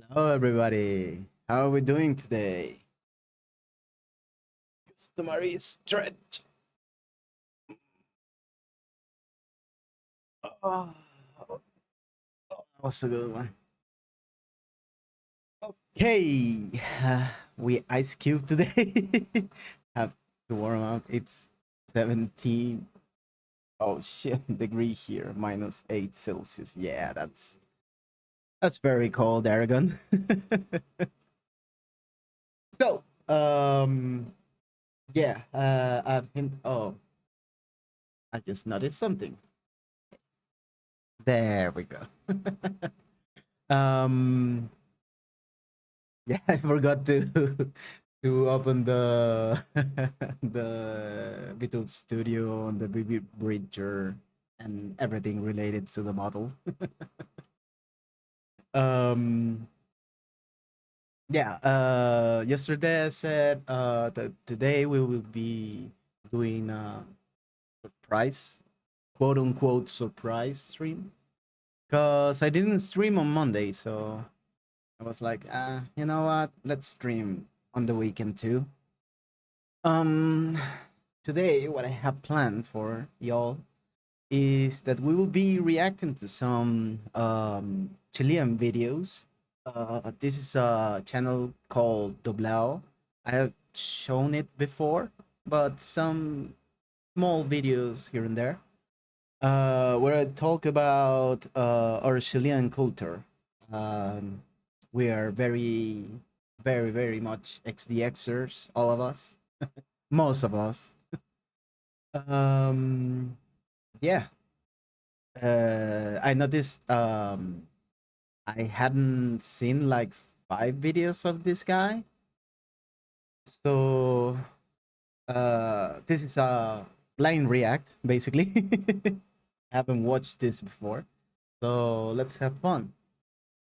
Hello, everybody. How are we doing today? Customary stretch. Oh, that was a good one. Okay, we ice cube today. Have to warm up. It's 17. Oh shit, degree here, -8 Celsius. Yeah, that's very cold, Aragon. so, yeah, I've hint. Oh, I just noticed something. There we go. um, yeah, I forgot to to open the the YouTube studio on the BB Bridger and everything related to the model. um, yeah, yesterday I said that today we will be doing a surprise, quote unquote surprise stream, because I didn't stream on Monday, so I was like, you know what? Let's stream on the weekend too. Um, Today, what I have planned for y'all is that we will be reacting to some Chilean videos. This is a channel called Doblao. I have shown it before, but some small videos here and there, where I talk about our Chilean culture. Um, we are very much XDXers, all of us, most of us. Um, yeah, I noticed I hadn't seen like 5 videos of this guy. So this is a blind react basically. Haven't watched this before. So let's have fun.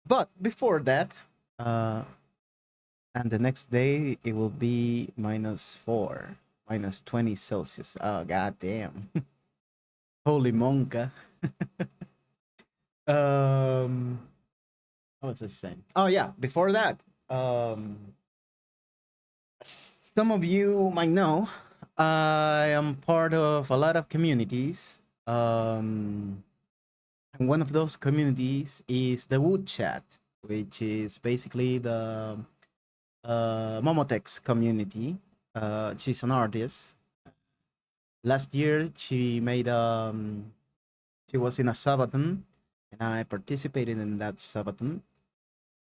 But before that, uh and the next day it will be -4, -20 Celsius. Oh god damn. Holy monka. um what was I saying? Oh yeah, before that, some of you might know I am part of a lot of communities. And one of those communities is the Wood Chat, which is basically the Momotex community. She's an artist. Last year, she was in a sabaton, and I participated in that sabaton,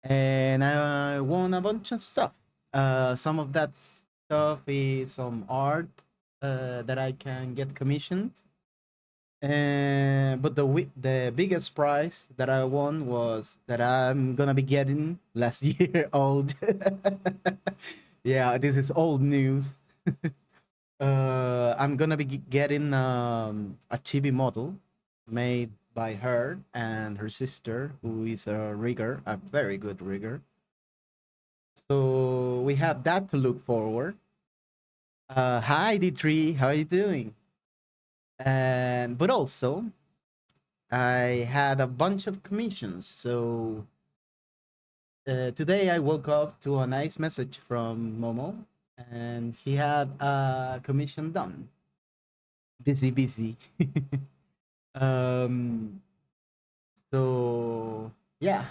and I won a bunch of stuff. Some of that stuff is some art that I can get commissioned. And but the biggest prize that I won was that I'm gonna be getting last year old. Yeah, this is old news. I'm gonna be getting a chibi model made by her and her sister, who is a rigger, a very good rigger. So we have that to look forward. Hi D3, how are you doing? And but also I had a bunch of commissions. So today I woke up to a nice message from Momo, and he had a commission done. Busy, busy. um, so yeah,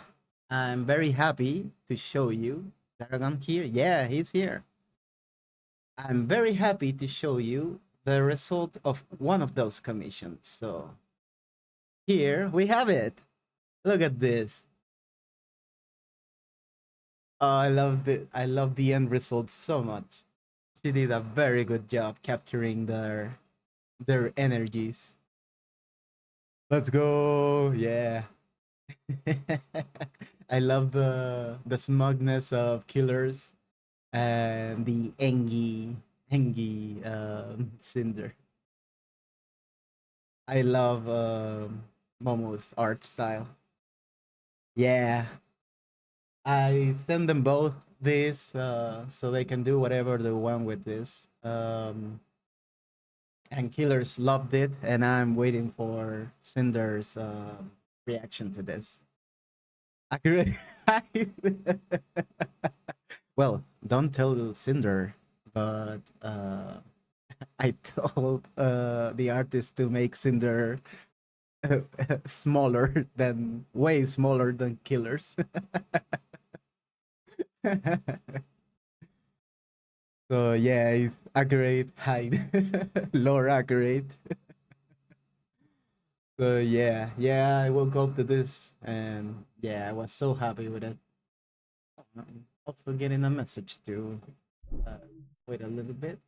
I'm very happy to show you Dragon here. Yeah, he's here. I'm very happy to show you the result of one of those commissions. So here we have it. Look at this. I love the end result so much. She did a very good job capturing their energies. Let's go. Yeah. I love the smugness of killers and the engy cinder. I love Momo's art style. Yeah. I send them both this so they can do whatever they want with this. And Killers loved it, and I'm waiting for Cinder's reaction to this. Accurate. Well, don't tell Cinder, but I told the artist to make Cinder smaller than way smaller than Killers. So yeah, it's accurate height, lower accurate. So yeah, I woke up to this, and yeah, I was so happy with it. Also getting a message to uh, wait a little bit.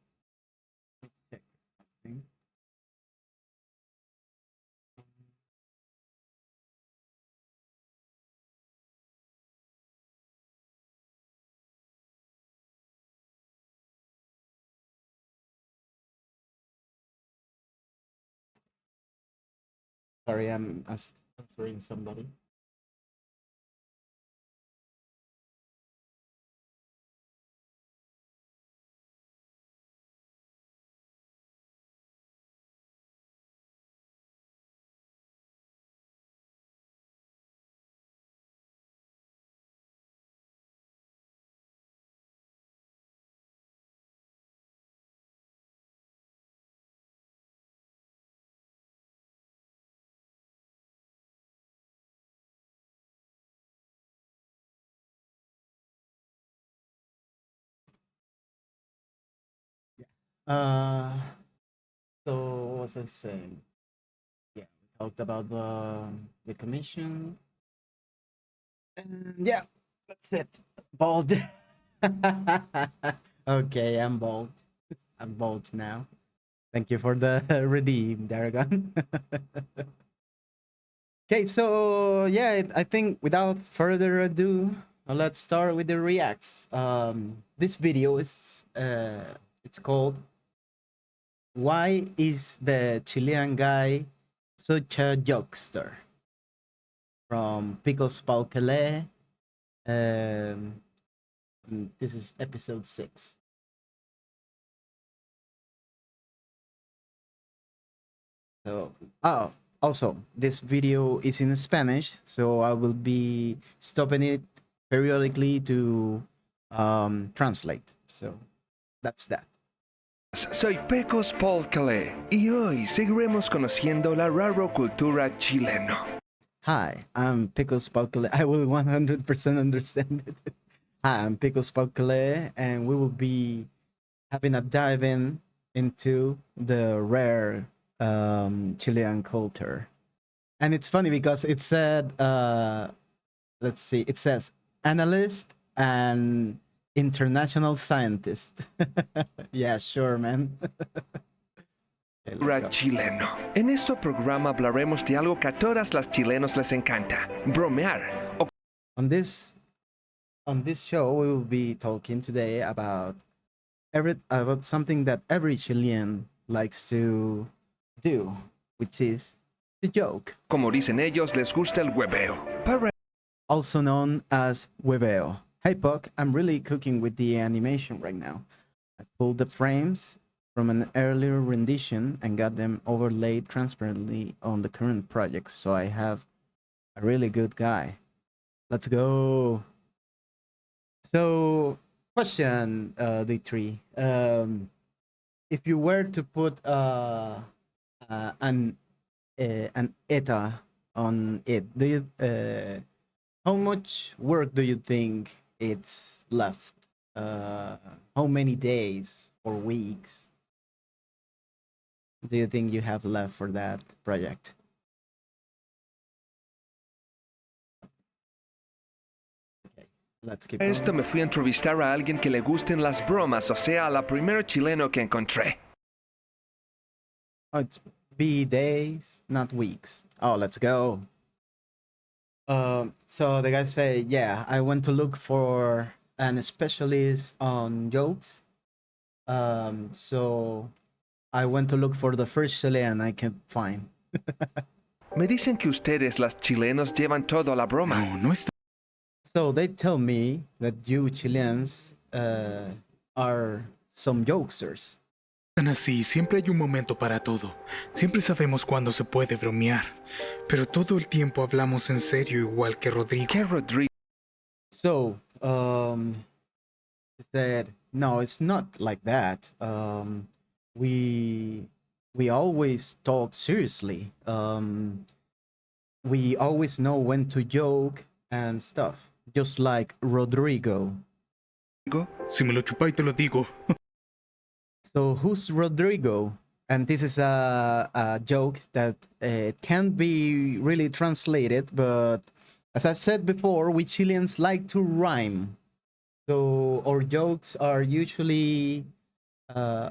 Check something. Sorry, I'm answering somebody. Yeah. So what was I saying? Yeah, we talked about the commission. And yeah, that's it. Bald. Okay, I'm bald. I'm bald now. Thank you for the redeem, Daragon. Okay, so yeah, I think without further ado, let's start with the reacts. This video is it's called "Why is the Chilean guy such a jokester?" from Picos Palcale. Um, this is episode 6. So, oh, also, this video is in Spanish, so I will be stopping it periodically to translate. So, that's that. Soy Pecos Paul Calais y hoy seguiremos conociendo la raro cultura chileno. Hi, I'm Pickles Palcale. I will 100% understand it. Hi, I'm Pickles Palcale, and we will be having a dive in into the rare Chilean culture. And it's funny because it said, let's see, it says analyst and international scientist. Yeah, sure, man. Okay, let's Cultura go. chileno. En este programa hablaremos de algo que a todas las chilenos les encanta, bromear. On this show, we will be talking today about something that every Chilean likes to do, which is the joke, Como dicen ellos, les gusta el hueveo. also known as hueveo. Hey Puck, I'm really cooking with the animation right now. I pulled the frames from an earlier rendition and got them overlaid transparently on the current project, so I have a really good guy. Let's go. So, question, D3. If you were to put uh, an an ETA on it, do you how much work do you think it's left? How many days or weeks do you think you have left for that project? Okay, let's keep Esto going. me fui a entrevistar a alguien que le gusten las bromas, o sea, a la primera chileno que encontré. Oh, it's be days, not weeks. Oh, let's go. So the guy say, yeah, I went to look for an specialist on jokes. So I went to look for the first Chilean I could find. Me dicen que ustedes, las chilenos, llevan todo a la broma. No está. So they tell me that you Chileans are some jokesters. Tan así, siempre hay un momento para todo. Siempre sabemos cuándo se puede bromear. Pero todo el tiempo hablamos en serio igual que Rodrigo. ¿Qué Rodrigo? So, he said, no, it's not like that. We we always talk seriously. We always know when to joke and stuff, just like Rodrigo. Si me lo chupa y te lo digo. So who's Rodrigo? And this is a joke that can't be really translated, but as I said before, we Chileans like to rhyme. So our jokes are usually uh,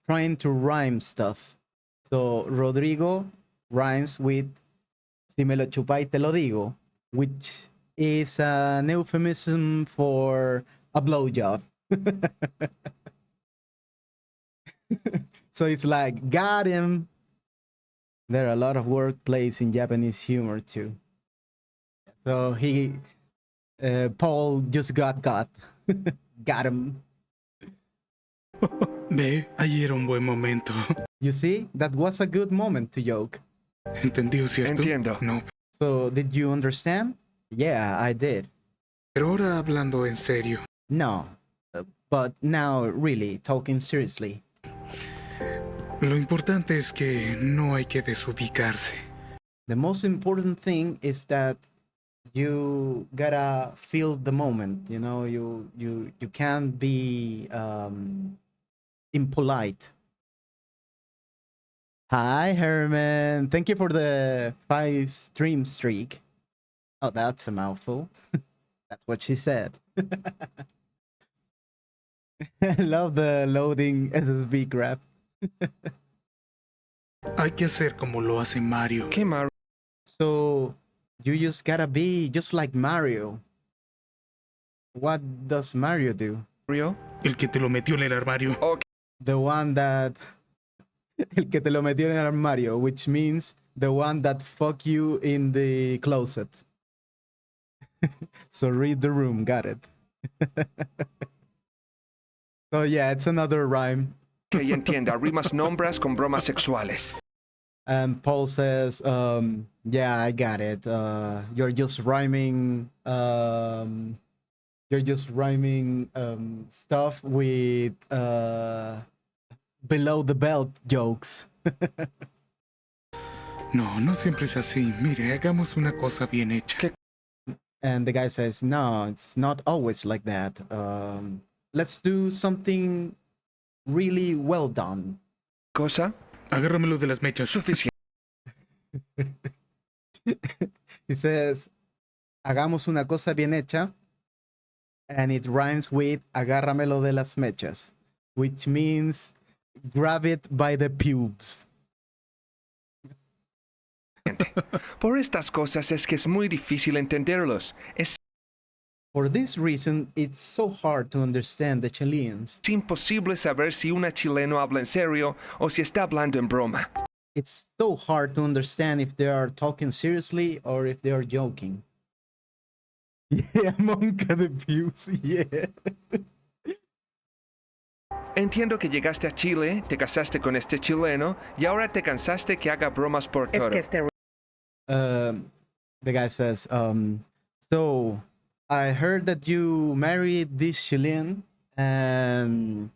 trying to rhyme stuff. So Rodrigo rhymes with Si me lo chupa y te lo digo, which is an euphemism for a blowjob. So it's like, got him. There are a lot of wordplays in Japanese humor too. So Paul just got caught. Got him. Ve, ahí era un buen momento. You see, that was a good moment to joke. ¿Entendió, cierto? Entiendo. No. So did you understand? Yeah, I did. Pero ahora hablando en serio. No, but now really talking seriously. Lo importante es que no hay que desubicarse. The most important thing is that you gotta feel the moment. You know, you can't be impolite. Hi, Herman. Thank you for the 5 stream streak. Oh, that's a mouthful. That's what she said. I love the loading SSB graph. Hay que hacer como lo hace Mario. ¿Qué Mario? So you just gotta be just like Mario. What does Mario do? El que te lo metió en el armario. Okay. The one that el que te lo metió en el armario, which means the one that fuck you in the closet. So read the room, got it. So yeah, it's another rhyme. Que ella entienda, rimas nombras con bromas sexuales. And Paul says, yeah, I got it. You're just rhyming stuff with below the belt jokes. No, no siempre es así. Mire, hagamos una cosa bien hecha. ¿Qué? And the guy says, no, it's not always like that. Let's do something really well done. ¿Cosa? Agárramelo de las mechas. Suficiente. He says, hagamos una cosa bien hecha. And it rhymes with agárramelo de las mechas, which means grab it by the pubes. Por estas cosas es que es muy difícil entenderlos. Es For this reason, it's so hard to understand the Chileans. imposible saber si una chileno habla en serio o si está hablando en broma. It's so hard to understand if they are talking seriously or if they are joking. Yeah, monka the pubes, yeah. Entiendo que llegaste a Chile, te casaste con este chileno y ahora te cansaste que haga bromas por Es todo. que este The guy says, so I heard that you married this Chilean and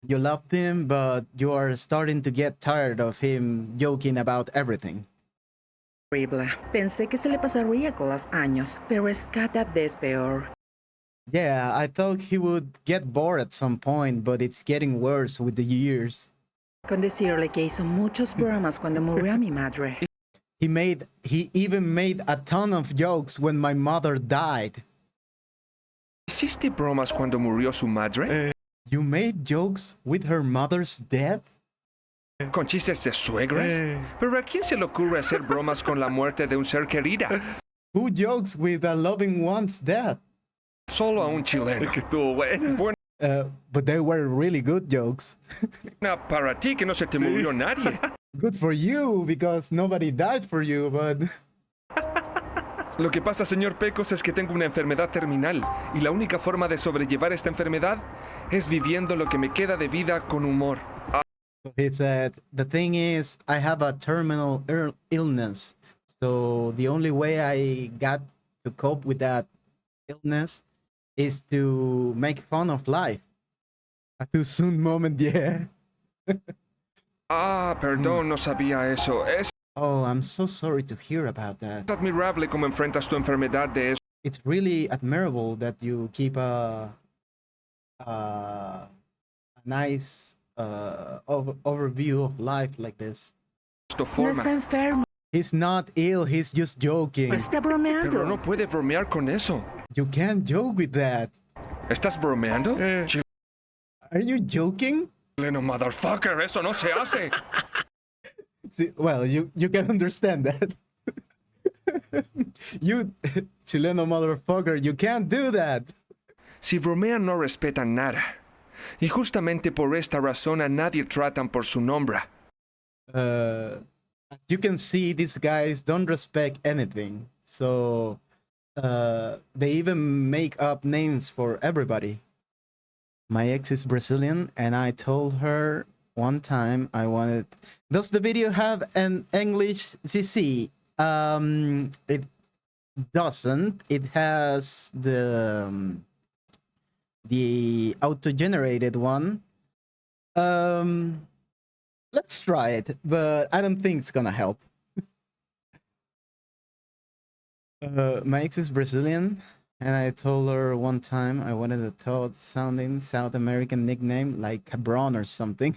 you loved him, but you are starting to get tired of him joking about everything. horrible. Pensé que se le pasaría con los años, pero es cada vez peor. Yeah, I thought he would get bored at some point, but it's getting worse with the years. Con decirle que hizo muchos bromas cuando murió mi madre. He even made a ton of jokes when my mother died. ¿Hiciste bromas cuando murió su madre? You made jokes with her mother's death? ¿Con chistes de suegras? ¿Pero a quién se le ocurre hacer bromas con la muerte de un ser querida? Who jokes with a loving one's death? Solo a un chileno. Que estuvo bueno. But they were really good jokes. Buena para ti que no se te murió nadie. Good for you, because nobody died for you, but Lo que pasa, señor Pecos, es que tengo una enfermedad terminal y la única forma de sobrellevar esta enfermedad es viviendo lo que me queda de vida con humor. He said, the thing is, I have a terminal illness. So the only way I got to cope with that illness is to make fun of life. A too soon moment, yeah. Perdón, no sabía eso. Es Oh, I'm so sorry to hear about that. admirable cómo enfrentas tu enfermedad de It's really admirable that you keep a nice overview of life like this. esta No forma. está enfermo, He's not ill, he's just joking. está bromeando. Pero no puede bromear con eso. You can't joke with that. ¿Estás bromeando? Are you joking? Chileno motherfucker, eso no se hace. See, well, you can understand that. You, Chileno motherfucker, you can't do that. Si bromean no respetan nada. Y justamente por esta razón a nadie tratan por su nombre. As you can see, these guys don't respect anything. So they even make up names for everybody. My ex is Brazilian, and I told her one time I wanted. Does the video have an English CC? It doesn't. It has the auto-generated one. Let's try it, but I don't think it's gonna help. My ex is Brazilian, and I told her one time I wanted a Todd-sounding South American nickname like Cabron or something.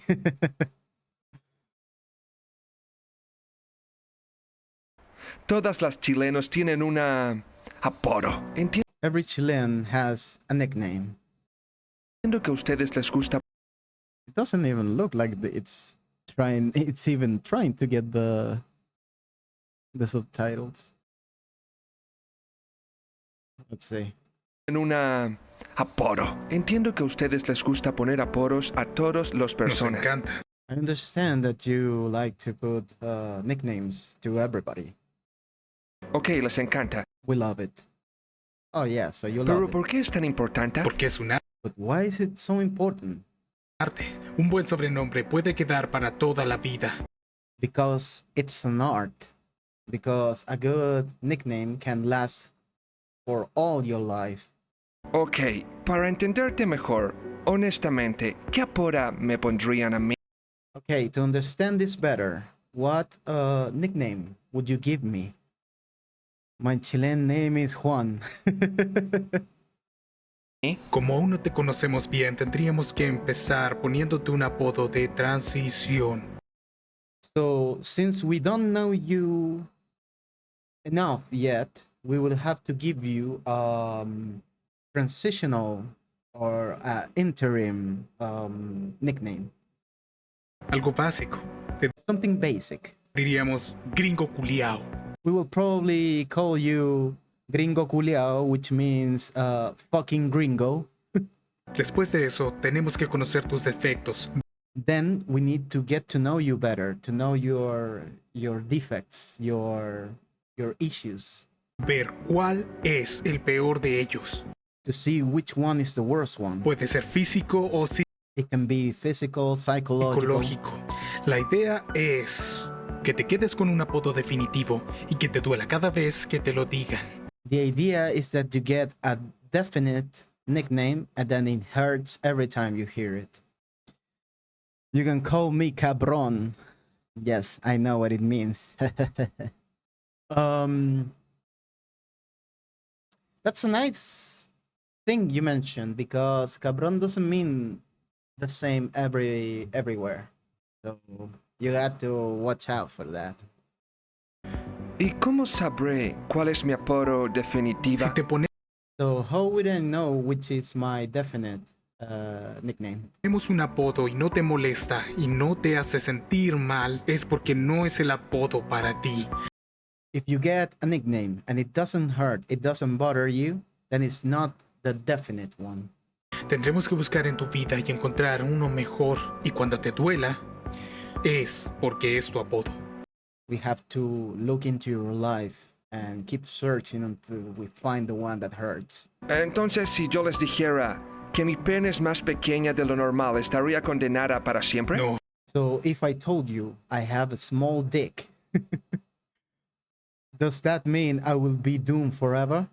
Todas las chilenos tienen una apodo. Entiendo Every Chilean has a nickname. que a ustedes les gusta It doesn't even look like it's trying. It's even trying to get the subtitles. Let's see. en una apodo. Entiendo que a ustedes les gusta poner apodos a todos los Nos personas. encanta. I understand that you like to put nicknames to everybody. Ok, les encanta. We love it. Oh yeah, so you love Pero it. ¿por qué es tan importante? Porque es un But why is it so important? arte. Un buen sobrenombre puede quedar para toda la vida. Because it's an art. Because a good nickname can last for all your life. Ok, para entenderte mejor, honestamente, ¿qué apodo me pondrían a mí? Okay, to understand this better, what nickname would you give me? My Chilean name is Juan. Como aún no te conocemos bien, tendríamos que empezar poniéndote un apodo de transición. So, since we don't know you enough yet, we will have to give you transitional or interim nickname. Algo básico. Te Something basic. diríamos gringo culiao. We will probably call you Gringo Culiao, which means fucking gringo. Después de eso, tenemos que conocer tus defectos, Then we need to get to know you better, to know your defects, your issues, ver cuál es el peor de ellos. to see which one is the worst one. Puede ser físico o It can be physical, psychological. psicológico. La idea es que te quedes con un apodo definitivo y que te duela cada vez que te lo digan. The idea is that you get a definite nickname and then it hurts every time you hear it. You can call me Cabron. Yes, I know what it means. That's a nice thing you mentioned because Cabron doesn't mean the same everywhere. So you got to watch out for that. ¿Y cómo sabré cuál es mi apodo Si definitiva? te So how would I know which is my definite nickname? ponemos un apodo y no te molesta y no te hace sentir mal, es porque no es el apodo para ti. If you get a nickname and it doesn't hurt, it doesn't bother you, then it's not the definite one. Tendremos que buscar en tu vida y encontrar uno mejor, y cuando te duela, es porque es tu apodo. We have to look into your life and keep searching until we find the one that hurts. Entonces, si yo les dijera que mi pene es más pequeña de lo normal, ¿estaría condenada para siempre? No, So if I told you I have a small dick, does that mean I will be doomed forever?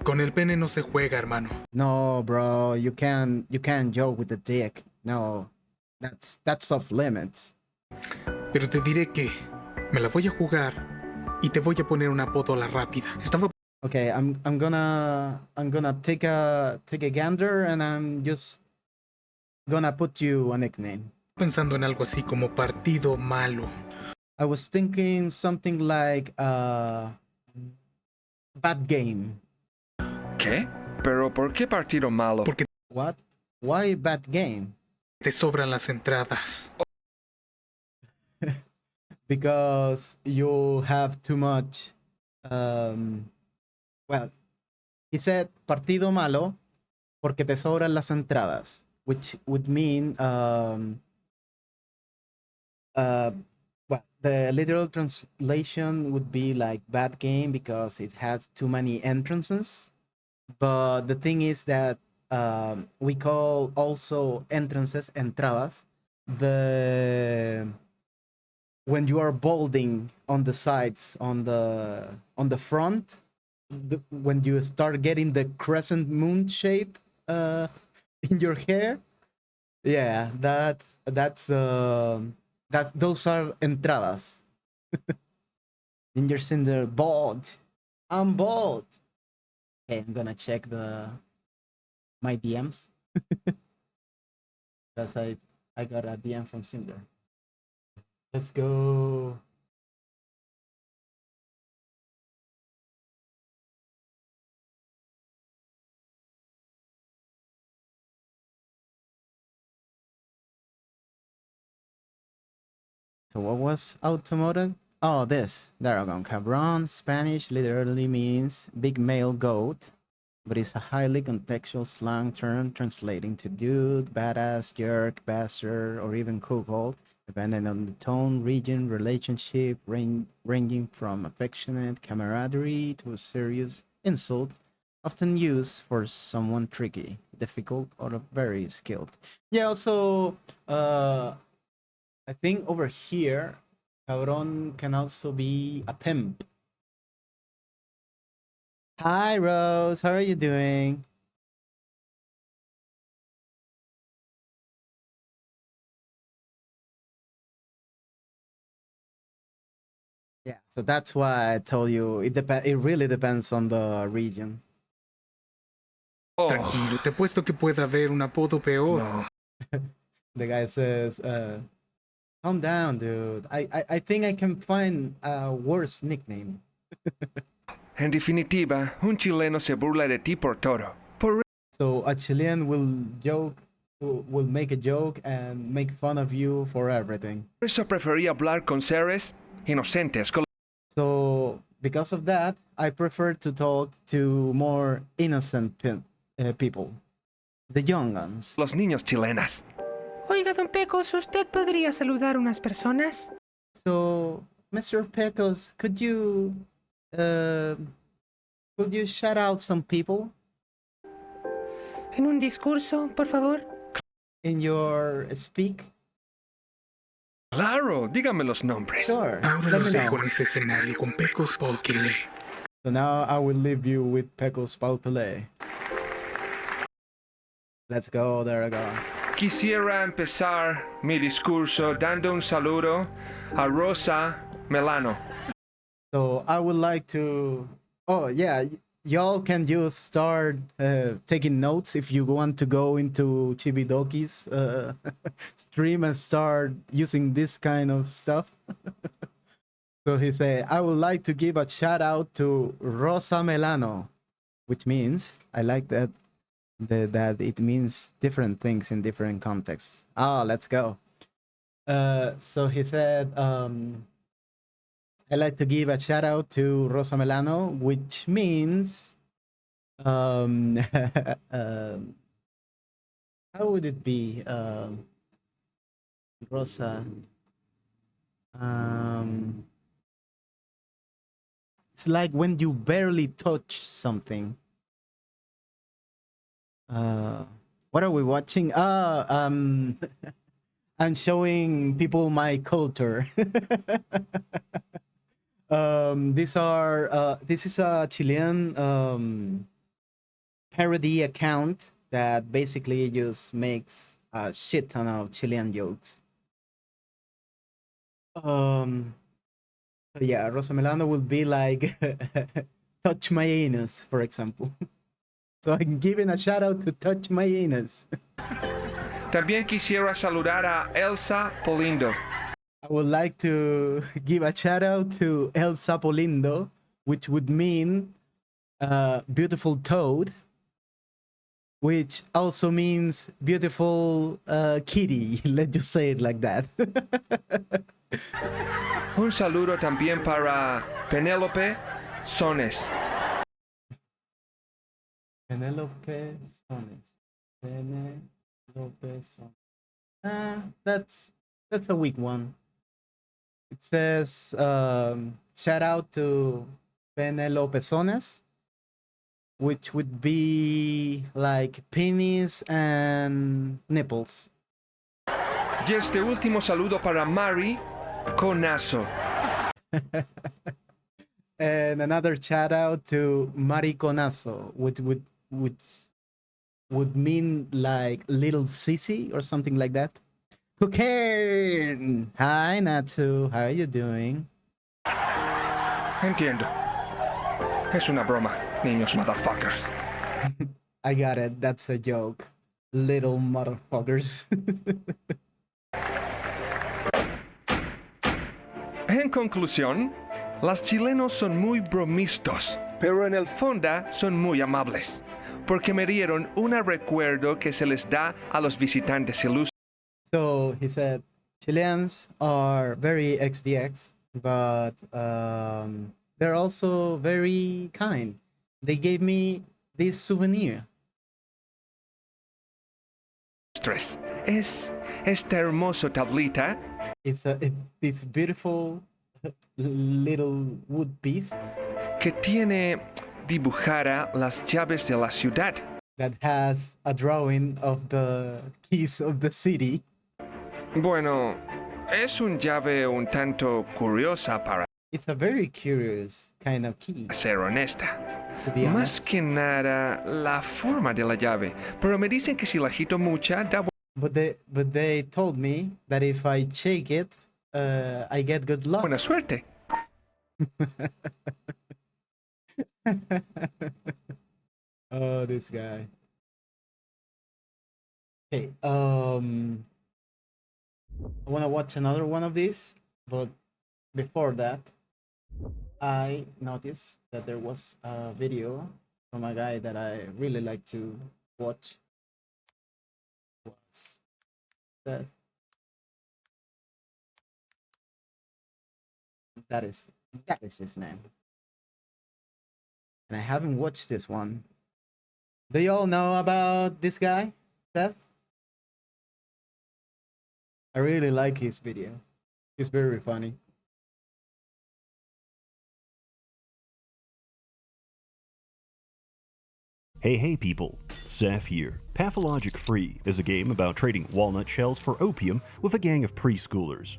con el pene no se juega, hermano. No, bro, you can't joke with the dick. No, that's off limits. Pero te diré que me la voy a jugar y te voy a poner un apodo a la rápida. Estaba Okay, I'm gonna take a gander and I'm just gonna put you a nickname. pensando en algo así como partido malo. I was thinking something like bad game. ¿Qué? ¿Pero por qué partido malo? Porque What? Why bad game? te sobran las entradas. Because you have too much. Well, he said partido malo porque te sobran las entradas, which would mean well, the literal translation would be like bad game because it has too many entrances. But the thing is that we call also entrances entradas the when you are balding on the sides on the front, when you start getting the crescent moon shape in your hair. Yeah, that those are entradas. And you're saying they're bald. I'm bald. Okay, I'm gonna check my DMs. Because I got a DM from Cinder. Let's go. So what was automotive? Oh, this. Dragon Cabron. Spanish literally means big male goat, but it's a highly contextual slang term translating to dude, badass, jerk, bastard, or even cuckold, depending on the tone, region, relationship, ranging from affectionate camaraderie to a serious insult, often used for someone tricky, difficult, or very skilled. Yeah, also, I think over here, cabron can also be a pimp. Hi, Rose. How are you doing? Yeah, so that's why I told you it really depends on the region. Oh, Tranquilo, te apuesto que puede haber un apodo peor. no. The guy says, calm down, dude. I think I can find a worse nickname. En definitiva, un chileno se burla de ti por todo. Por So a Chilean will make a joke and make fun of you for everything. eso preferí hablar con seres inocentes, con So because of that, I prefer to talk to more innocent people, the young ones. los niños chilenas. Oiga, don Pecos, ¿usted podría saludar unas personas? So, Mr. Pecos, uh, could you shout out some people En un discurso, por favor. in your speak? Claro, dígame los nombres. Sure. Ahora Let los me dejo know. en este escenario con Pecos Paukele. So now I will leave you with Pecos Pautele. Let's go, there I go. Quisiera empezar mi discurso dando un saludo a Rosa Melano. So I would like to. Oh yeah, y'all can just start taking notes if you want to go into Chibidoki's stream and start using this kind of stuff. So he said, I would like to give a shout out to Rosa Melano, which means I like that it means different things in different contexts. Oh, let's go. So he said, I like to give a shout out to Rosa Melano, which means, um, how would it be? Rosa. it's like when you barely touch something. What are we watching? I'm showing people my culture. This is a Chilean parody account that basically just makes a shit ton of Chilean jokes. So yeah, Rosa Melano will be like, touch my anus, for example. So I'm giving a shout out to touch my anus. También quisiera saludar a Elsa Polindo. I would like to give a shout out to Elsa Polindo, which would mean beautiful toad, which also means beautiful kitty. Let's just say it like that. Un saludo también para Penélope Sones. Penelope Sones. Penelope Sones. That's a weak one. It says shout out to Penelope Sones, which would be like penis and nipples. Y este último saludo para Mari Conazo. And another shout out to Mariconazo, which would mean like little sissy or something like that. Cocaine! Hi Natsu, how are you doing? Entiendo. Es una broma, niños motherfuckers. I got it, that's a joke. Little motherfuckers. En conclusión, los chilenos son muy bromistas, pero en el fondo son muy amables, porque me dieron un recuerdo que se les da a los visitantes ilusos. So he said, Chileans are very XDX, but they're also very kind. They gave me this souvenir. Es esta hermosa tablita It's this beautiful little wood piece que tiene dibujada las llaves de la ciudad. that has a drawing of the keys of the city. Bueno, es un llave un tanto curiosa para It's a very curious kind of key, ser honesta. to be Más honest. que nada la forma de la llave, pero me dicen que si la agito mucha da But they told me that if I shake it, I get good luck. buena suerte. Oh, this guy. Okay, I want to watch another one of these, but before that, I noticed that there was a video from a guy that I really like to watch. What's that? That is his name. And I haven't watched this one. Do you all know about this guy, Seth? I really like his video. He's very funny. Hey people, Seth here. Pathologic Free is a game about trading walnut shells for opium with a gang of preschoolers.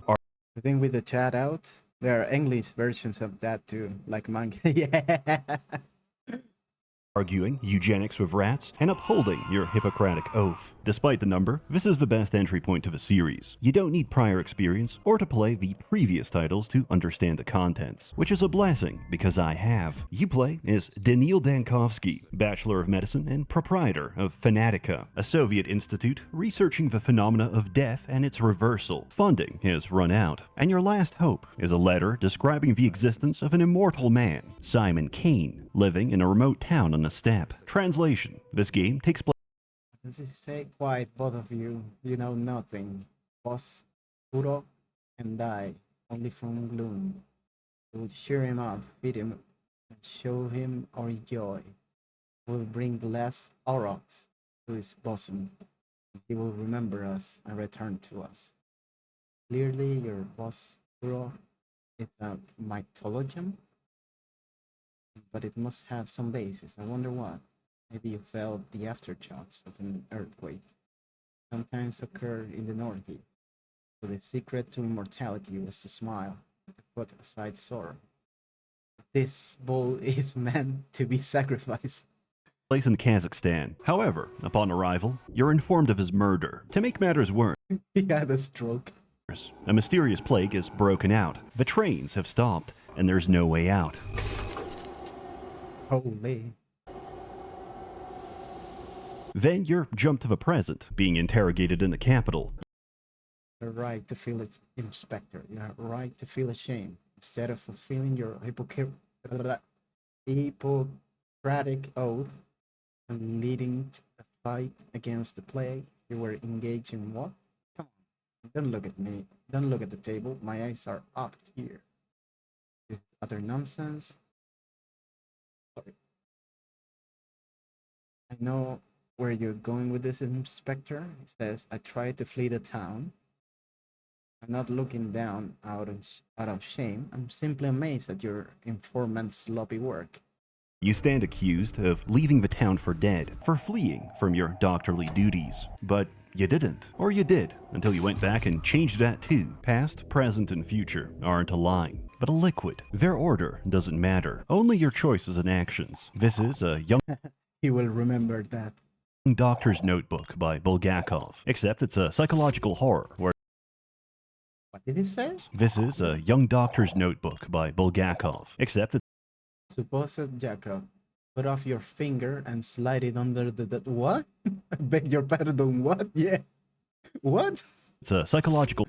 The thing with the chat out, there are English versions of that too, like manga. Yeah. Arguing eugenics with rats and upholding your Hippocratic oath. Despite the number, this is the best entry point to the series. You don't need prior experience or to play the previous titles to understand the contents, which is a blessing because I have. You play as Daniil Dankovsky, Bachelor of Medicine and proprietor of Fanatica, a Soviet institute researching the phenomena of death and its reversal. Funding has run out, and your last hope is a letter describing the existence of an immortal man, Simon Kane, living in a remote town on a steppe. Translation: this game takes place. Does he say, quiet, both of you? You know nothing. Boss, Turok, and die, only from gloom. We will cheer him up, feed him, and show him our joy. We'll bring the last aurochs to his bosom. He will remember us and return to us. Clearly, your boss, Turok, is a mythologian. but it must have some basis. I wonder what. Maybe you felt the aftershocks of an earthquake. Sometimes occur in the Northeast. So the secret to immortality was to smile, to put aside sorrow. This bull is meant to be sacrificed. Place in Kazakhstan. However, upon arrival, you're informed of his murder. To make matters worse, He had a stroke. a mysterious plague has broken out. The trains have stopped, and there's no way out. Holy. Then you're jumped to the present, being interrogated in the capital. You're right to feel it, Inspector. You're right to feel ashamed. Instead of fulfilling your Hippocratic oath and leading a fight against the plague, you were engaged in what? Come on, don't look at me. Don't look at the table. My eyes are up here. This is utter nonsense. Sorry. I know where you're going with this, Inspector. He says, I tried to flee the town. I'm not looking down out of shame. I'm simply amazed at your informant's sloppy work. You stand accused of leaving the town for dead, for fleeing from your doctorly duties. But you didn't. Or you did, until you went back and changed that too. Past, present, and future aren't a line, but a liquid. Their order doesn't matter. Only your choices and actions. This is a young He will remember that. doctor's notebook by Bulgakov, except it's a psychological horror where What did he say? this is a young doctor's notebook by Bulgakov, except Supposed Jacob, put off your finger and slide it under the what? I beg your pardon, what? Yeah. What? it's a psychological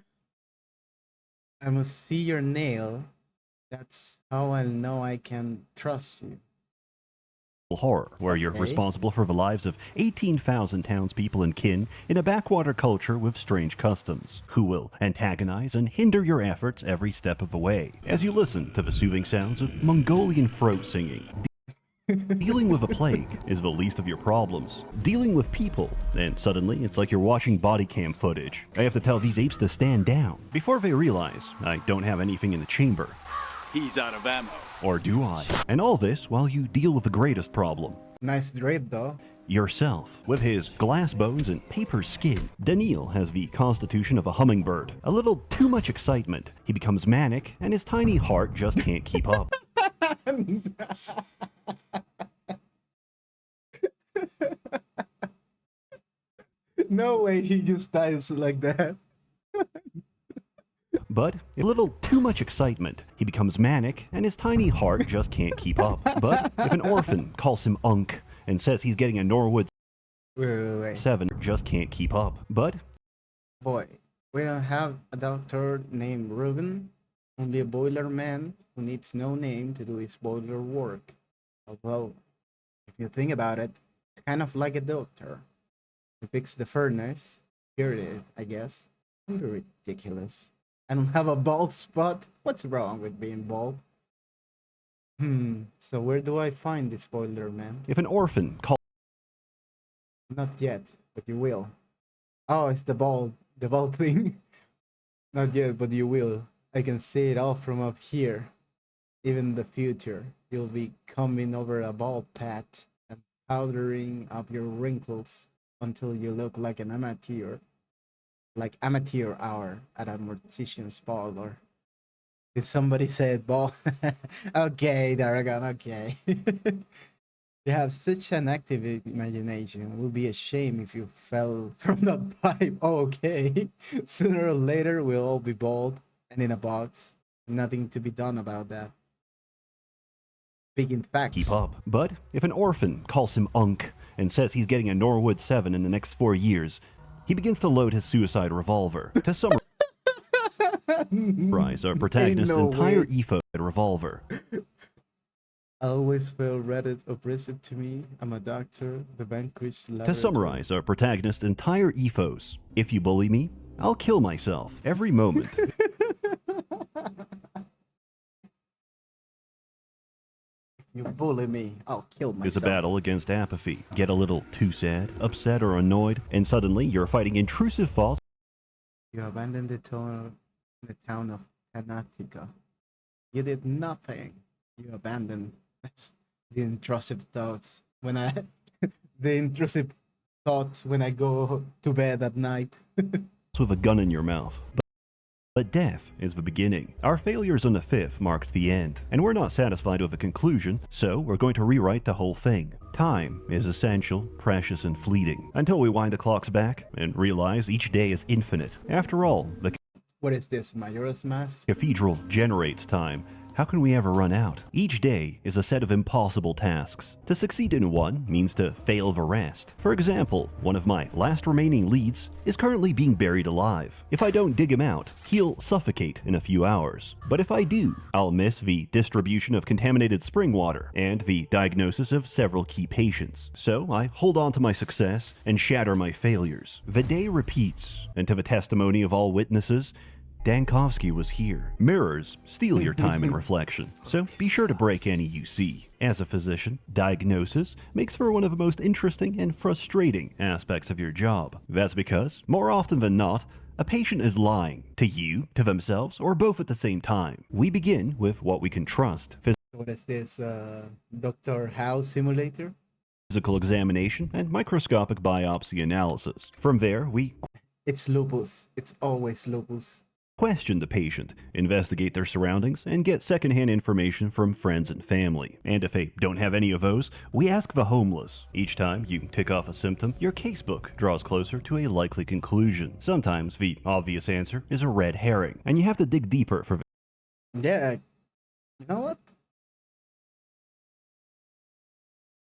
I must see your nail. That's how I'll know I can trust you. horror, where you're Okay. responsible for the lives of 18,000 townspeople and kin in a backwater culture with strange customs, who will antagonize and hinder your efforts every step of the way, as you listen to the soothing sounds of Mongolian throat singing. Dealing with a plague is the least of your problems. Dealing with people, and suddenly it's like you're watching body cam footage. I have to tell these apes to stand down before they realize I don't have anything in the chamber. He's out of ammo. Or do I? And all this while you deal with the greatest problem. Nice drape though. Yourself. With his glass bones and paper skin, Daniil has the constitution of a hummingbird. A little too much excitement. He becomes manic, and his tiny heart just can't keep up. No way he just dies like that. But a little too much excitement. He becomes manic, and his tiny heart just can't keep up. But if an orphan calls him Unk and says he's getting a Norwood Wait. 7, just can't keep up. But Boy, we don't have a doctor named Ruben, only a boiler man who needs no name to do his boiler work. Although, if you think about it, it's kind of like a doctor. To fix the furnace, here it is, I guess. You're ridiculous. I don't have a bald spot. What's wrong with being bald? So where do I find this boiler man? if an orphan calls Not yet, but you will. Oh, it's the bald thing. Not yet, but you will. I can see it all from up here. Even the future, you'll be combing over a bald patch and powdering up your wrinkles until you look like an amateur. Like amateur hour at a mortician's parlor. Did somebody say bald? Okay, Daragon, okay. You have such an active imagination. It would be a shame if you fell from that pipe. Oh, okay. Sooner or later, we'll all be bald and in a box. Nothing to be done about that. Speaking facts. keep up. But if an orphan calls him Unk and says he's getting a Norwood 7 in the next 4 years, he begins to load his suicide revolver. To summarize, our protagonist's no entire way. ethos revolver. I always feel Reddit oppressive to me. I'm a doctor, the vanquished To laboratory. summarize, our protagonist's entire ethos. If you bully me, I'll kill myself every moment. You bully me, I'll kill myself. Is a battle against apathy. Get a little too sad, upset, or annoyed, and suddenly you're fighting intrusive thoughts You abandoned the town of Tanatica. You did nothing. You abandoned That's the intrusive thoughts when I the intrusive thoughts when I go to bed at night. with a gun in your mouth. But death is the beginning. Our failures on the 5th marked the end, and we're not satisfied with the conclusion, so we're going to rewrite the whole thing. Time is essential, precious, and fleeting, until we wind the clocks back and realize each day is infinite. After all, the What is this, Majora's Mask? cathedral generates time. How can we ever run out? Each day is a set of impossible tasks. To succeed in one means to fail the rest. For example, one of my last remaining leads is currently being buried alive. If I don't dig him out, he'll suffocate in a few hours. But if I do, I'll miss the distribution of contaminated spring water and the diagnosis of several key patients. So I hold on to my success and shatter my failures. The day repeats, and to the testimony of all witnesses, Dankovsky was here. Mirrors steal your time and reflection, so be sure to break any you see. As a physician, diagnosis makes for one of the most interesting and frustrating aspects of your job. That's because, more often than not, a patient is lying to you, to themselves, or both at the same time. We begin with what we can trust. What is this, Dr. House simulator? Physical examination and microscopic biopsy analysis. From there, we It's lupus. It's always lupus. question the patient, investigate their surroundings, and get secondhand information from friends and family. And if they don't have any of those, we ask the homeless. Each time you tick off a symptom, your casebook draws closer to a likely conclusion. Sometimes the obvious answer is a red herring, and you have to dig deeper for Yeah, you know what?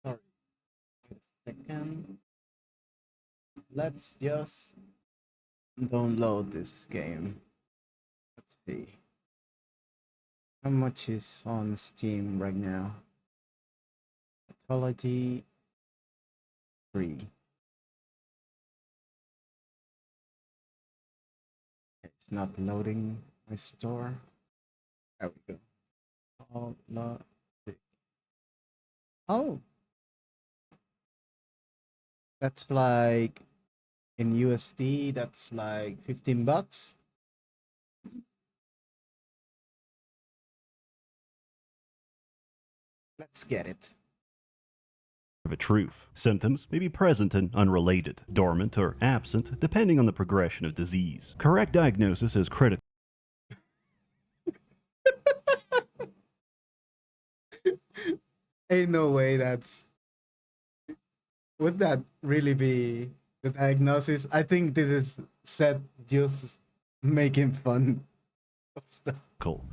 Sorry. Wait a second. Let's just download this game. Let's see. How much is on Steam right now? Pathology 3. It's not loading my store. There we go. Pathologic. Oh, that's like in USD, that's like $15. Let's get it. the truth. Symptoms may be present and unrelated, dormant or absent, depending on the progression of disease. Correct diagnosis is critical. Ain't no way that's. Would that really be the diagnosis? I think this is Seth just making fun of stuff.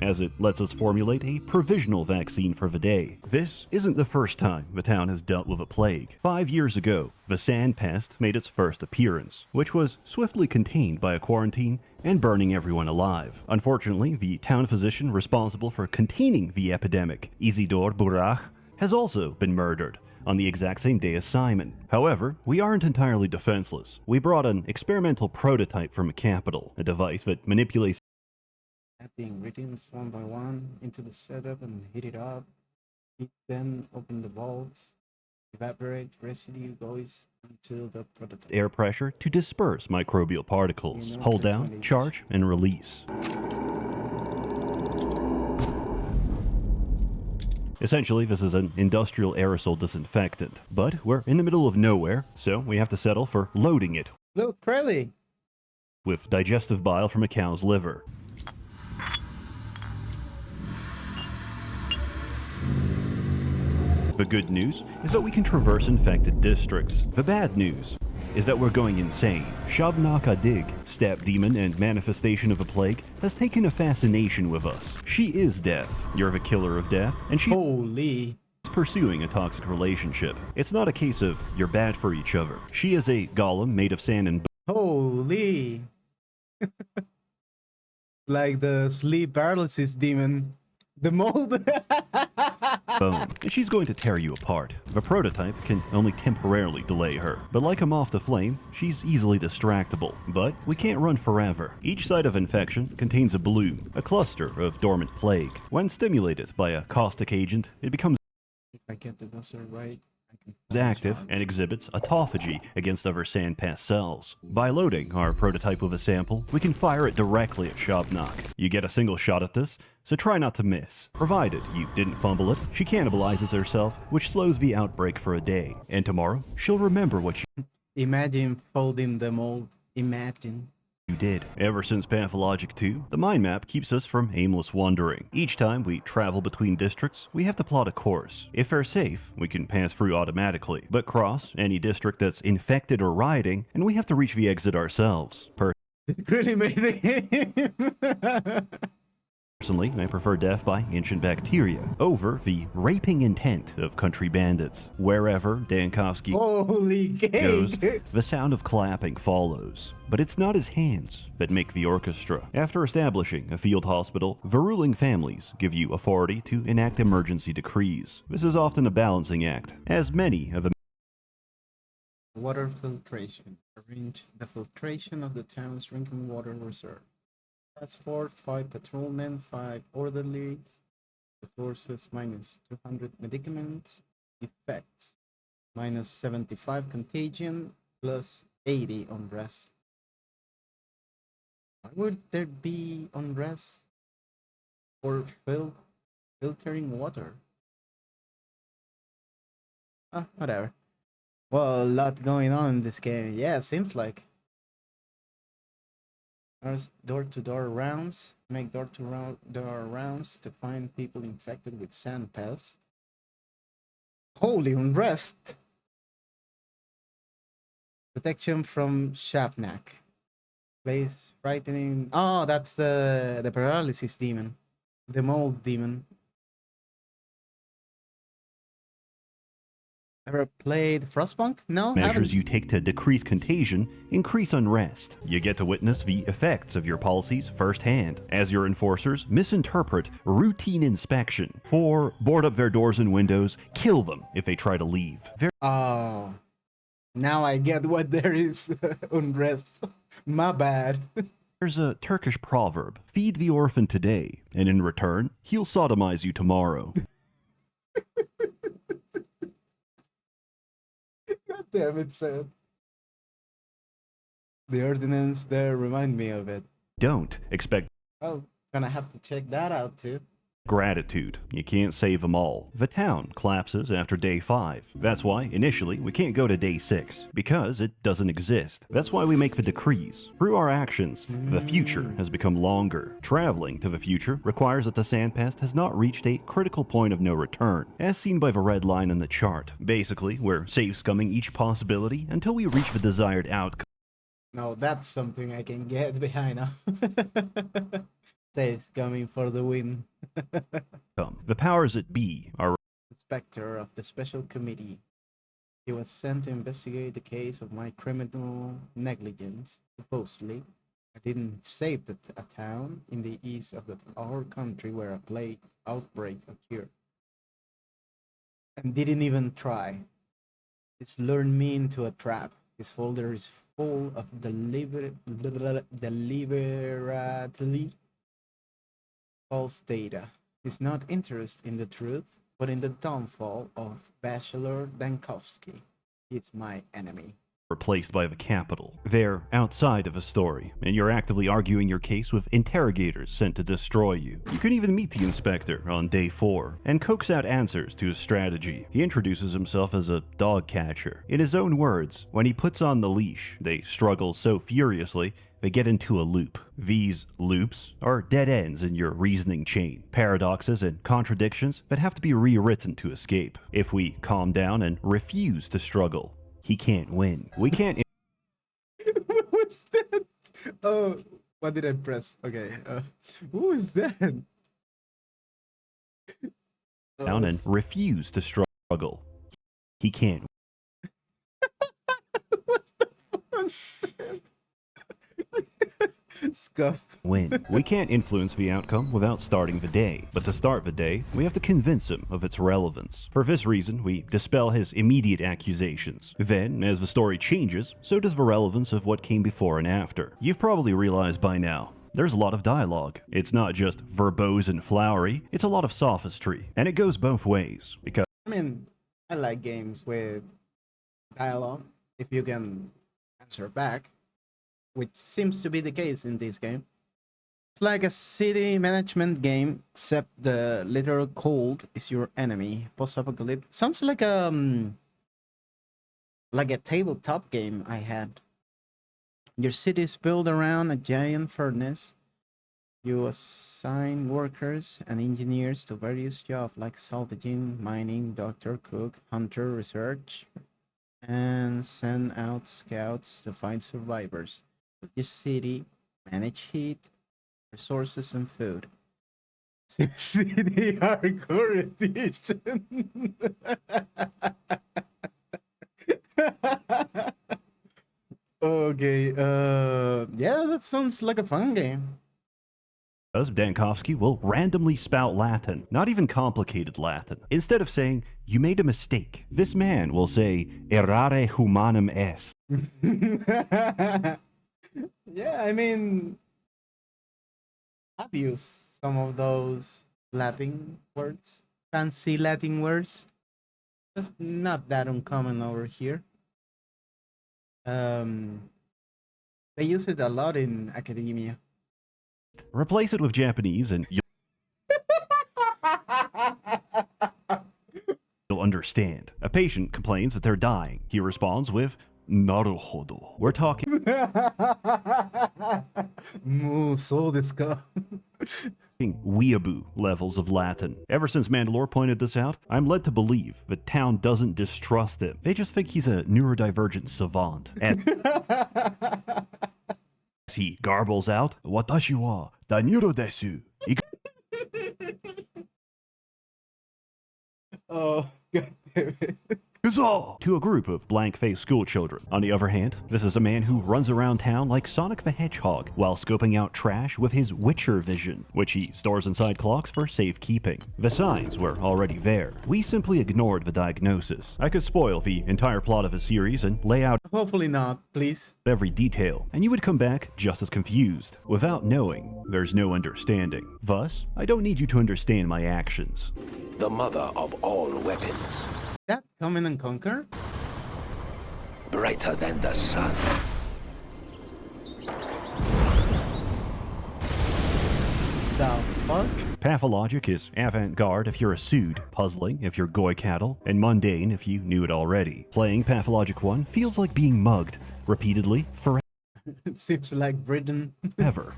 As it lets us formulate a provisional vaccine for the day. This isn't the first time the town has dealt with a plague. 5 years ago, the sand pest made its first appearance, which was swiftly contained by a quarantine and burning everyone alive. Unfortunately, the town physician responsible for containing the epidemic, Isidore Burach, has also been murdered on the exact same day as Simon. However, we aren't entirely defenseless. We brought an experimental prototype from a capital, a device that manipulates Add the ingredients one by one into the setup and heat it up. Heat them, open the valves, evaporate residue goes until the prototype. air pressure to disperse microbial particles. Hold down, charge, and release. Essentially, this is an industrial aerosol disinfectant, but we're in the middle of nowhere, so we have to settle for loading it Look, Crowley! with digestive bile from a cow's liver. The good news is that we can traverse infected districts. The bad news is that we're going insane. Shabnaka-Dig, step demon and manifestation of a plague, has taken a fascination with us. She is death. You're the killer of death, and she's Holy! pursuing a toxic relationship. It's not a case of you're bad for each other. She is a golem made of sand and Holy! Like the sleep paralysis demon. The mold! bone, and she's going to tear you apart. The prototype can only temporarily delay her, but like a moth to flame, she's easily distractible. But we can't run forever. Each site of infection contains a bloom, a cluster of dormant plague. When stimulated by a caustic agent, it becomes If I get the dosser right, I can. active and exhibits autophagy against other sandpass cells. By loading our prototype with a sample, we can fire it directly at Shopknock. You get a single shot at this, so try not to miss. Provided you didn't fumble it, she cannibalizes herself, which slows the outbreak for a day. And tomorrow, she'll remember what Imagine folding the mold. Imagine. you did. Ever since Pathologic 2, the mind map keeps us from aimless wandering. Each time we travel between districts, we have to plot a course. If they're safe, we can pass through automatically, but cross any district that's infected or rioting, and we have to reach the exit ourselves. It really made the game. Personally, I prefer death by ancient bacteria over the raping intent of country bandits. Wherever Dankovsky Holy goes, cake! the sound of clapping follows. But it's not his hands that make the orchestra. After establishing a field hospital, the ruling families give you authority to enact emergency decrees. This is often a balancing act, as many of the Water filtration. Arrange the filtration of the town's drinking water reserve. Task Force 5 patrolmen, 5 orderlies. Resources minus 200 medicaments. Effects minus 75 contagion plus 80 unrest. Why would there be unrest for filtering water? Whatever. Well, a lot going on in this game. Yeah, it seems like. There's door-to-door rounds. Make door-to-door rounds to find people infected with sand pest. Holy unrest! Protection from Shavnak. Place frightening. Oh, that's the paralysis demon, the mold demon. Ever played Frostpunk? No, measures haven't. you take to decrease contagion increase unrest. You get to witness the effects of your policies firsthand, as your enforcers misinterpret routine inspection for board up their doors and windows, kill them if they try to leave. Oh, now I get what there is unrest. My bad. There's a Turkish proverb, feed the orphan today, and in return, he'll sodomize you tomorrow. God damn it, Sam. The ordinance there remind me of it. Don't expect Well, gonna have to check that out too. gratitude. You can't save them all. The town collapses after day 5. That's why, initially, we can't go to day 6, because it doesn't exist. That's why we make the decrees. Through our actions, the future has become longer. Traveling to the future requires that the sandpest has not reached a critical point of no return, as seen by the red line on the chart. Basically, we're safe-scumming each possibility until we reach the desired outcome. No, that's something I can get behind now. Saves coming for the win. The powers that be are Inspector of the Special Committee. He was sent to investigate the case of my criminal negligence. Supposedly, I didn't save a town in the east of our country where a plague outbreak occurred. And didn't even try. It's lured me into a trap. His folder is full of deliberately false data. He's not interested in the truth, but in the downfall of Bachelor Dankovsky. He's my enemy. replaced by the capital. They're outside of a story, and you're actively arguing your case with interrogators sent to destroy you. You can even meet the inspector on day 4, and coax out answers to his strategy. He introduces himself as a dog catcher. In his own words, when he puts on the leash, they struggle so furiously, they get into a loop. These loops are dead ends in your reasoning chain, paradoxes and contradictions that have to be rewritten to escape. If we calm down and refuse to struggle, he can't win. We can't What's that? Oh, what did I press? Okay. Who is that? down and refuse to struggle. He can't Scuff. win. We can't influence the outcome without starting the day, but to start the day, we have to convince him of its relevance. For this reason, we dispel his immediate accusations. Then, as the story changes, so does the relevance of what came before and after. You've probably realized by now, there's a lot of dialogue. It's not just verbose and flowery, it's a lot of sophistry, and it goes both ways, because I mean, I like games with dialogue. If you can answer back, which seems to be the case in this game. It's like a city management game, except the literal cold is your enemy. Post-apocalyptic sounds like a tabletop game I had. Your city is built around a giant furnace. You assign workers and engineers to various jobs like salvaging, mining, doctor, cook, hunter, research, and send out scouts to find survivors. With your city, manage heat, resources, and food. City Hardcore Edition. Okay, yeah, that sounds like a fun game. Dankovsky will randomly spout Latin, not even complicated Latin. Instead of saying, "You made a mistake," this man will say, "Errare humanum est." Yeah, I mean, I've used some of those Latin words, fancy Latin words. Just not that uncommon over here. Um, they use it a lot in academia. Replace it with Japanese and you'll understand. A patient complains that they're dying. He responds with, "Naruhodo." We're talking So desu ka? weeaboo levels of Latin. Ever since Mandalore pointed this out, I'm led to believe the town doesn't distrust him. They just think he's a neurodivergent savant. As he garbles out, "Watashi wa daniro desu." Oh, god damn it. Huzzah! To a group of blank-faced schoolchildren. On the other hand, this is a man who runs around town like Sonic the Hedgehog while scoping out trash with his Witcher vision, which he stores inside clocks for safekeeping. The signs were already there. We simply ignored the diagnosis. I could spoil the entire plot of a series and lay out Hopefully not, please. every detail, and you would come back just as confused. Without knowing, there's no understanding. Thus, I don't need you to understand my actions. The mother of all weapons, That Command and Conquer? brighter than the sun. The fuck? Pathologic is avant-garde if you're a Sud, puzzling if you're Goy cattle, and mundane if you knew it already. Playing Pathologic 1 feels like being mugged, repeatedly, forever. It seems like Britain.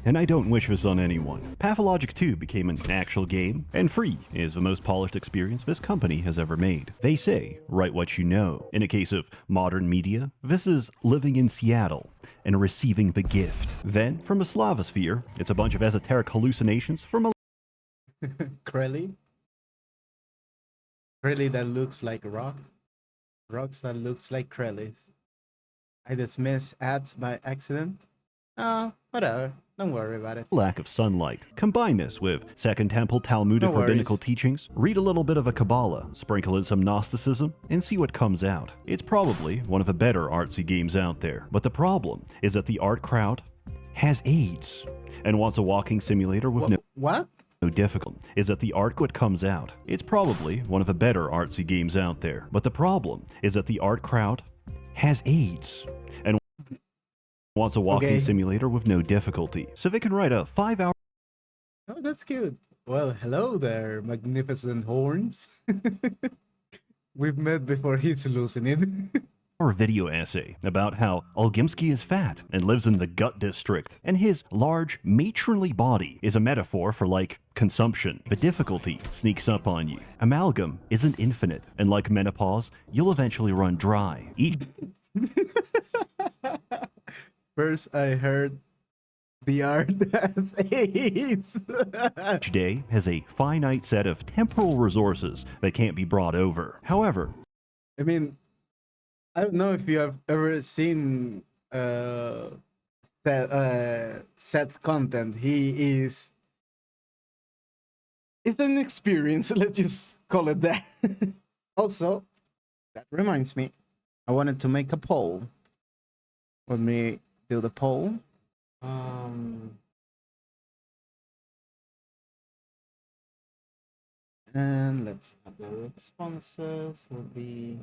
And I don't wish this on anyone. Pathologic 2 became an actual game, and free is the most polished experience this company has ever made. They say, write what you know. In a case of modern media, this is living in Seattle and receiving the gift. Then, from the Slavosphere, it's a bunch of esoteric hallucinations from a Krelly? Krelly that looks like rock. Rocks that looks like Krellys. I dismiss ads by accident. Oh, whatever. Don't worry about it. lack of sunlight. Combine this with Second Temple Talmudic No worries. rabbinical teachings, read a little bit of a Kabbalah, sprinkle in some Gnosticism, and see what comes out. It's probably one of the better artsy games out there. But the problem is that the art crowd has AIDS and wants a walking simulator with What? no difficult is that the art what comes out. It's probably one of the better artsy games out there. But the problem is that the art crowd has AIDS and wants a walking Okay. simulator with no difficulty. So they can write a 5-hour Oh, that's cute. Well, hello there, magnificent horns. We've met before he's losing it. video essay about how Olgimsky is fat and lives in the gut district, and his large, matronly body is a metaphor for, like, consumption. The difficulty sneaks up on you. Amalgam isn't infinite, and like menopause, you'll eventually run dry. Each First, I heard the art has AIDS. day has a finite set of temporal resources that can't be brought over. However, I mean, I don't know if you have ever seen set content. He is. It's an experience. Let's just call it that. Also, that reminds me, I wanted to make a poll. Let me do the poll. And let's have the responses will be.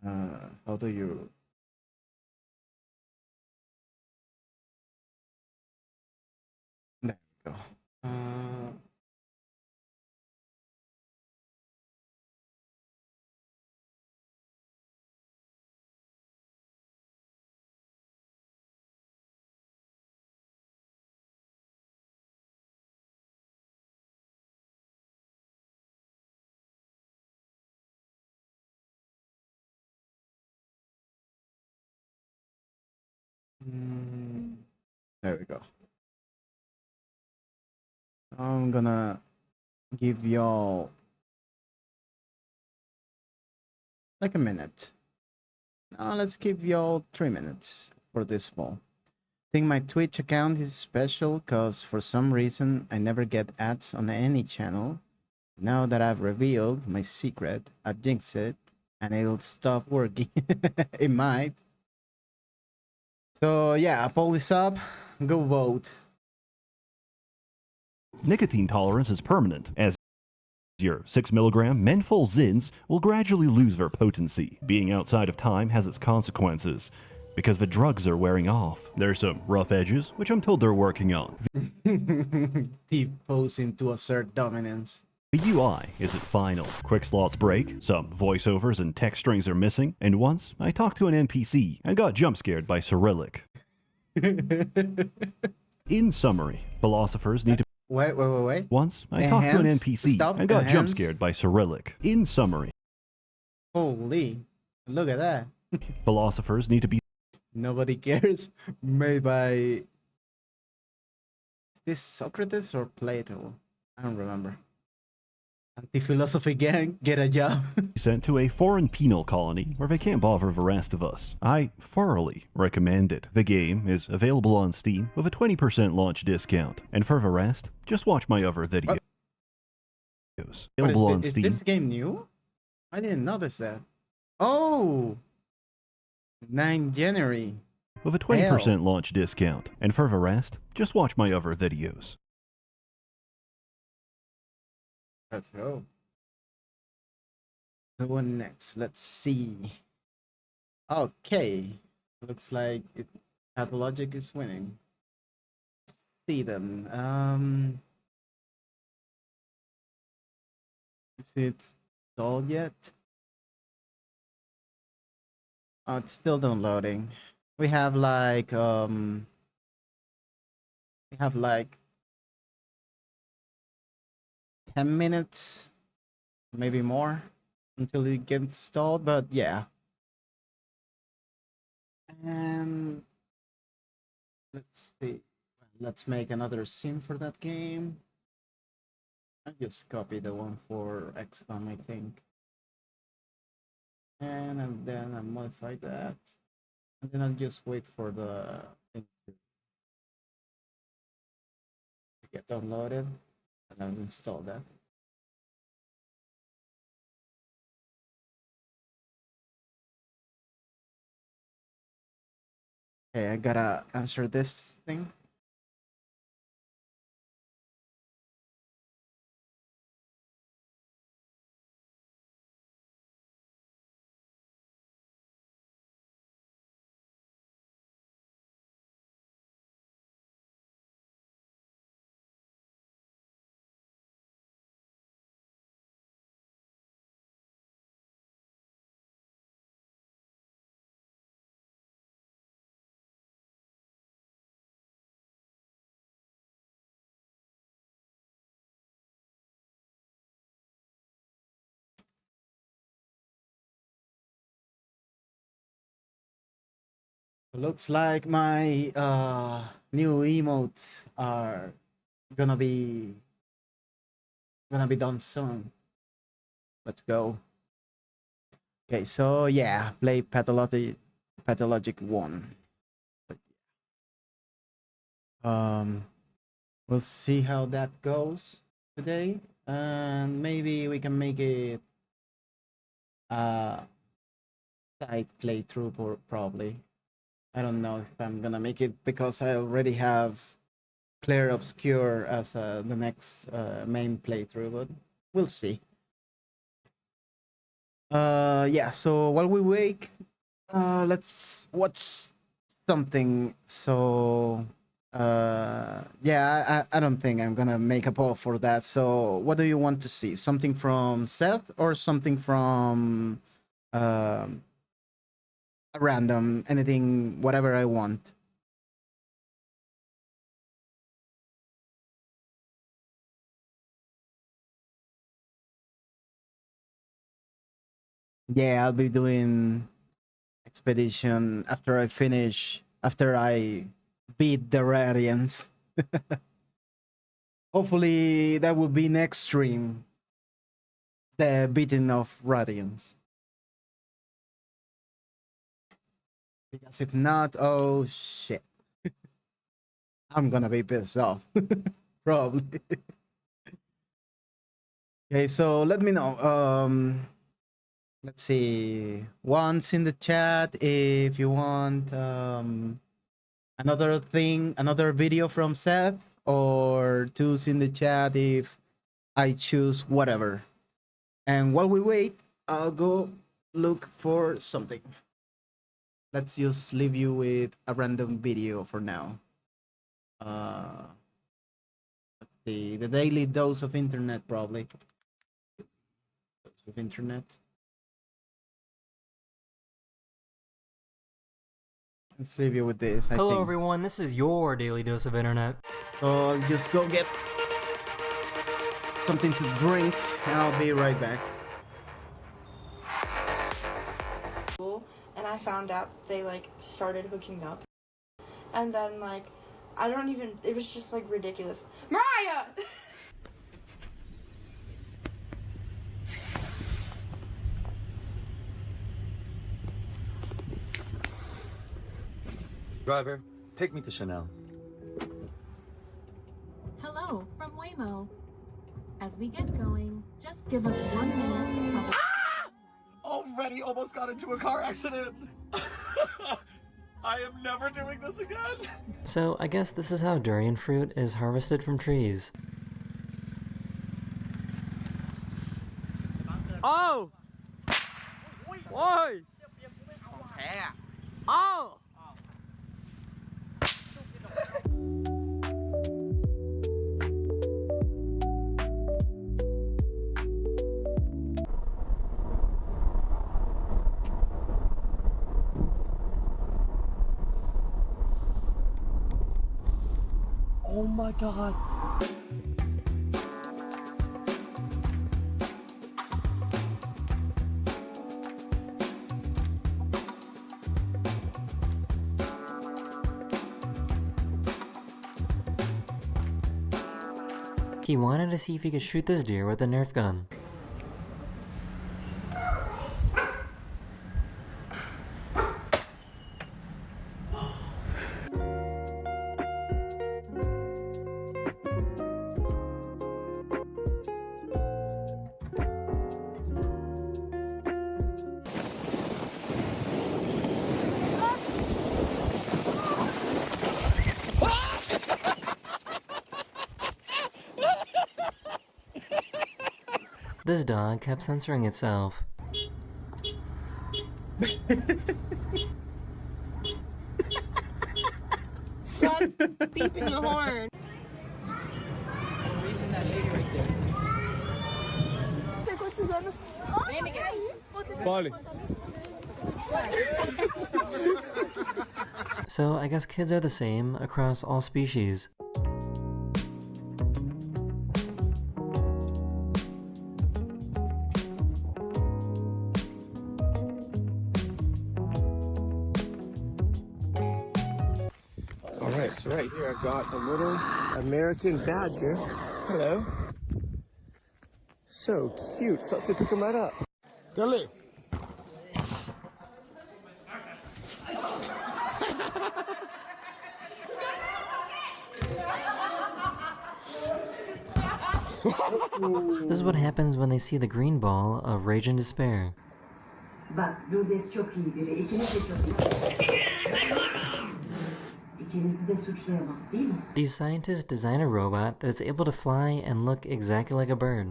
How do you Mm, there we go. I'm gonna give y'all like a minute. Let's give y'all 3 minutes for this poll. I think my Twitch account is special because for some reason I never get ads on any channel. Now that I've revealed my secret, I've jinxed it and it'll stop working. It might. So yeah, poll is up. Go vote. Nicotine tolerance is permanent, as your 6 milligram menthol zins will gradually lose their potency. Being outside of time has its consequences, because the drugs are wearing off. There's some rough edges, which I'm told they're working on. Deep posing to assert dominance. The UI isn't final. Quick slots break, some voiceovers and text strings are missing, and once I talked to an NPC and got jump scared by Cyrillic. In summary, philosophers need to Wait. Once I talked to an NPC Stop. and got jump Enhance. scared by Cyrillic. In summary, Holy. Look at that. philosophers need to be Nobody cares. Made by. Is this Socrates or Plato? I don't remember. Anti-philosophy gang, get a job. sent to a foreign penal colony where they can't bother the rest of us. I thoroughly recommend it. The game is available on Steam with a 20% launch discount. And for the rest, just watch my other videos. Available on Is Steam. this game new? I didn't notice that. Oh! 9 January. With a 20% launch discount. And for the rest, just watch my other videos. Let's go. So what next? Let's see. Okay. Looks like Pathologic is winning. Let's see then. Is it installed yet? Oh, it's still downloading. We have like 10 minutes, maybe more, until it gets installed, but yeah. And let's see. Let's make another scene for that game. I just copy the one for XCOM, I think. And then I modify that. And then I'll just wait for the thing to get downloaded. And I'll install that. Okay, I gotta answer this thing. Looks like my new emotes are gonna be done soon. Let's go. Okay, so yeah, play Pathologic 1. We'll see how that goes today, and maybe we can make it a side playthrough probably. I don't know if I'm gonna make it because I already have Clear Obscure as the next main playthrough, but we'll see. Yeah, so while we wait, let's watch something. So yeah, I don't think I'm gonna make a poll for that. So what do you want to see? Something from Seth or something from um a random, anything, whatever I want? Yeah, I'll be doing expedition after I finish after I beat the Radiance. Hopefully that will be next stream. The beating of Radiance. Because if not, oh shit. I'm gonna be pissed off. Probably. Okay, so let me know. Let's see. Once in the chat if you want another video from Seth, or two's in the chat if I choose whatever. And while we wait, I'll go look for something. Let's just leave you with a random video for now. Let's see. The daily dose of internet, probably. Dose of internet. Let's leave you with this. Hello everyone, this is your daily dose of internet. So I'll just go get something to drink and I'll be right back. And I found out they like started hooking up. And then like it was just like ridiculous. Mariah! Driver, take me to Chanel. Hello, from Waymo. As we get going, just give us 1 minute. Already almost got into a car accident. I am never doing this again. So, I guess this is how durian fruit is harvested from trees. Oh! Oi! Oh! Oh my god. He wanted to see if he could shoot this deer with a Nerf gun. This dog kept censoring itself. Dog's beeping the horn. So I guess kids are the same across all species. Alright, so right here I've got a little American badger. Hello. So cute. So let's pick him right up. Gully. This is what happens when they see the green ball of rage and despair. Bak, Lourdes çok iyi biri. İkiniz de çok iyisiniz. İkinizi de suçlayamam, değil mi? These scientists design a robot that is able to fly and look exactly like a bird.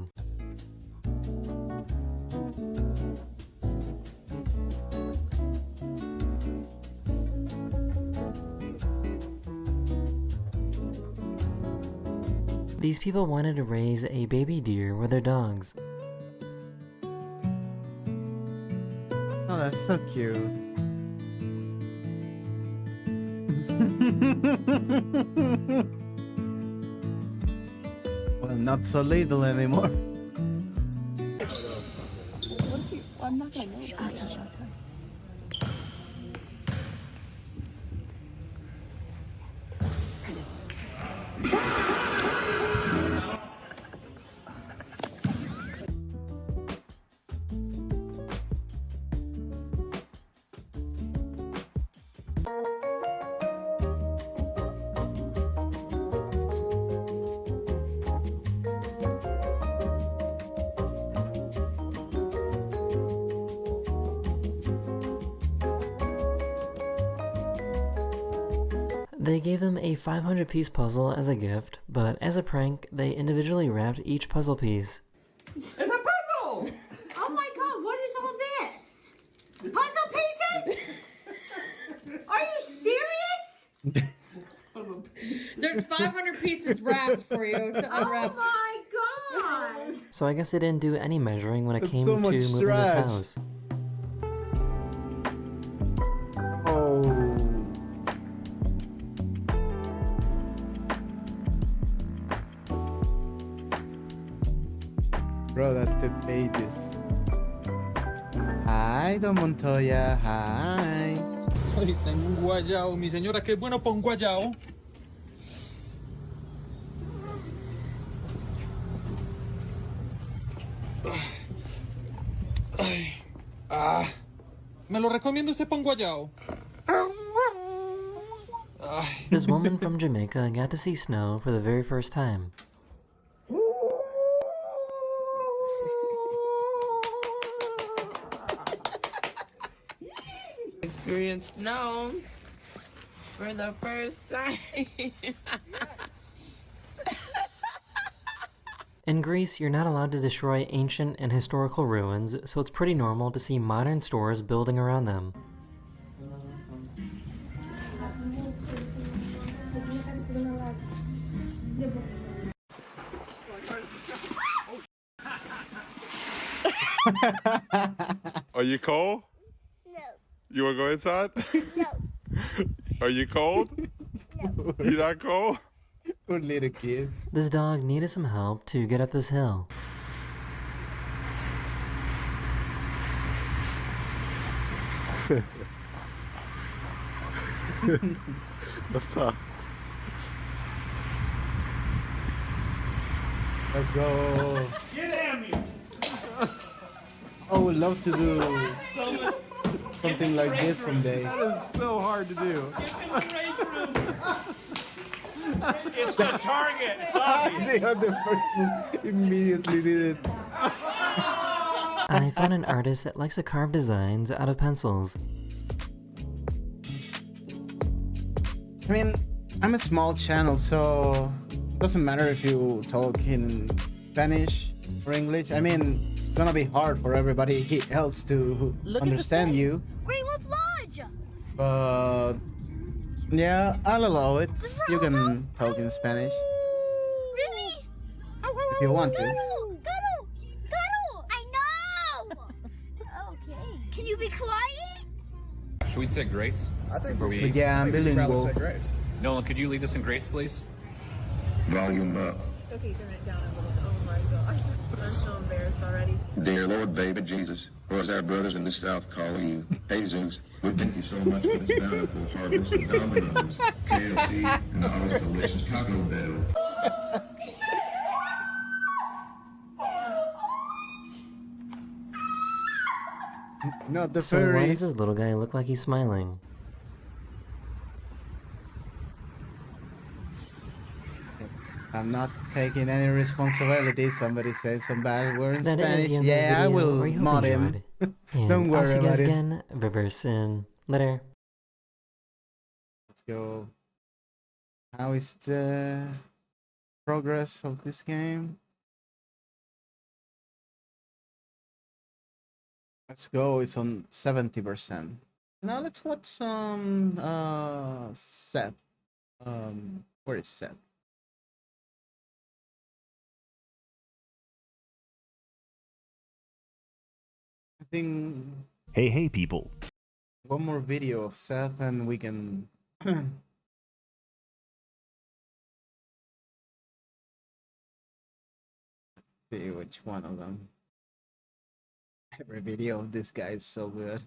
These people wanted to raise a baby deer with their dogs. Oh, that's so cute. Well, not so little anymore. I'm not gonna know. They gave them a 500-piece puzzle as a gift, but as a prank, they individually wrapped each puzzle piece. It's a puzzle! Oh my god, what is all this? Puzzle pieces? Are you serious? There's 500 pieces wrapped for you to unwrap. Oh my god! So I guess they didn't do any measuring when it That's came so to much moving this stretch. house. Oh. Bro, that took ages. Hi, Don Montoya. Hi. Ay, tengo un guayao. Mi señora, qué bueno para un guayao. Ay, me lo recomiendo este pan guayao. This woman from Jamaica got to see snow for the very first time. Experienced snow for the first time. In Greece, you're not allowed to destroy ancient and historical ruins, so it's pretty normal to see modern stores building around them. Are you cold? No. You wanna go inside? No. Are you cold? No. You not cold? Poor little kid. This dog needed some help to get up this hill. What's up? Let's go. Get at me! I would love to do something like this someday. That is so hard to do. It's the target. It's obvious. The other person immediately did it. I found an artist that likes to carve designs out of pencils. I mean, I'm a small channel, so it doesn't matter if you talk in Spanish or English. I mean, it's gonna be hard for everybody else to understand you. Great Wolf Lodge! But yeah, I'll allow it. You can talk in Spanish Really? if you want to. Cuddle! I know! Okay. Can you be quiet? Should we say grace? I think we're But yeah, I'm bilingual. Nolan, could you lead us in grace, please? Volume up. Okay, turn it down a little bit. Oh my gosh. I'm so embarrassed already. Dear Lord, baby Jesus, for us our brothers in the South calling you Jesus, we thank you so much for this bountiful harvest of Domino's, KFC, and all this delicious Taco Bell. Not the So why furries. does this little guy look like he's smiling? I'm not taking any responsibility. Somebody says some bad word in That Spanish. is the end of this Yeah, I video. will We hope mod you him. enjoyed. And Don't I'll worry see you about guys it. again very soon. Later. Let's go. How is the progress of this game? Let's go. It's on 70%. Now let's watch some Seth. Where is Seth? I think Hey people. one more video of Seth and we can see which one of them. Every video of this guy is so good.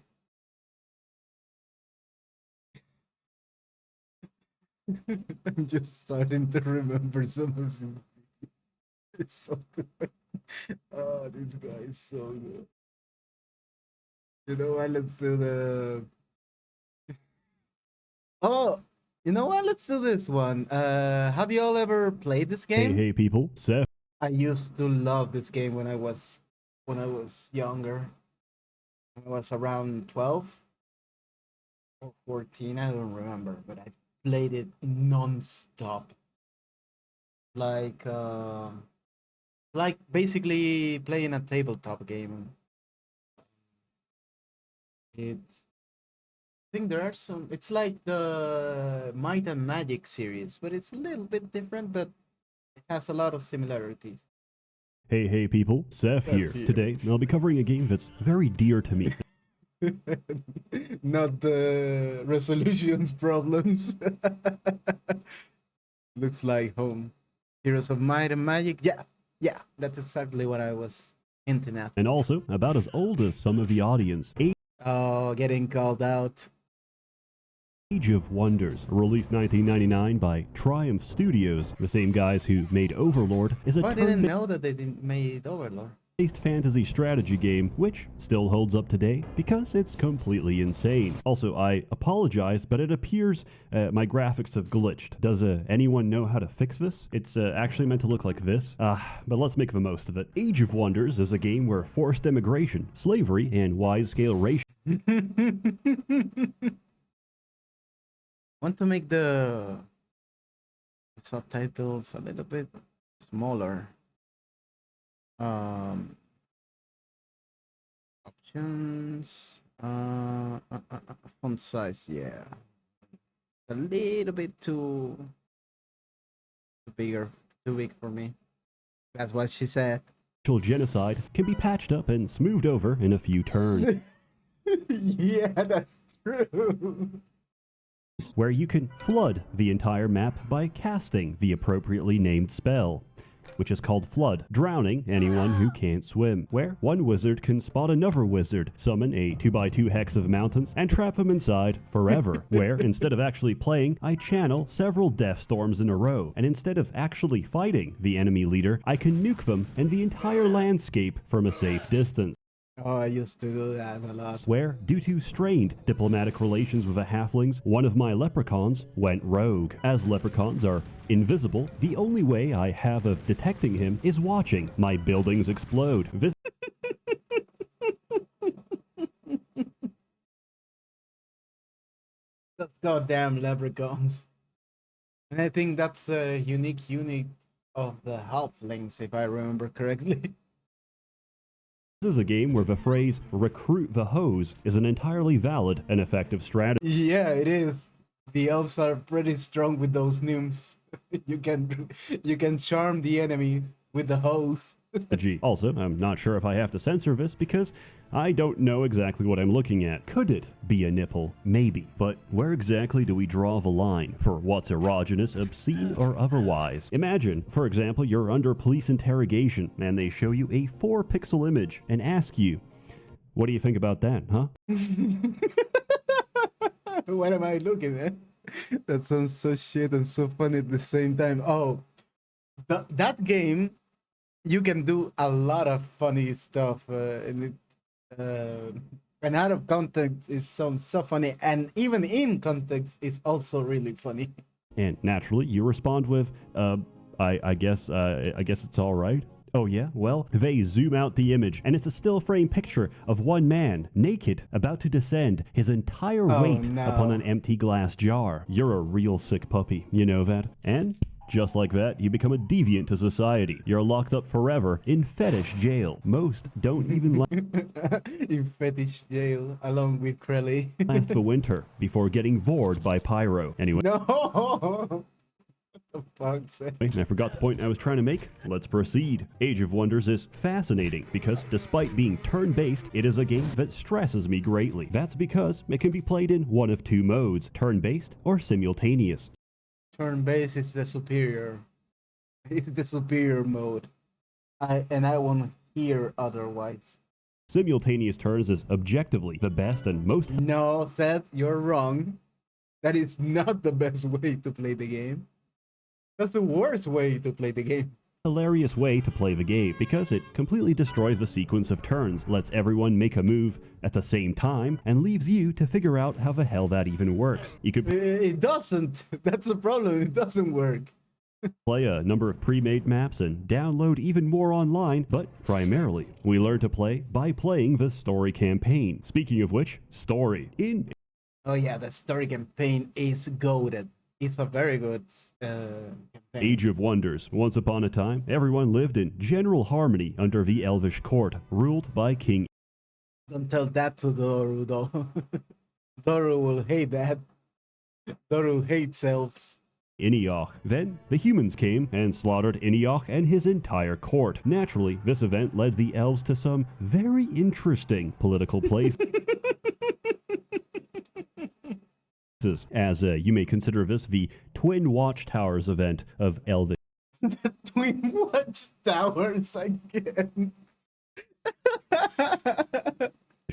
I'm just starting to remember some of these. It's so good. Oh, this guy is so good. You know what? Let's do the. Oh, you know what? Let's do this one. Have you all ever played this Hey, game? hey, people. Seth. I used to love this game when I was younger. I was around 12 or 14. I don't remember, but I played it non-stop. Like, like basically playing a tabletop game. It's I think there are some. It's like the Might and Magic series, but it's a little bit different, but it has a lot of similarities. Hey, hey, people. Seth Seth here. here. Today, I'll be covering a game that's very dear to me. Not the resolutions problems. Looks like home. Heroes of Might and Magic. Yeah, yeah, that's exactly what I was hinting at. And also, about as old as some of the audience. Oh, getting called out. Age of Wonders, released 1999 by Triumph Studios, the same guys who made Overlord, is a Oh, I didn't turn-based know that they didn't made Overlord. fantasy strategy game, which still holds up today because it's completely insane. Also, I apologize, but it appears my graphics have glitched. Does anyone know how to fix this? It's actually meant to look like this, but let's make the most of it. Age of Wonders is a game where forced immigration, slavery, and wide-scale racial Want to make the subtitles a little bit smaller. Options. Font size. Yeah, a little bit too bigger, too big for me. That's what she said. genocide can be patched up and smoothed over in a few turns. Yeah, that's true. Where you can flood the entire map by casting the appropriately named spell, which is called Flood, drowning anyone who can't swim. Where one wizard can spot another wizard, summon a 2x2 hex of mountains, and trap them inside forever. Where, instead of actually playing, I channel several death storms in a row, and instead of actually fighting the enemy leader, I can nuke them and the entire landscape from a safe distance. Oh, I used to do that a lot. Where, due to strained diplomatic relations with the halflings, one of my leprechauns went rogue. As leprechauns are invisible, the only way I have of detecting him is watching my buildings explode. Those goddamn leprechauns. And I think that's a unique unit of the halflings, if I remember correctly. This is a game where the phrase recruit the hose is an entirely valid and effective strategy. Yeah, it is. The elves are pretty strong with those nymphs. you can charm the enemy with the hose. Also, I'm not sure if I have to censor this because I don't know exactly what I'm looking at. Could it be a nipple? Maybe. But where exactly do we draw the line for what's erogenous, obscene, or otherwise? Imagine, for example, you're under police interrogation and they show you a 4-pixel image and ask you, what do you think about that, huh? What am I looking at? That sounds so shit and so funny at the same time. Oh, that game, you can do a lot of funny stuff, and out of context, it sounds so funny, and even in context, it's also really funny. And naturally, you respond with, I guess it's all right. Oh yeah? Well, they zoom out the image, and it's a still frame picture of one man, naked, about to descend his entire weight upon an empty glass jar. You're a real sick puppy, you know that? And just like that, you become a deviant to society. You're locked up forever in fetish jail. Most don't even in fetish jail, along with Krelly. last the winter before getting vored by Pyro. Anyway. No! What the fuck, Sam? I forgot the point I was trying to make. Let's proceed. Age of Wonders is fascinating because despite being turn-based, it is a game that stresses me greatly. That's because it can be played in one of two modes, turn-based or simultaneous. Turn-based is the superior. It's the superior mode. I won't hear otherwise. Simultaneous turns is objectively the best and most... No, Seth, you're wrong. That is not the best way to play the game. That's the worst way to play the game. Hilarious way to play the game because it completely destroys the sequence of turns, lets everyone make a move at the same time, and leaves you to figure out how the hell that even works. You could It doesn't. That's the problem. It doesn't work. play a number of pre-made maps and download even more online, but primarily, we learn to play by playing the story campaign. Speaking of which, story. Oh yeah, the story campaign is goated. It's a very good campaign. Age of Wonders. Once upon a time, everyone lived in general harmony under the Elvish court, ruled by King. Don't tell that to Doru, though. Doru will hate that. Doru hates elves. Inioch. Then, the humans came and slaughtered Inioch and his entire court. Naturally, this event led the elves to some very interesting political places. As you may consider this the Twin Watchtowers event of Elvish The Twin Watchtowers again.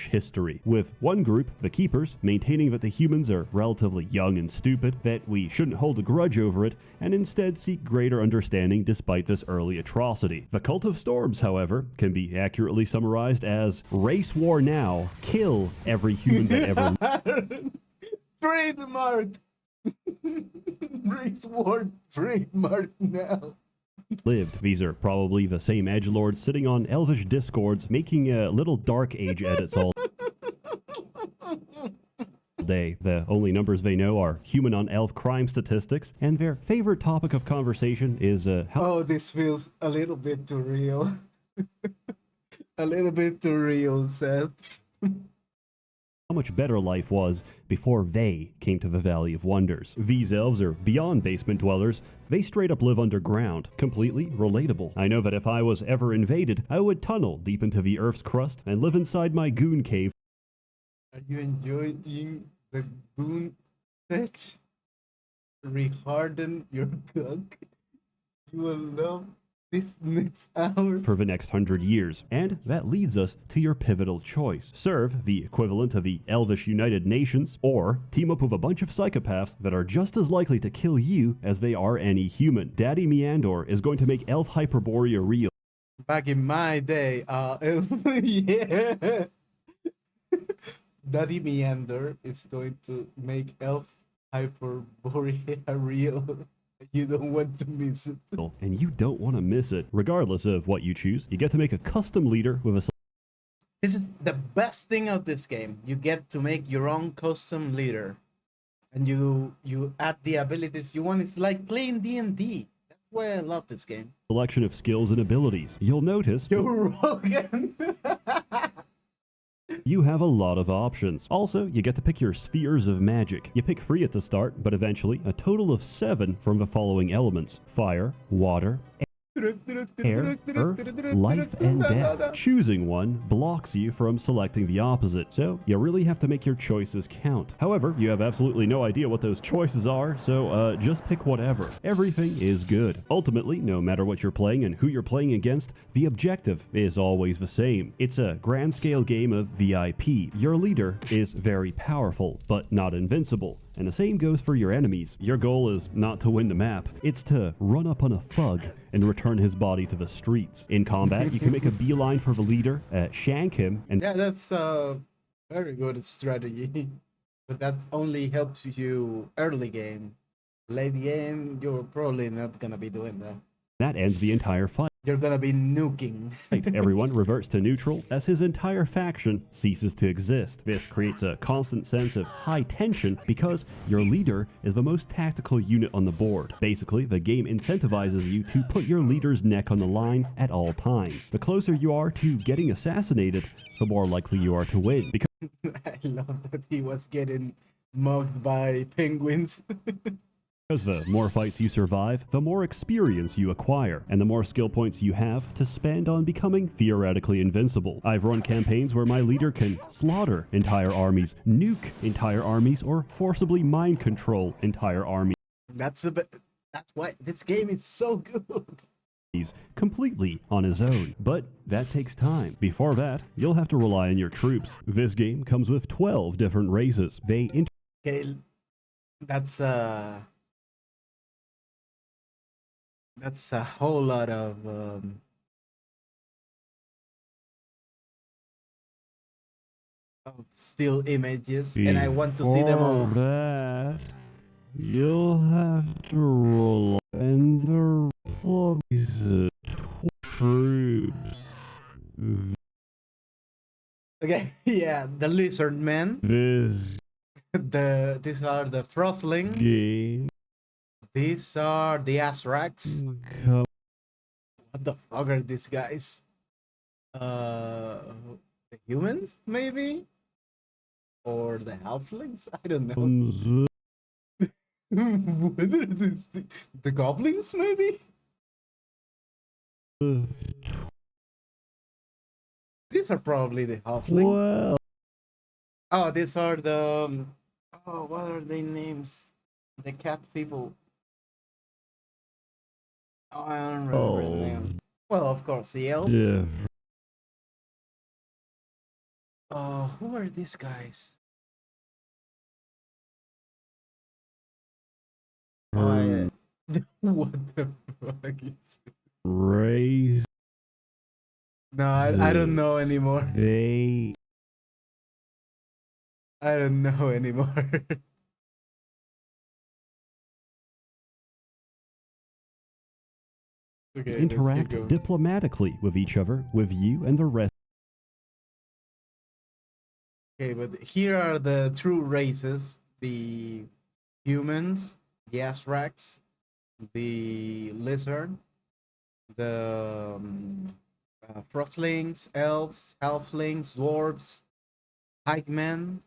history, with one group, the Keepers, maintaining that the humans are relatively young and stupid, that we shouldn't hold a grudge over it, and instead seek greater understanding despite this early atrocity. The Cult of Storms, however, can be accurately summarized as race war now, kill every human that ever Trademark. Race war trademark now. lived. These are probably the same edgelords sitting on Elvish discords making little Dark Age edits all day. The only numbers they know are human on elf crime statistics, and their favorite topic of conversation is how Oh, this feels a little bit too real. A little bit too real, Seth. much better life was before they came to the Valley of Wonders. These elves are beyond basement dwellers. They straight up live underground. Completely relatable. I know that if I was ever invaded, I would tunnel deep into the Earth's crust and live inside my goon cave. Are you enjoying the goon fetch? Reharden your cock. You will love this next hour. For the next 100 years. And that leads us to your pivotal choice. Serve the equivalent of the Elvish United Nations, or team up with a bunch of psychopaths that are just as likely to kill you as they are any human. Daddy Meandor is going to make Elf Hyperborea real. Back in my day, yeah. Daddy Meander is going to make Elf Hyperborea real. You don't want to miss it. And you don't want to miss it. Regardless of what you choose, you get to make a custom leader with a... This is the best thing of this game. You get to make your own custom leader. And you add the abilities you want. It's like playing D&D. That's why I love this game. selection of skills and abilities. You'll notice... Joe Rogan! You have a lot of options. Also, you get to pick your spheres of magic. You pick 3 at the start, but eventually a total of 7 from the following elements: fire, water, air, earth, life, and death. Choosing one blocks you from selecting the opposite, so you really have to make your choices count. However, you have absolutely no idea what those choices are, so just pick whatever. Everything is good. Ultimately, no matter what you're playing and who you're playing against, the objective is always the same. It's a grand scale game of VIP. Your leader is very powerful, but not invincible. And the same goes for your enemies. Your goal is not to win the map, it's to run up on a thug and return his body to the streets. In combat, you can make a beeline for the leader, shank him, and Yeah, that's a very good strategy. But that only helps you early game. Late game, you're probably not gonna be doing that. that ends the entire fight. You're gonna be nuking. Everyone reverts to neutral as his entire faction ceases to exist. This creates a constant sense of high tension because your leader is the most tactical unit on the board. Basically, the game incentivizes you to put your leader's neck on the line at all times. The closer you are to getting assassinated, the more likely you are to win. Because I love that he was getting mugged by penguins. the more fights you survive, the more experience you acquire, and the more skill points you have to spend on becoming theoretically invincible. I've run campaigns where my leader can slaughter entire armies, nuke entire armies, or forcibly mind control entire armies. That's why this game is so good. He's completely on his own, but that takes time. Before that, you'll have to rely on your troops. This game comes with 12 different races. Okay, That's that's a whole lot of still images, and I want to see them all. Before that, you'll have to roll and the replace troops. Okay, yeah, the lizard men. This These are the frostlings. game These are the Azracs. come What the fuck are these guys? The humans, maybe? Or the halflings? I don't know. What are these things? The goblins, maybe? These are probably the halflings. well. Oh, these are the. Oh, what are their names? The cat people. Oh, I don't remember the name. Well, of course, the elves. Yeah. Who are these guys? Oh, what the fuck is this? Raise. No, I don't know anymore. They. I don't know anymore. Okay, interact diplomatically with each other, with you and the rest. Okay, but here are the true races: the humans, the Azracs, the lizard, the frostlings, elves, halflings, dwarves, pikemen,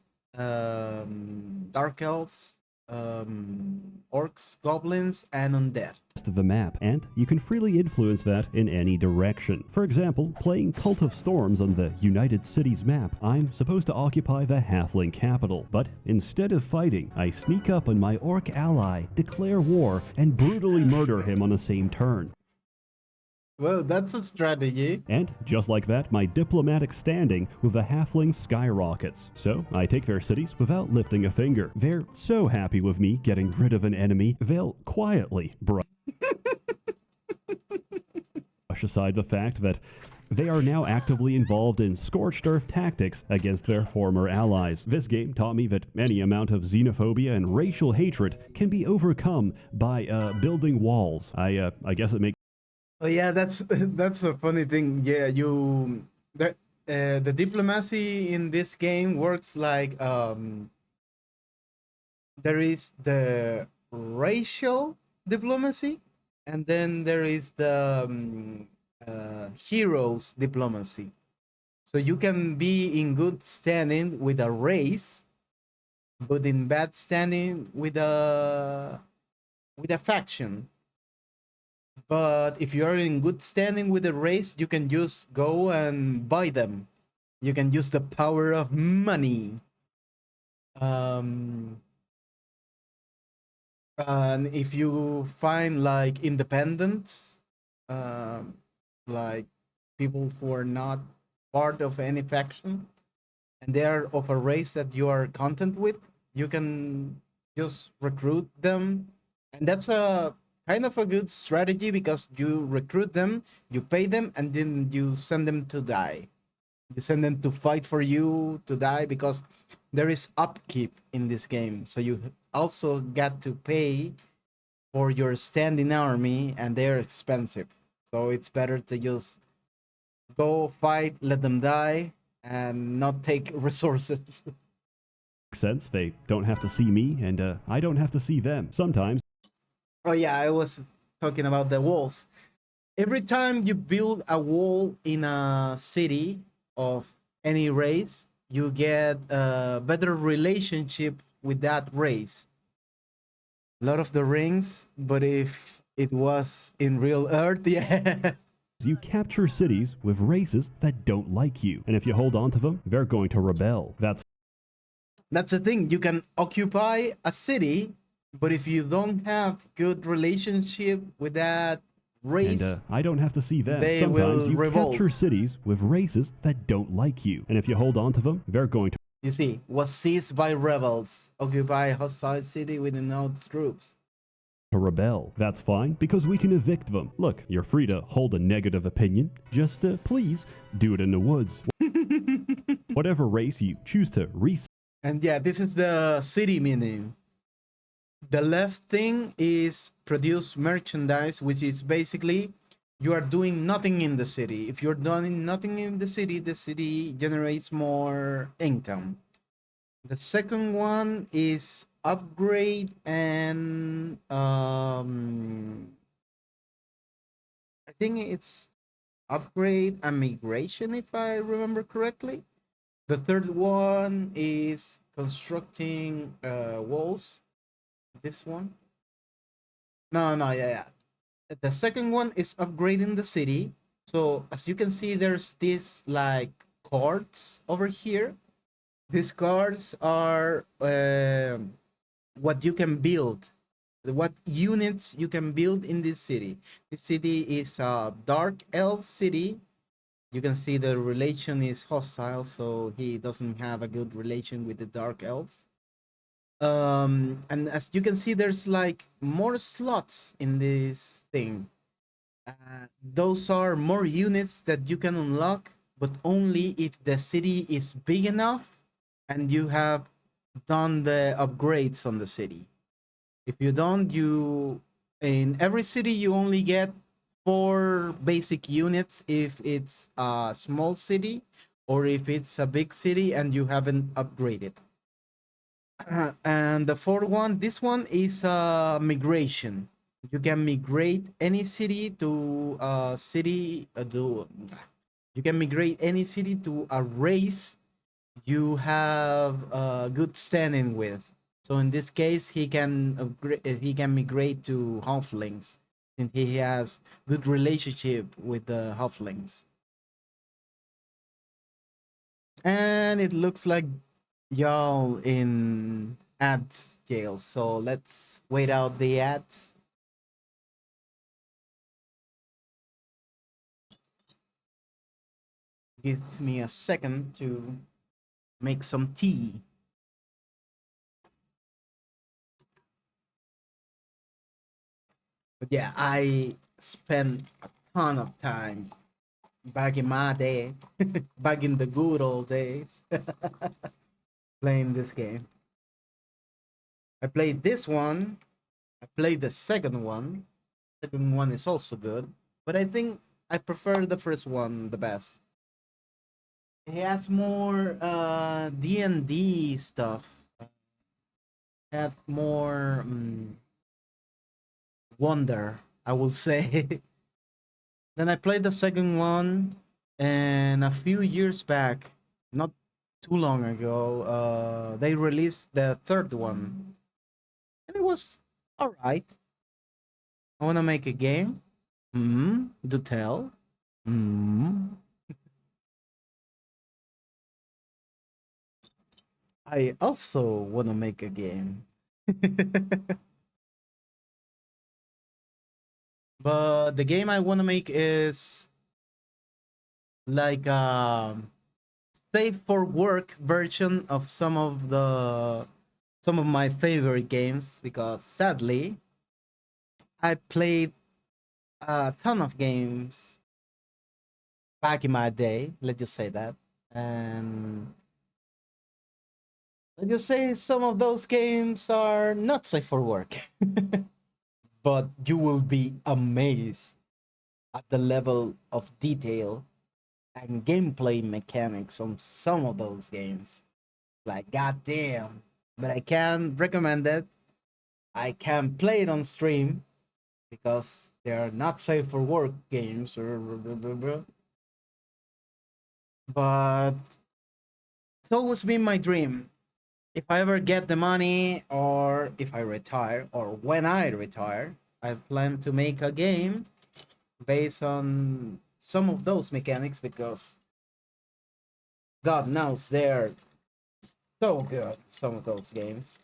dark elves, orcs, goblins, and undead. Of the map, and you can freely influence that in any direction. For example, playing Cult of Storms on the United Cities map, I'm supposed to occupy the halfling capital, but instead of fighting, I sneak up on my orc ally, declare war, and brutally murder him on the same turn. Well, that's a strategy. And just like that, my diplomatic standing with the halflings skyrockets. So I take their cities without lifting a finger. They're so happy with me getting rid of an enemy, they'll quietly brush aside the fact that they are now actively involved in scorched earth tactics against their former allies. This game taught me that any amount of xenophobia and racial hatred can be overcome by building walls. I guess it makes. Oh yeah, that's a funny thing. Yeah, the diplomacy in this game works like there is the racial diplomacy, and then there is the heroes diplomacy. So you can be in good standing with a race, but in bad standing with a faction. But if you are in good standing with the race, you can just go and buy them. You can use the power of money. And if you find like independents, like people who are not part of any faction, and they are of a race that you are content with, you can just recruit them, and that's a kind of a good strategy because you recruit them, you pay them, and then you send them to die. You send them to fight for you to die because there is upkeep in this game. So you also got to pay for your standing army, and they're expensive. So it's better to just go fight, let them die, and not take resources. Sense. They don't have to see me, and I don't have to see them. Sometimes. Oh yeah, I was talking about the walls. Every time you build a wall in a city of any race, you get a better relationship with that race. Lord of the Rings, but if it was in real Earth, yeah. You capture cities with races that don't like you, and if you hold on to them, they're going to rebel. That's the thing. You can occupy a city, but if you don't have good relationship with that race, and I don't have to see them. They Sometimes will you revolt. capture cities with races that don't like you, and if you hold on to them, they're going to. You see, was seized by rebels, occupy hostile city with no troops. To rebel. That's fine, because we can evict them. Look, you're free to hold a negative opinion. Just please do it in the woods. Whatever race you choose to And yeah, this is the city menu. The left thing is produce merchandise, which is basically you are doing nothing in the city. If you're doing nothing in the city generates more income. The second one is upgrade and I think it's upgrade and migration, if I remember correctly. The third one is constructing walls. This one. No, yeah. The second one is upgrading the city. So as you can see, there's this like cards over here. These cards are what you can build, what units you can build in this city. This city is a dark elf city. You can see the relation is hostile, so he doesn't have a good relation with the dark elves. And as you can see, there's like more slots in this thing. Those are more units that you can unlock, but only if the city is big enough and you have done the upgrades on the city. If you don't, you in every city you only get 4 basic units if it's a small city, or if it's a big city and you haven't upgraded. And the fourth one, this one is migration. You can migrate any city to a city. You can migrate any city to a race you have a good standing with. So in this case, he can migrate to halflings, and he has good relationship with the halflings. And it looks like y'all in ads jail. So let's wait out the ads. Gives me a second to make some tea. But yeah, I spent a ton of time back in my day, back in the good old days, playing this game. I played this one. I played the second one. Second one is also good, but I think I prefer the first one the best. It has more D&D stuff. Have more wonder, I will say. Then I played the second one, and a few years back, not too long ago, they released the third one, and it was all right. I want to make a game. Do tell. I also want to make a game. But the game I want to make is like a safe for work version of some of my favorite games, because sadly I played a ton of games back in my day, let's just say that. And let's just say some of those games are not safe for work. But you will be amazed at the level of detail and gameplay mechanics on some of those games. Like, goddamn. But I can recommend it. I can play it on stream because they are not safe for work games. But it's always been my dream. If I ever get the money, or if I retire, or when I retire, I plan to make a game based on some of those mechanics, because God knows they're so good, some of those games.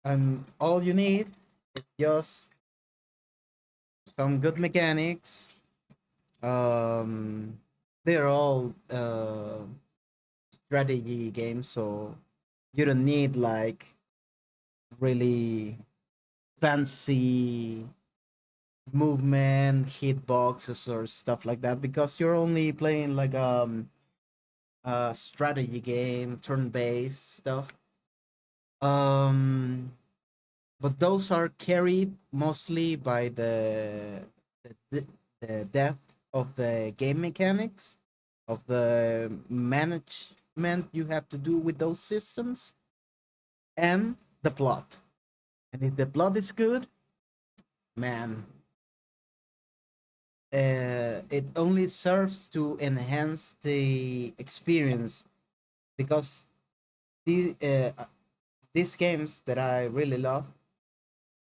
And all you need is just some good mechanics. They're all strategy game, so you don't need like really fancy movement hitboxes or stuff like that, because you're only playing like a strategy game, turn-based stuff. Um, but those are carried mostly by the, the depth of the game mechanics, of the management you have to do with those systems, and the plot. And if the plot is good, man, it only serves to enhance the experience, because these games that I really love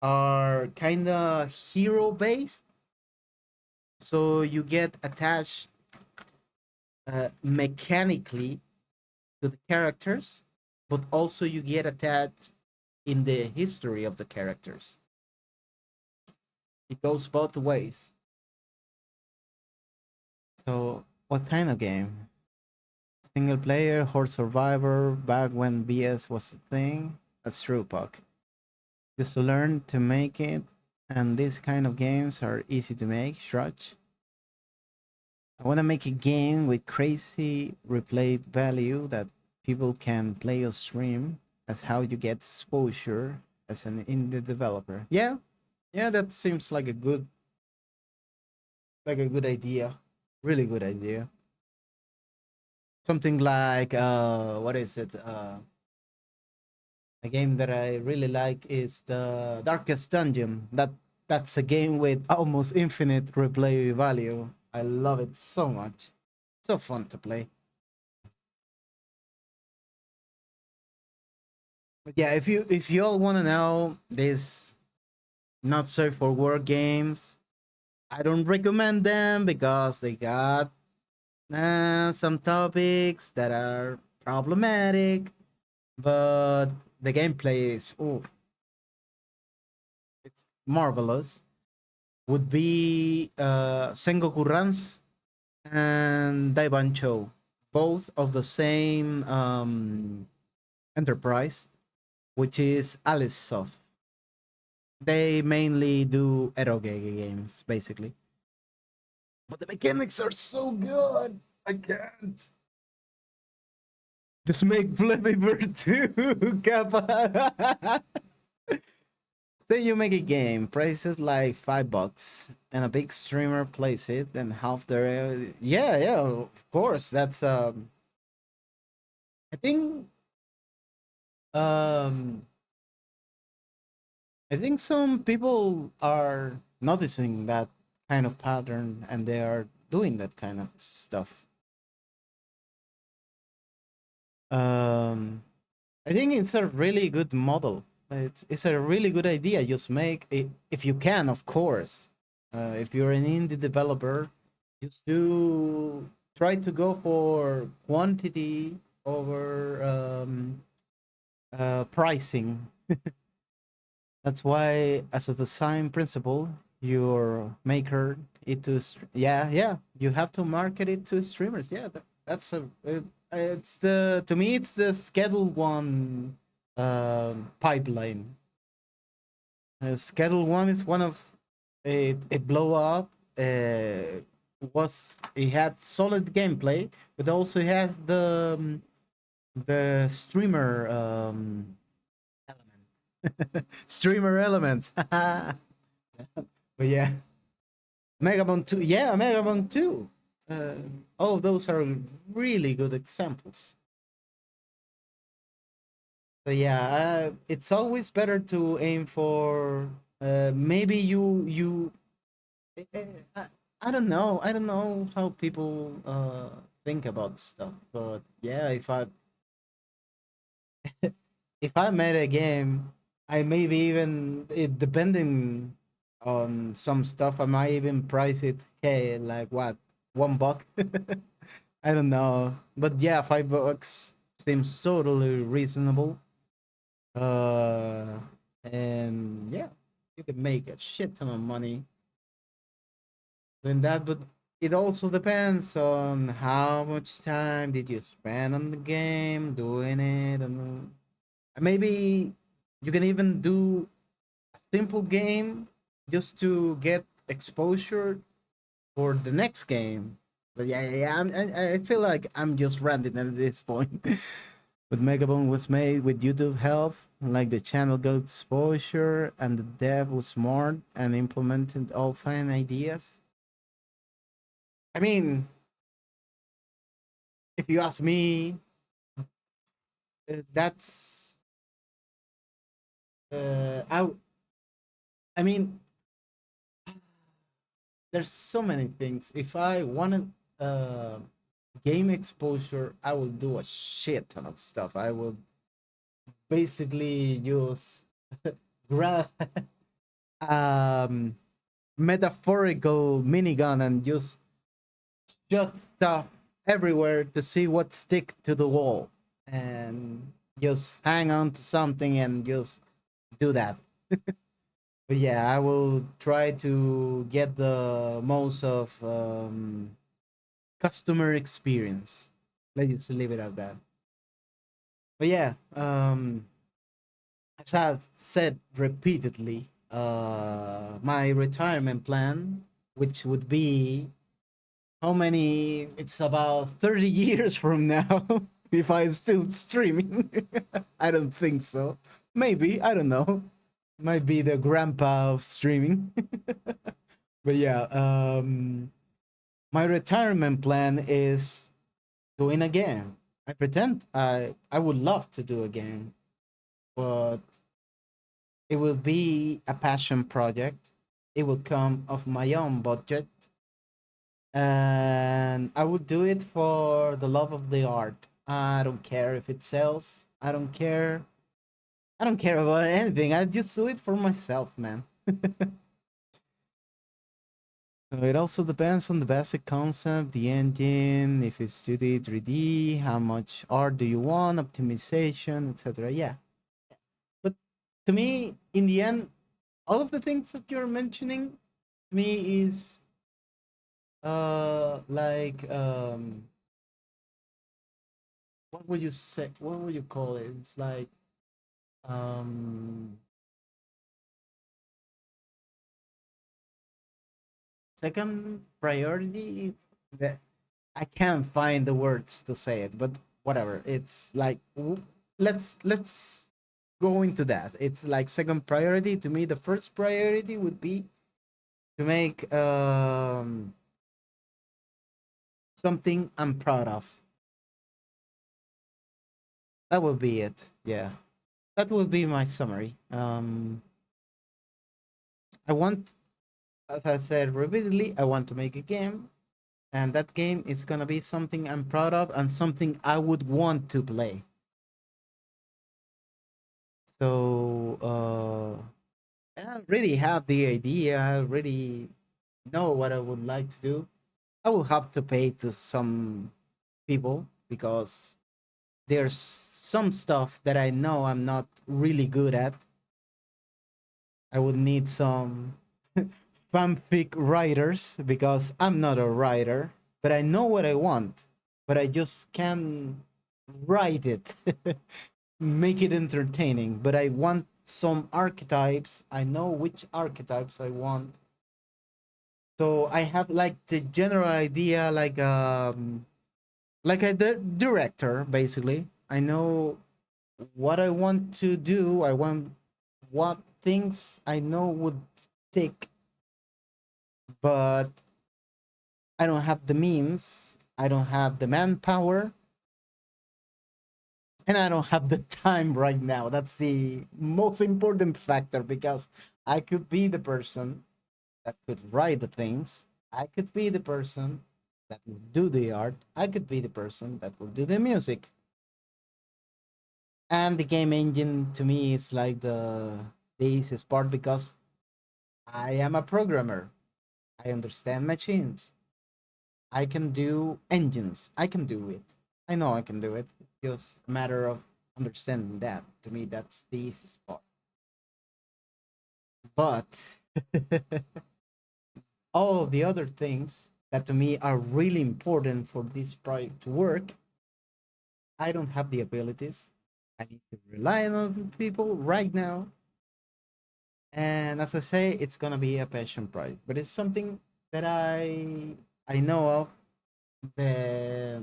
are kind of hero based, so you get attached mechanically to the characters, but also you get attached in the history of the characters. It goes both ways. So, what kind of game? Single player, horde survivor, back when BS was a thing? That's true, Puck. Just to learn to make it, and these kind of games are easy to make, Shrug. I want to make a game with crazy replay value that people can play or stream. That's how you get exposure as an indie developer. Yeah, yeah, that seems like a good idea. Really good idea. Something like what is it? A game that I really like is the Darkest Dungeon. That's a game with almost infinite replay value. I love it so much. So fun to play. But yeah, if you all want to know this not safe for work games, I don't recommend them because they got some topics that are problematic, but the gameplay is it's marvelous. Would be Sengoku Runs and Daibancho, both of the same enterprise, which is Alice Soft. They mainly do eroge games, basically. But the mechanics are so good. I can't. Just make Flappy Bird 2, Kappa. Say you make a game, prices like $5, and a big streamer plays it, and half the yeah, of course. That's I think um I think some people are noticing that kind of pattern, and they are doing that kind of stuff. Um, I think it's a really good model. It's a really good idea. Just make it if you can, of course. If you're an indie developer, just do try to go for quantity over pricing. That's why, as a design principle, your maker it to yeah, you have to market it to streamers. Yeah, that's it's the to me it's the Schedule One pipeline. Schedule One is one of it blow up. Was it had solid gameplay, but also has the streamer streamer element. But yeah, Megabone 2. Yeah, Megabone 2. All of those are really good examples. So yeah, it's always better to aim for maybe you. I, I don't know. I don't know how people think about stuff, but yeah, if I made a game, I maybe even it depending on some stuff, I might even price it. Hey, like what, $1? I don't know, but yeah, $5 seems totally reasonable. Uh, and yeah, you can make a shit ton of money doing that. But it also depends on how much time did you spend on the game doing it, and maybe you can even do a simple game just to get exposure for the next game. But yeah, I feel like I'm just ranting at this point. But Megabone was made with YouTube help, like the channel got exposure, and the dev was smart and implemented all fine ideas. I mean, if you ask me, that's I mean, there's so many things. If I wanted game exposure, I will do a shit ton of stuff. I will basically use grab um metaphorical minigun and just shot stuff everywhere to see what stick to the wall, and just hang on to something and just do that. But yeah, I will try to get the most of customer experience. Let's just leave it at that. But yeah, as I've said repeatedly, my retirement plan, which would be how many? It's about 30 years from now if I still streaming. I don't think so. Maybe, I don't know. Might be the grandpa of streaming. But yeah, my retirement plan is doing a game. I pretend I would love to do a game, but it will be a passion project. It will come of my own budget, and I would do it for the love of the art. I don't care if it sells. I don't care. I don't care about anything. I just do it for myself, man. So it also depends on the basic concept, the engine, if it's 2D, 3D, how much art do you want, optimization, etc. Yeah. But to me, in the end, all of the things that you're mentioning to me is like what would you say, what would you call it? It's like um second priority. That I can't find the words to say it, but whatever. It's like let's go into that. It's like second priority to me. The first priority would be to make something I'm proud of. That would be it. Yeah, that would be my summary. I want, as I said repeatedly, I want to make a game, and that game is gonna be something I'm proud of and something I would want to play. So I already have the idea. I already know what I would like to do. I will have to pay to some people because there's some stuff that I know I'm not really good at. I would need some fanfic writers because I'm not a writer, but I know what I want, but I just can't write it, make it entertaining. But I want some archetypes. I know which archetypes I want. So I have like the general idea, like a director basically. I know what I want to do. I want what things I know would take, but I don't have the means. I don't have the manpower, and I don't have the time right now. That's the most important factor because I could be the person that could write the things. I could be the person that will do the art. I could be the person that will do the music. And the game engine to me is like the easiest part because I am a programmer. I understand machines. I can do engines. I can do it. I know I can do it. It's just a matter of understanding that. To me, that's the easiest part. But all of the other things that to me are really important for this project to work. I don't have the abilities. I need to rely on other people right now. And as I say, it's gonna be a passion project, but it's something that I know of. The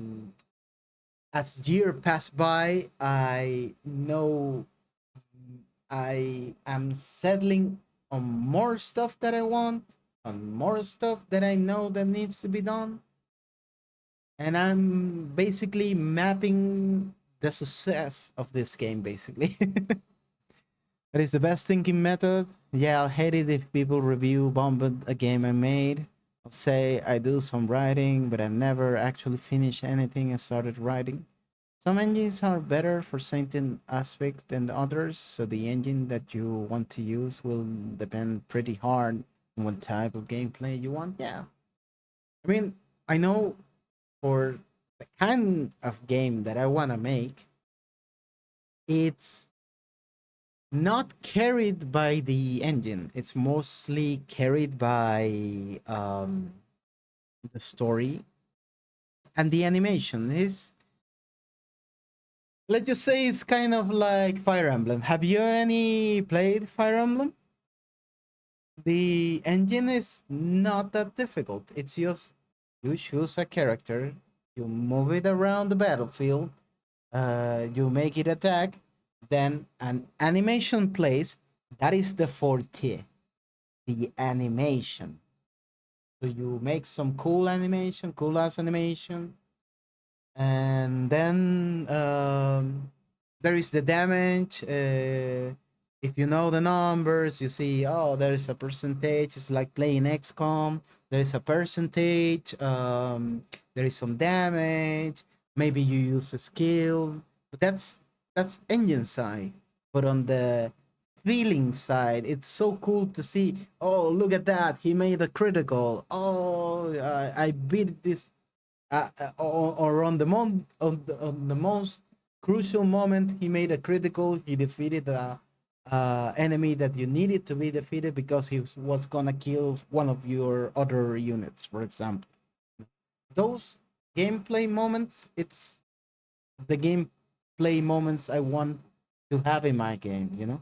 as year pass by, I know I am settling on more stuff that I want, on more stuff that I know that needs to be done, and I'm basically mapping the success of this game. Basically, that is the best thinking method. Yeah, I'll hate it if people review bombed a game I made. I'll say I do some writing, but I've never actually finished anything I started writing. Some engines are better for certain aspects than others, so the engine that you want to use will depend pretty hard on what type of gameplay you want. Yeah. I mean, I know for the kind of game that I want to make, it's not carried by the engine. It's mostly carried by the story and the animation. Is let's just say it's kind of like Fire Emblem. Have you any played Fire Emblem? The engine is not that difficult. It's just you choose a character, you move it around the battlefield, you make it attack, then an animation plays. That is the forte, the animation. So you make some cool animation, cool ass animation, and then there is the damage. If you know the numbers, you see, oh, there is a percentage. It's like playing XCOM. There is a percentage. There is some damage. Maybe you use a skill. But that's engine side. But on the feeling side, it's so cool to see. Oh, look at that! He made a critical. Oh, I beat this or on the on the most crucial moment, he made a critical. He defeated the enemy that you needed to be defeated because he was gonna kill one of your other units, for example. Those gameplay moments, it's the gameplay moments I want to have in my game. You know,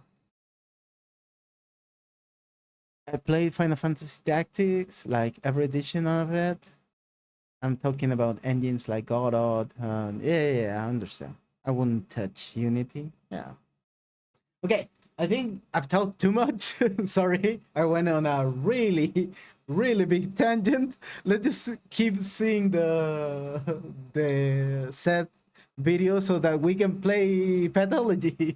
I played Final Fantasy Tactics, like every edition of it. I'm talking about engines like Godot. Yeah, I understand. I wouldn't touch Unity. Yeah. Okay, I think I've talked too much. Sorry, I went on a really, really big tangent. Let's just keep seeing the set video so that we can play Pathology.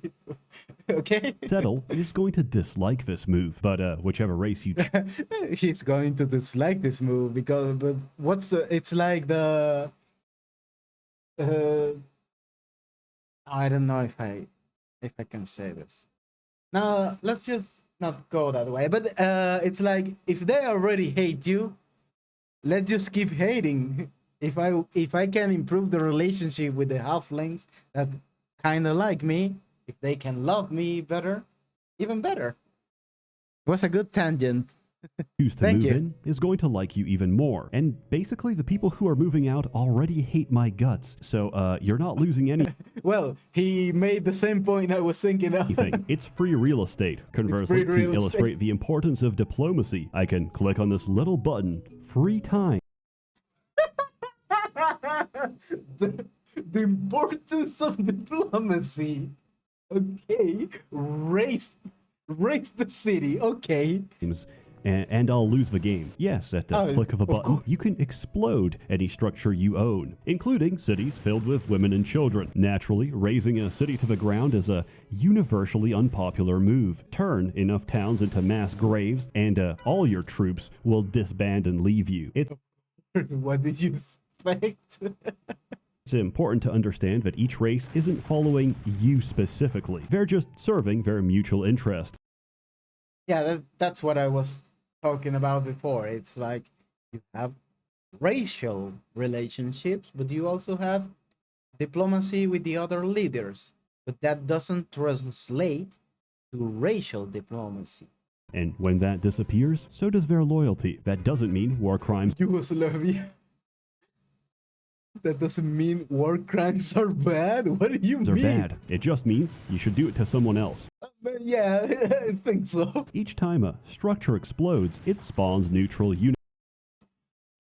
Okay. Settle is going to dislike this move, but whichever race you He's going to dislike this move because, but what's the? It's like the. Uh, I don't know if I can say this. Now let's just not go that way. But it's like if they already hate you, let's just keep hating. If I can improve the relationship with the halflings that kind of like me, if they can love me better, even better. It was a good tangent. choose to move in is going to like you even more. And basically, the people who are moving out already hate my guts, so you're not losing anything. Well, he made the same point I was thinking of. It's free real estate. Conversely, to illustrate the importance of diplomacy, I can click on this little button, free time. The importance of diplomacy. Okay, race the city. Okay. And I'll lose the game. Yes, at the click of a button, you can explode any structure you own, including cities filled with women and children. Naturally, razing a city to the ground is a universally unpopular move. Turn enough towns into mass graves, and all your troops will disband and leave you. What did you expect? It's important to understand that each race isn't following you specifically. They're just serving their mutual interest. Yeah, that's what I was talking about before. It's like you have racial relationships, but you also have diplomacy with the other leaders. But that doesn't translate to racial diplomacy. And when that disappears, so does their loyalty. That doesn't mean war crimes Yugoslavia. That doesn't mean war crimes are bad. What do you are mean? bad. It just means you should do it to someone else. But yeah, I think so. Each time a structure explodes, it spawns neutral units.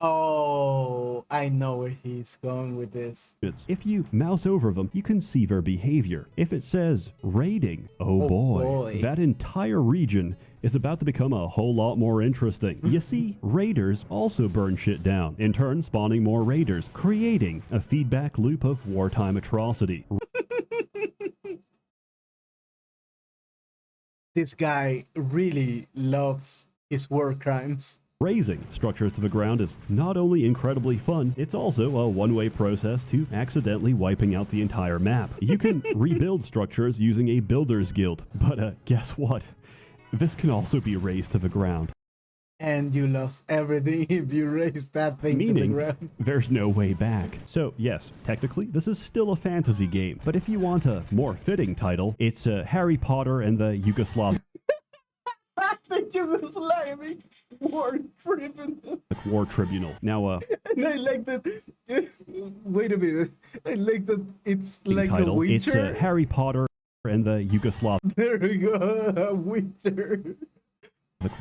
Oh, I know where he's going with this. If you mouse over them, you can see their behavior. If it says raiding, oh boy, that entire region is about to become a whole lot more interesting. You see, raiders also burn shit down, in turn spawning more raiders, creating a feedback loop of wartime atrocity. This guy really loves his war crimes. Razing structures to the ground is not only incredibly fun, it's also a one-way process to accidentally wiping out the entire map. You can rebuild structures using a builder's guild, but guess what? This can also be razed to the ground. And you lost everything if you raise that thing to the Meaning, ground. there's no way back. So yes, technically, this is still a fantasy game, but if you want a more fitting title, it's Harry Potter and the Yugoslav The Yugoslavic war tribunal. War Tribunal. Now, And I like that. Wait a minute. I like that it's like title, a Witcher. it's Harry Potter and the Yugoslav There we go, a Witcher.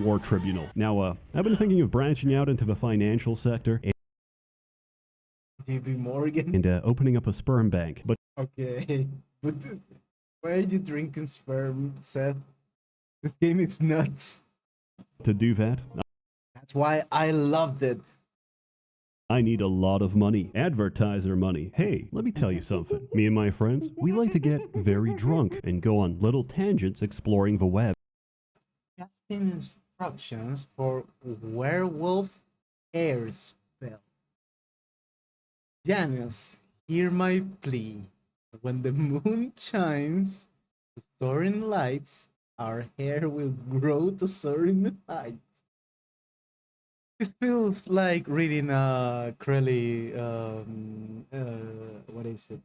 War Tribunal. Now, I've been thinking of branching out into the financial sector JP Morgan. and opening up a sperm bank, but Okay, but why are you drinking sperm, Seth? This game is nuts. to do that, That's why I loved it. I need a lot of money. Advertiser money. Hey, let me tell you something. Me and my friends, we like to get very drunk and go on little tangents exploring the web. Casting instructions for werewolf hair spell. Janice, hear my plea. When the moon shines to soaring lights, our hair will grow to soaring heights. This feels like reading a Crowley, what is it?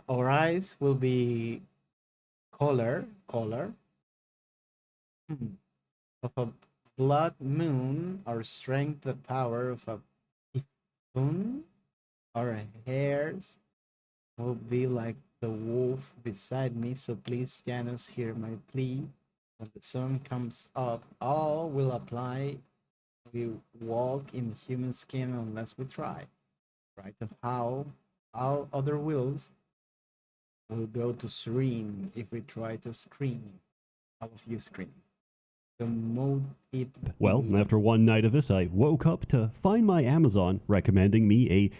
Our eyes will be color of a blood moon, our strength, the power of a moon, our hairs will be like the wolf beside me. So please, Janus, hear my plea. When the sun comes up, all will apply. We walk in human skin unless we try. Right of how all other wills will go to serene if we try to scream. All of you scream. The mode it Well, be. after one night of this, I woke up to find my Amazon recommending me a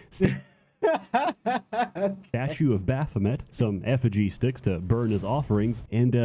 statue of Baphomet, some effigy sticks to burn as offerings, and,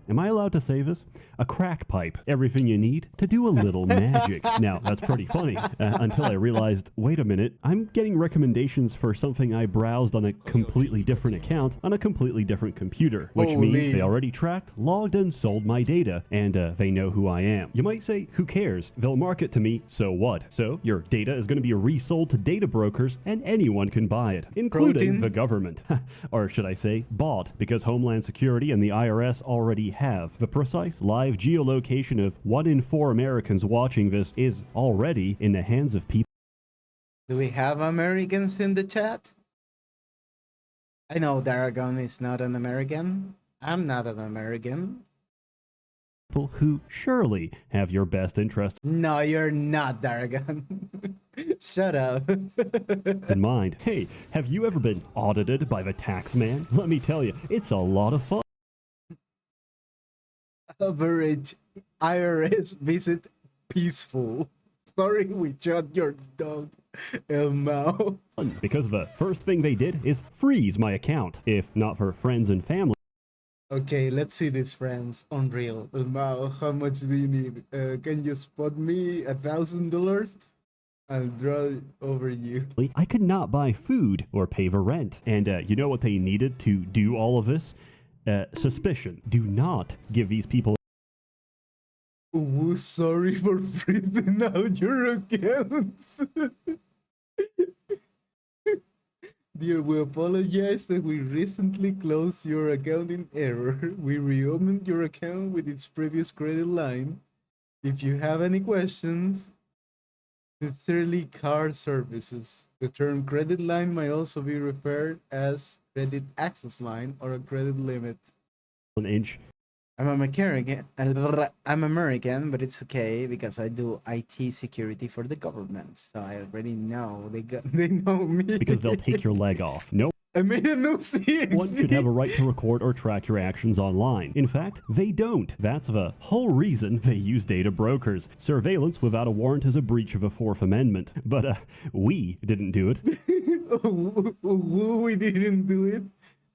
am I allowed to say this? A crack pipe. Everything you need to do a little magic. Now, that's pretty funny, until I realized, wait a minute, I'm getting recommendations for something I browsed on a completely different account on a completely different computer, which means they already tracked, logged, and sold my data, and they know who I am. You might say, who cares? They'll market to me, so what? So, your data is going to be resold to data brokers, and anyone can buy it, including the government. Or should I say, bought, because Homeland Security and the IRS already have. The precise live geolocation of 1 in 4 Americans watching this is already in the hands of people. Do we have Americans in the chat? I know Daragon is not an American. I'm not an American. Who surely have your best interests No, you're not, Daragon. Shut up. in mind. Hey, have you ever been audited by the tax man? Let me tell you, it's a lot of fun. Average IRS visit peaceful. Sorry we shot your dog, Elmao. Because the first thing they did is freeze my account, if not for friends and family. Okay, let's see these friends. Unreal. Elmao, how much do you need? Can you spot me $1,000? I'll draw it over you. I could not buy food or pay the rent. And you know what they needed to do all of this? Suspicion. Do not give these people Ooh, sorry for freezing out your accounts. Dear, we apologize that we recently closed your account in error. We reopened your account with its previous credit line. If you have any questions, sincerely, card services. The term credit line may also be referred as credit access line or a credit limit. An inch. I'm American, but it's okay because I do IT security for the government, so I already know they know me. Because they'll take your leg off. No I made a new CXD. one should have a right to record or track your actions online. In fact, they don't. That's the whole reason they use data brokers. Surveillance without a warrant is a breach of a Fourth Amendment. But we didn't do it. We didn't do it.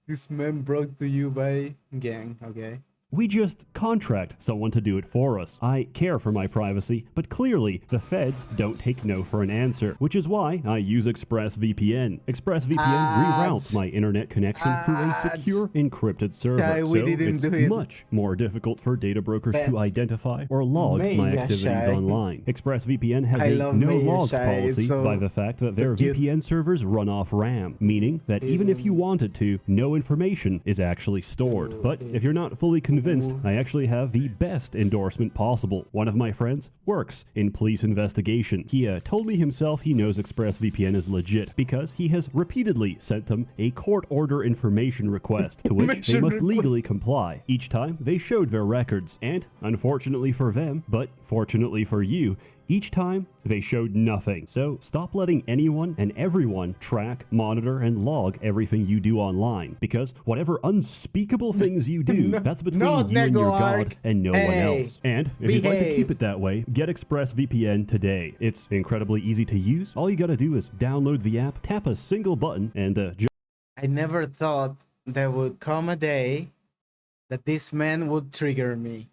This man brought to you by gang, okay? We just contract someone to do it for us. I care for my privacy, but clearly the feds don't take no for an answer, which is why I use ExpressVPN. ExpressVPN reroutes my internet connection through a secure encrypted server, so it's much more difficult for data brokers to identify or log my activities online. ExpressVPN has a no logs policy by the fact that their VPN servers run off RAM, meaning that even if you wanted to, no information is actually stored. But if you're not fully convinced, I actually have the best endorsement possible. One of my friends works in police investigation. He told me himself he knows ExpressVPN is legit because he has repeatedly sent them a court order information request to which they must legally comply each time they showed their records. And unfortunately for them, but fortunately for you, each time, they showed nothing. So stop letting anyone and everyone track, monitor, and log everything you do online. Because whatever unspeakable things you do, that's between you and your God and no one else. And if you'd like to keep it that way, get ExpressVPN today. It's incredibly easy to use. All you gotta do is download the app, tap a single button, and I never thought there would come a day that this man would trigger me.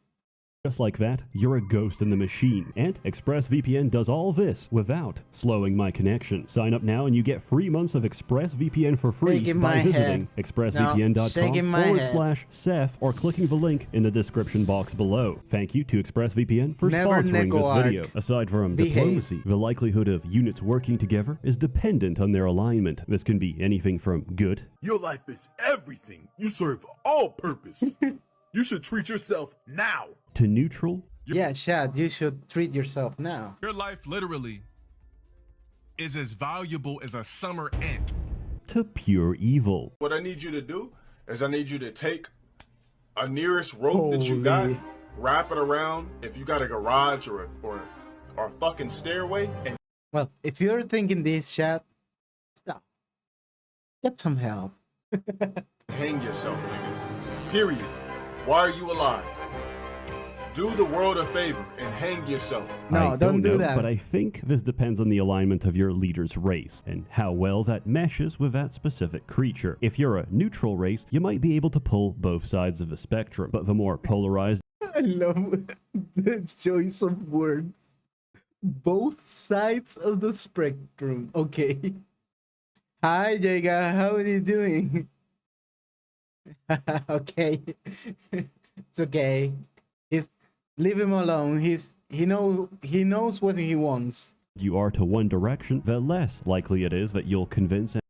just like that, you're a ghost in the machine. And ExpressVPN does all this without slowing my connection. Sign up now and you get 3 months of ExpressVPN for free by visiting expressvpn.com/Seth or clicking the link in the description box below. Thank you to ExpressVPN for sponsoring this video. Aside from diplomacy, the likelihood of units working together is dependent on their alignment. This can be anything from good. Your life is everything. You serve all purpose. You should treat yourself now. To neutral. Yeah, Shad, you should treat yourself now. Your life literally is as valuable as a summer ant. To pure evil. What I need you to do is I need you to take a nearest rope that you got, wrap it around if you got a garage or a fucking stairway. And well, if you're thinking this, Shad, stop. Get some help. hang yourself, nigga. Period. Why are you alive? Do the world a favor and hang yourself. No, don't do that. But I think this depends on the alignment of your leader's race and how well that meshes with that specific creature. If you're a neutral race, you might be able to pull both sides of the spectrum, but the more polarized... I love the choice of words. Both sides of the spectrum. Okay. Hi, Jega. How are you doing? Okay. It's okay. Leave him alone. He knows what he wants. You are to one direction, the less likely it is that you'll convince. The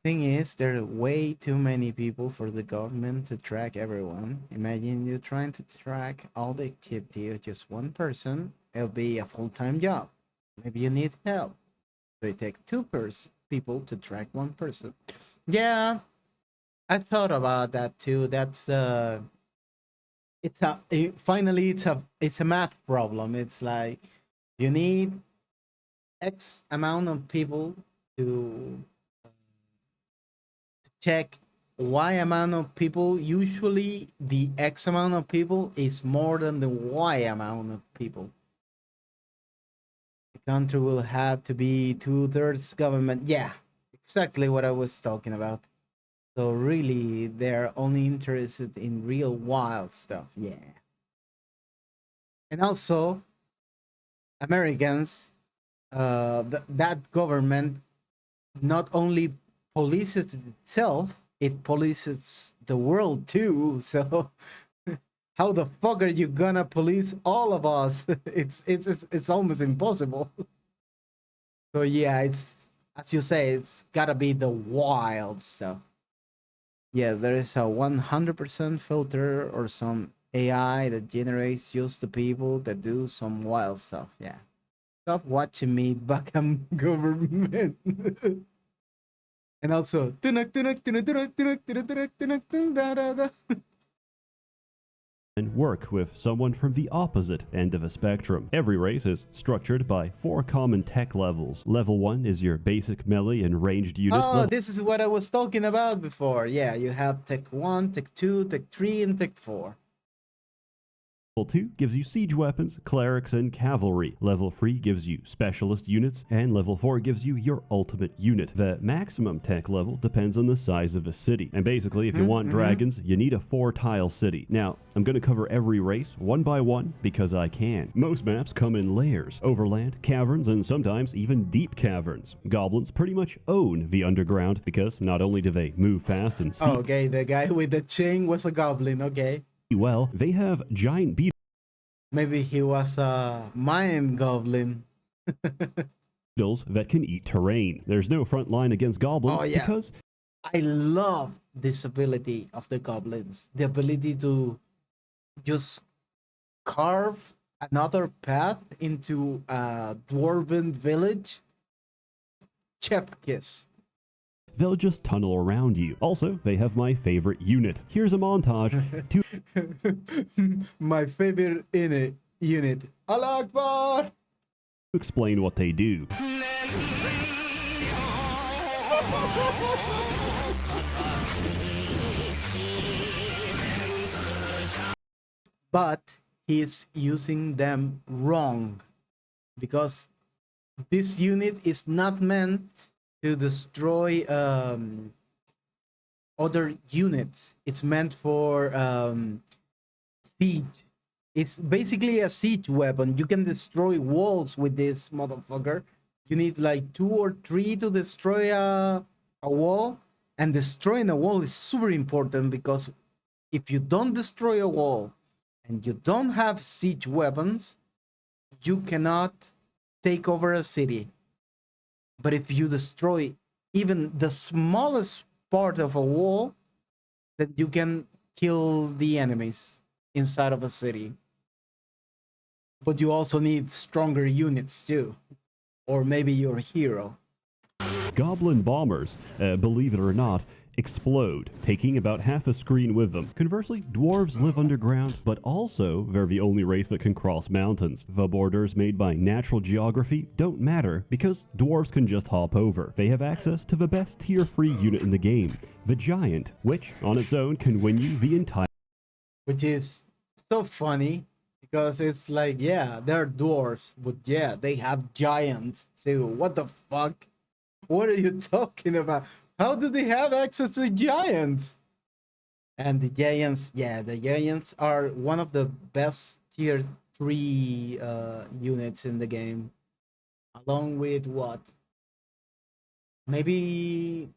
thing is, there are way too many people for the government to track everyone. Imagine you trying to track all the activity of just one person. It'll be a full-time job. Maybe you need help. So it takes two people to track one person. Yeah, I thought about that too. That's finally it's a math problem. It's like you need X amount of people to check Y amount of people. Usually the X amount of people is more than the Y amount of people. The country will have to be 2/3 government. Yeah, exactly what I was talking about. So really, they're only interested in real wild stuff. Yeah. And also, Americans, that government not only polices itself, it polices the world too. So how the fuck are you gonna police all of us? It's almost impossible. So yeah, it's as you say, it's gotta be the wild stuff. Yeah, there is a 100% filter or some AI that generates just the people that do some wild stuff. Yeah. Stop watching me, Buckham government. And also, and work with someone from the opposite end of a spectrum. Every race is structured by 4 common tech levels. Level 1 is your basic melee and ranged unit. oh, this is what I was talking about before. Yeah, you have Tech 1, Tech 2, Tech 3, and Tech 4. Level 2 gives you siege weapons, clerics, and cavalry. Level 3 gives you specialist units, and level 4 gives you your ultimate unit. The maximum tech level depends on the size of a city. And basically, if you want dragons, you need a 4-tile city. Now, I'm going to cover every race one by one because I can. Most maps come in layers: overland, caverns, and sometimes even deep caverns. Goblins pretty much own the underground because not only do they move fast and see Okay, the guy with the chain was a goblin, okay. well, they have giant Maybe he was a mine goblin. beetles that can eat terrain. There's no front line against goblins Oh, yeah. because I love this ability of the goblins. The ability to just carve another path into a dwarven village. Chef kiss. they'll just tunnel around you. Also, they have my favorite unit. Here's a montage to My favorite unit. Allah Akbar! explain what they do. But he's using them wrong because this unit is not meant to destroy other units. It's meant for siege. It's basically a siege weapon. You can destroy walls with this motherfucker. You need like 2 or 3 to destroy a wall. And destroying a wall is super important because if you don't destroy a wall and you don't have siege weapons, you cannot take over a city. But if you destroy even the smallest part of a wall, then you can kill the enemies inside of a city. But you also need stronger units too. Or maybe your hero. Goblin bombers, believe it or not, explode, taking about half a screen with them. Conversely, dwarves live underground, but also they're the only race that can cross mountains. The borders made by natural geography don't matter because dwarves can just hop over. They have access to the best tier 3 unit in the game, the Giant, which on its own can win you the entire. Which is so funny because it's like, yeah, they're dwarves, but yeah, they have giants too. What the fuck? What are you talking about? How do they have access to giants? And the giants, yeah, the giants are one of the best tier 3 units in the game. Along with what? Maybe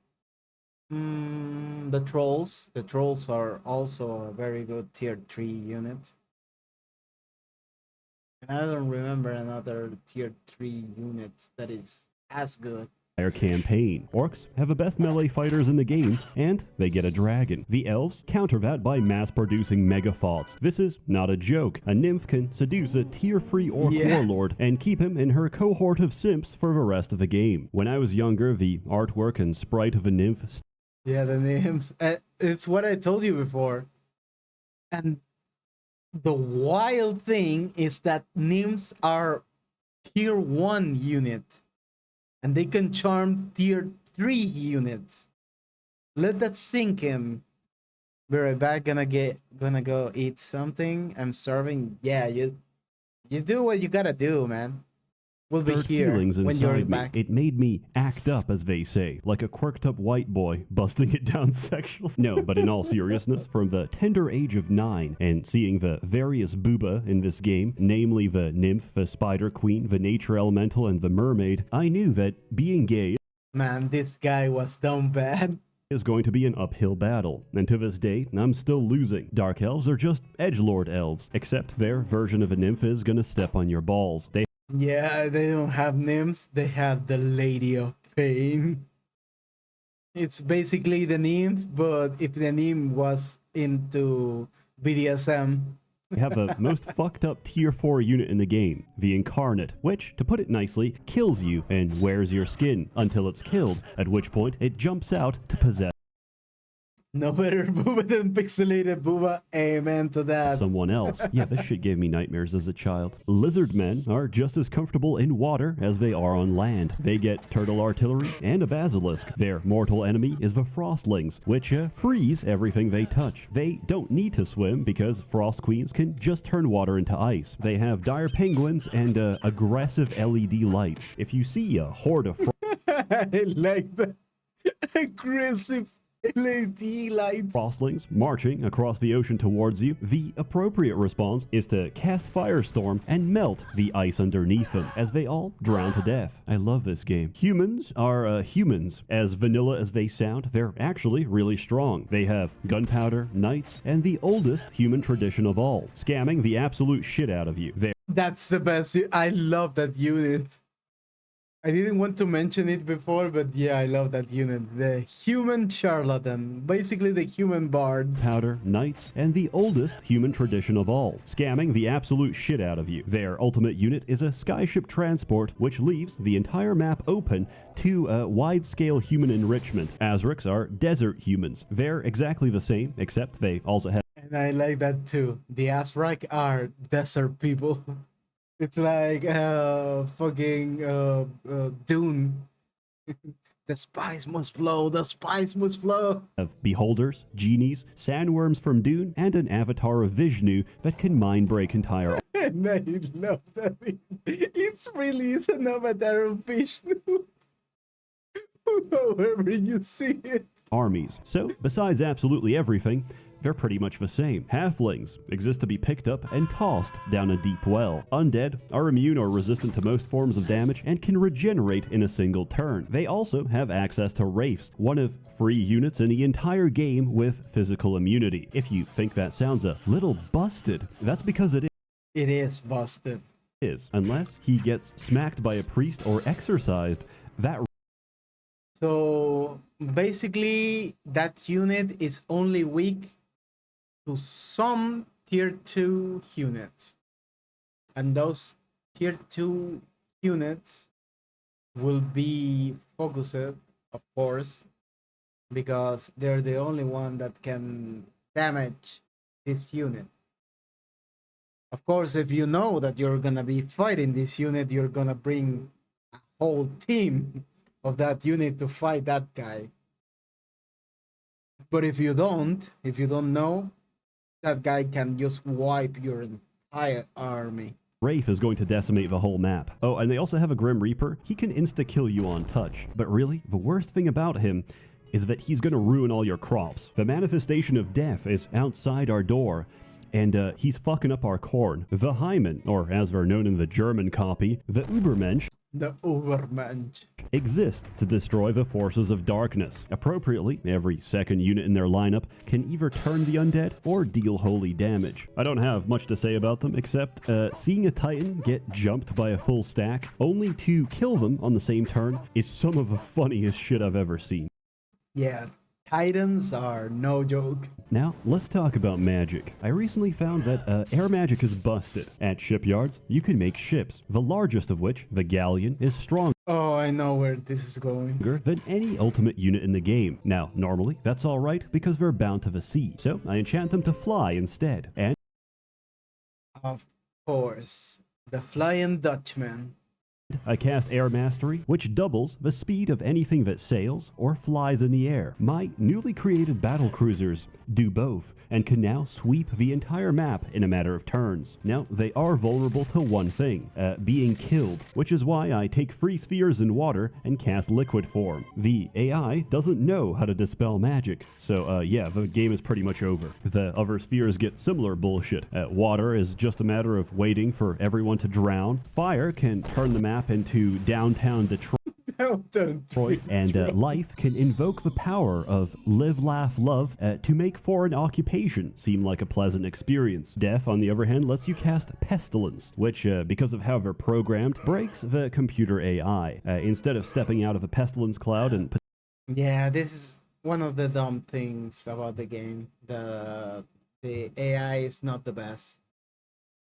the trolls. The trolls are also a very good tier 3 unit. And I don't remember another tier 3 unit that is as good. Campaign. Orcs have the best melee fighters in the game, and they get a dragon. The elves counter that by mass-producing megathoughts. This is not a joke. A nymph can seduce a tier 3 orc warlord and keep him in her cohort of simps for the rest of the game. When I was younger, the artwork and sprite of a nymph... Yeah, the nymphs. It's what I told you before. And the wild thing is that nymphs are tier 1 unit. And they can charm tier 3 units. Let that sink in. Be right back. Gonna go eat something. I'm starving. Yeah, you do what you gotta do, man. We'll be here feelings when you're inside me. back. It made me act up, as they say, like a quirked up white boy busting it down sexual. No, but in all seriousness, from the tender age of 9 and seeing the various booba in this game, namely the nymph, the spider queen, the nature elemental, and the mermaid, I knew that being gay, man, this guy was dumb bad, is going to be an uphill battle, and to this day, I'm still losing. Dark elves are just edgelord elves, except their version of a nymph is gonna step on your balls. Yeah, they don't have nymphs. They have the Lady of pain. It's basically the nymph, but if the nymph was into BDSM. We have the most fucked up tier 4 unit in the game, the Incarnate, which, to put it nicely, kills you and wears your skin until it's killed, at which point it jumps out to possess No better booba than pixelated booba. Amen to that. someone else. Yeah, this shit gave me nightmares as a child. Lizard men are just as comfortable in water as they are on land. They get turtle artillery and a basilisk. Their mortal enemy is the frostlings, which freeze everything they touch. They don't need to swim because frost queens can just turn water into ice. They have dire penguins and aggressive LED lights. If you see a horde of I like that. Aggressive LED lights. frostlings marching across the ocean towards you, the appropriate response is to cast Firestorm and melt the ice underneath them as they all drown to death. I love this game. Humans are humans. As vanilla as they sound, they're actually really strong. They have gunpowder, knights, and the oldest human tradition of all, scamming the absolute shit out of you. That's the best. I love that unit. I didn't want to mention it before, but yeah, I love that unit. The human charlatan, basically the human bard. Powder, knights, and the oldest human tradition of all, scamming the absolute shit out of you. Their ultimate unit is a skyship transport, which leaves the entire map open to wide-scale human enrichment. Azrics are desert humans. They're exactly the same, except they also have... And I like that too. The Azrak are desert people. It's like fucking Dune. The spice must flow, the spice must flow. Of beholders, genies, sandworms from Dune, and an avatar of Vishnu that can mind break entire... And I love that. It's really is an avatar of Vishnu. However you see it. armies. So, besides absolutely everything, they're pretty much the same. Halflings exist to be picked up and tossed down a deep well. Undead are immune or resistant to most forms of damage and can regenerate in a single turn. They also have access to Wraiths, one of 3 units in the entire game with physical immunity. If you think that sounds a little busted, that's because it is. It is busted. Unless he gets smacked by a priest or exorcised, that... So basically that unit is only weak to some tier 2 units, and those tier 2 units will be focused, of course, because they're the only one that can damage this unit. Of course, if you know that you're gonna be fighting this unit, you're gonna bring a whole team of that unit to fight that guy. But if you don't know, that guy can just wipe your entire army. Wraith is going to decimate the whole map. Oh, and they also have a Grim Reaper. He can insta-kill you on touch. But really, the worst thing about him is that he's going to ruin all your crops. The manifestation of death is outside our door, and he's fucking up our corn. The Hymen, or as they're known in the German copy, the Übermensch, exist to destroy the forces of darkness. Appropriately, every second unit in their lineup can either turn the undead or deal holy damage. I don't have much to say about them, except seeing a Titan get jumped by a full stack, only to kill them on the same turn, is some of the funniest shit I've ever seen. Yeah, Titans are no joke. Now, let's talk about magic. I recently found that air magic is busted. At shipyards, you can make ships, the largest of which, the Galleon, is stronger Oh, I know where this is going. than any ultimate unit in the game. Now, normally, that's alright because they're bound to the sea, so I enchant them to fly instead. And Of course, the Flying Dutchman. I cast Air Mastery, which doubles the speed of anything that sails or flies in the air. My newly created battle cruisers do both, and can now sweep the entire map in a matter of turns. Now, they are vulnerable to one thing, being killed, which is why I take free spheres in water and cast liquid form. The AI doesn't know how to dispel magic, so yeah, the game is pretty much over. The other spheres get similar bullshit. Water is just a matter of waiting for everyone to drown. Fire can turn the map into downtown Detroit. and life can invoke the power of live, laugh, love to make foreign occupation seem like a pleasant experience. Death, on the other hand, lets you cast Pestilence, which, because of how they're programmed, breaks the computer AI. Instead of stepping out of a Pestilence cloud and... Yeah, this is one of the dumb things about the game. The AI is not the best,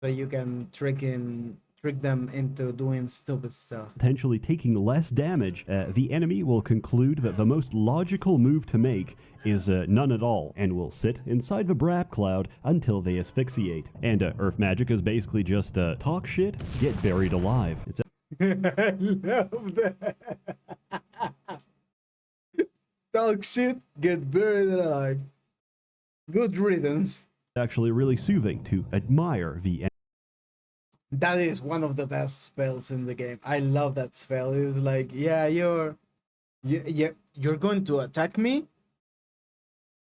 so you can trick them into doing stupid stuff. Potentially taking less damage, the enemy will conclude that the most logical move to make is none at all, and will sit inside the Brap cloud until they asphyxiate. And Earth Magic is basically just talk shit, get buried alive. It's I love that. Talk shit, get buried alive. Good riddance. actually really soothing to admire the enemy. That is one of the best spells in the game. I love that spell. It's like, yeah, you're going to attack me.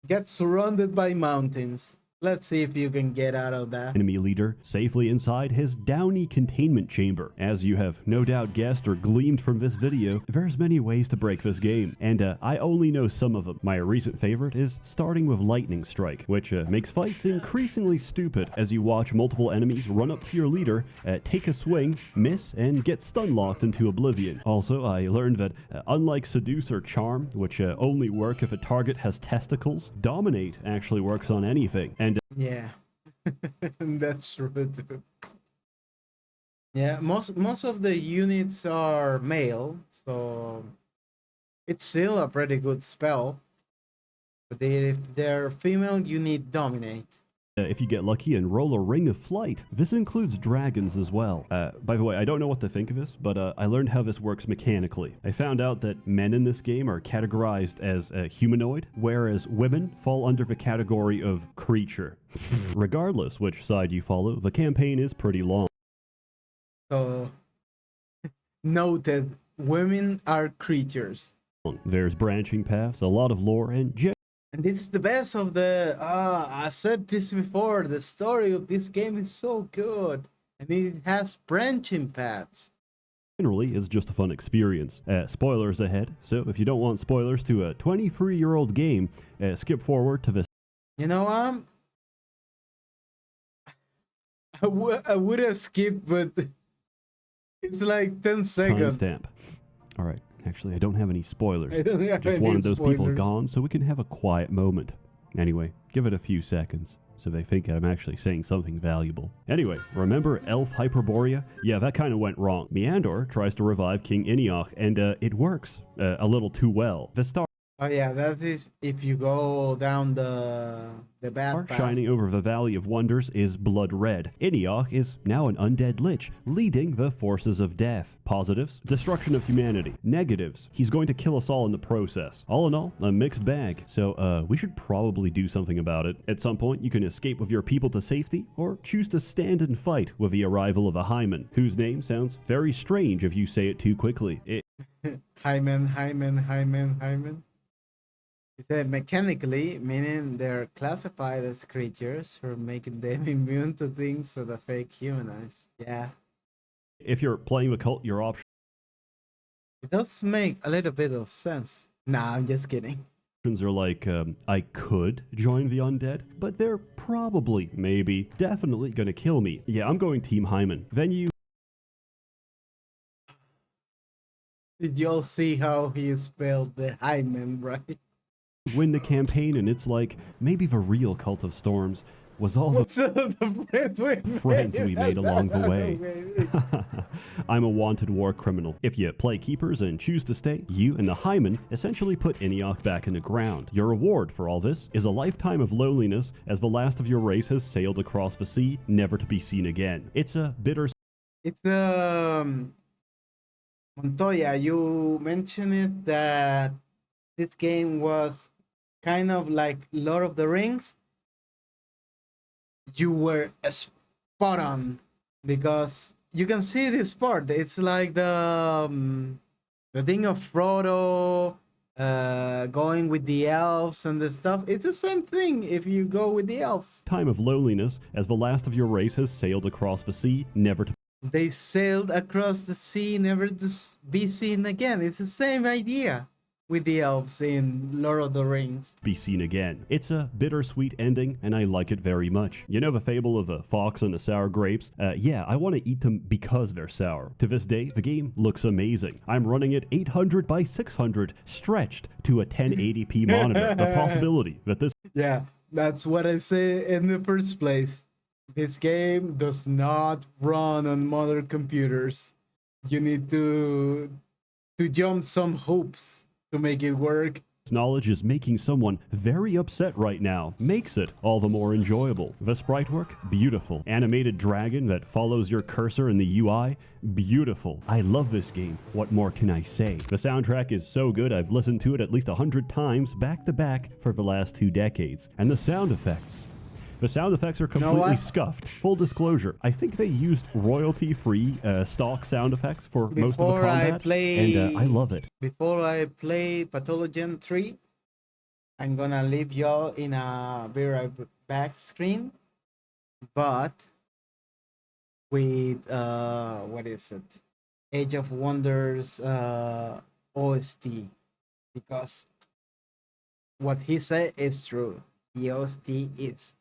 Get surrounded by mountains. Let's see if you can get out of that. Enemy leader safely inside his downy containment chamber. As you have no doubt guessed or gleamed from this video, there's many ways to break this game, and I only know some of them. My recent favorite is starting with Lightning Strike, which makes fights increasingly stupid as you watch multiple enemies run up to your leader, take a swing, miss, and get stun locked into oblivion. Also, I learned that unlike Seduce or Charm, which only work if a target has testicles, Dominate actually works on anything. And yeah, that's true too. Yeah, most of the units are male, so it's still a pretty good spell. But if they're female, you need Dominate. If you get lucky and roll a Ring of Flight, this includes dragons as well. By the way, I don't know what to think of this, but I learned how this works mechanically. I found out that men in this game are categorized as humanoid, whereas women fall under the category of creature. Regardless which side you follow, the campaign is pretty long. So, noted, women are creatures. There's branching paths, a lot of lore, and and this is the best of the, I said this before, the story of this game is so good. And it has branching paths. Generally is just a fun experience. Spoilers ahead, so if you don't want spoilers to a 23-year-old game, skip forward to this. You know, I would have skipped, but it's like 10 seconds. Timestamp. All right. Actually, I don't have any spoilers. I don't have Just any wanted those people spoilers. gone so we can have a quiet moment. Anyway, give it a few seconds so they think I'm actually saying something valuable. Anyway, remember Elf Hyperborea? Yeah, that kind of went wrong. Meandor tries to revive King Iniok, and it works a little too well. The star Oh yeah, that is if you go down the bad path. shining over the Valley of Wonders is blood red. Iniok is now an undead lich, leading the forces of death. Positives, destruction of humanity. Negatives, he's going to kill us all in the process. All in all, a mixed bag. So we should probably do something about it. At some point, you can escape with your people to safety, or choose to stand and fight with the arrival of a Hyman, whose name sounds very strange if you say it too quickly. Hymen. He said mechanically, meaning they're classified as creatures for making them immune to things that affect humanize. Yeah. If you're playing the cult, your options It does make a little bit of sense. Nah, I'm just kidding. are like, I could join the undead, but they're probably, maybe, definitely gonna kill me. Yeah, I'm going Team Hyman. Then you Did y'all see how he spelled the Hymen, right? win the campaign, and it's like, maybe the real Cult of Storms was all What's the the friends we made along the way. I'm a wanted war criminal. If you play keepers and choose to stay, you and the Hyman essentially put Iniok back in the ground. Your reward for all this is a lifetime of loneliness as the last of your race has sailed across the sea, never to be seen again. It's a bitter... It's Montoya, you mentioned it that this game was kind of like Lord of the Rings. You were spot on, because you can see this part. It's like the thing of Frodo going with the elves and the stuff. It's the same thing if you go with the elves. time of loneliness as the last of your race has sailed across the sea, never to... They sailed across the sea, never to be seen again. It's the same idea with the elves in Lord of the Rings. Be seen again. It's a bittersweet ending, and I like it very much. You know the fable of a fox and the sour grapes? Yeah, I want to eat them because they're sour. To this day, the game looks amazing. I'm running it 800 by 600, stretched to a 1080p monitor. The possibility that this... Yeah, that's what I say in the first place. This game does not run on modern computers. You need to jump some hoops to make it work. knowledge is making someone very upset right now makes it all the more enjoyable. The sprite work, beautiful. Animated dragon that follows your cursor in the UI, beautiful. I love this game. What more can I say? The soundtrack is so good I've listened to it at least 100 times back to back for the last 2 decades. And the sound effects. The sound effects are completely scuffed. Full disclosure, I think they used royalty-free stock sound effects for most of the combat, and I love it. Before I play Pathologic 3, I'm gonna leave y'all in a be right back screen, but with what is it? Age of Wonders OST, because what he said is true. The OST is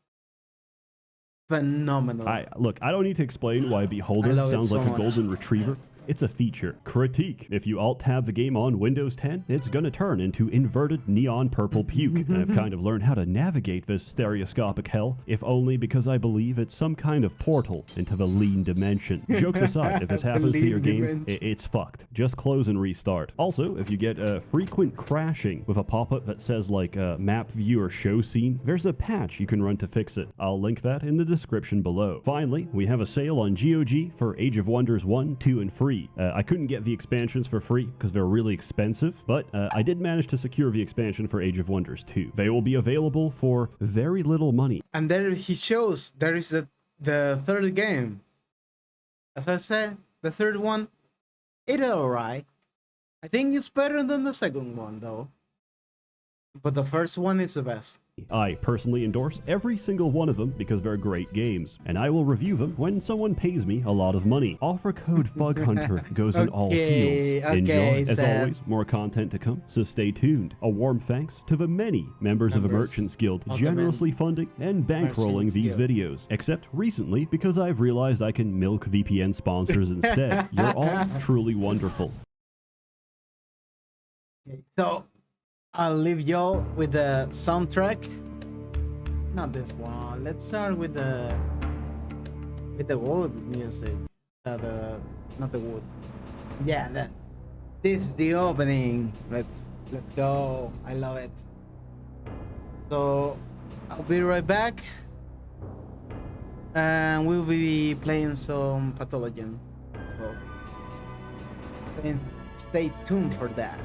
phenomenal. Look, I don't need to explain why Beholder sounds like a golden retriever. It's a feature. Critique. If you alt-tab the game on Windows 10, it's gonna turn into inverted neon purple puke. And I've kind of learned how to navigate this stereoscopic hell, if only because I believe it's some kind of portal into the lean dimension. Jokes aside, if this happens to your game, it's fucked. Just close and restart. Also, if you get frequent crashing with a pop-up that says like map view or show scene, there's a patch you can run to fix it. I'll link that in the description below. Finally, we have a sale on GOG for Age of Wonders 1, 2, and free. I couldn't get the expansions for free because they're really expensive, but I did manage to secure the expansion for Age of Wonders 2. They will be available for very little money. And there he shows there is the third game. As I said, the third one, it's alright. I think it's better than the second one though. But the first one is the best. I personally endorse every single one of them because they're great games, and I will review them when someone pays me a lot of money. Offer code FUGHUNTER goes in all fields. Enjoy. As always, more content to come, so stay tuned. A warm thanks to the many members of the Merchants Guild generously funding and bankrolling these videos, except recently because I've realized I can milk VPN sponsors instead. You're all truly wonderful. So I'll leave y'all with the soundtrack. Not this one. Let's start with the wood music. Not the wood. Yeah, this is the opening. Let's go. I love it. So I'll be right back, and we'll be playing some Pathologic. So stay tuned for that.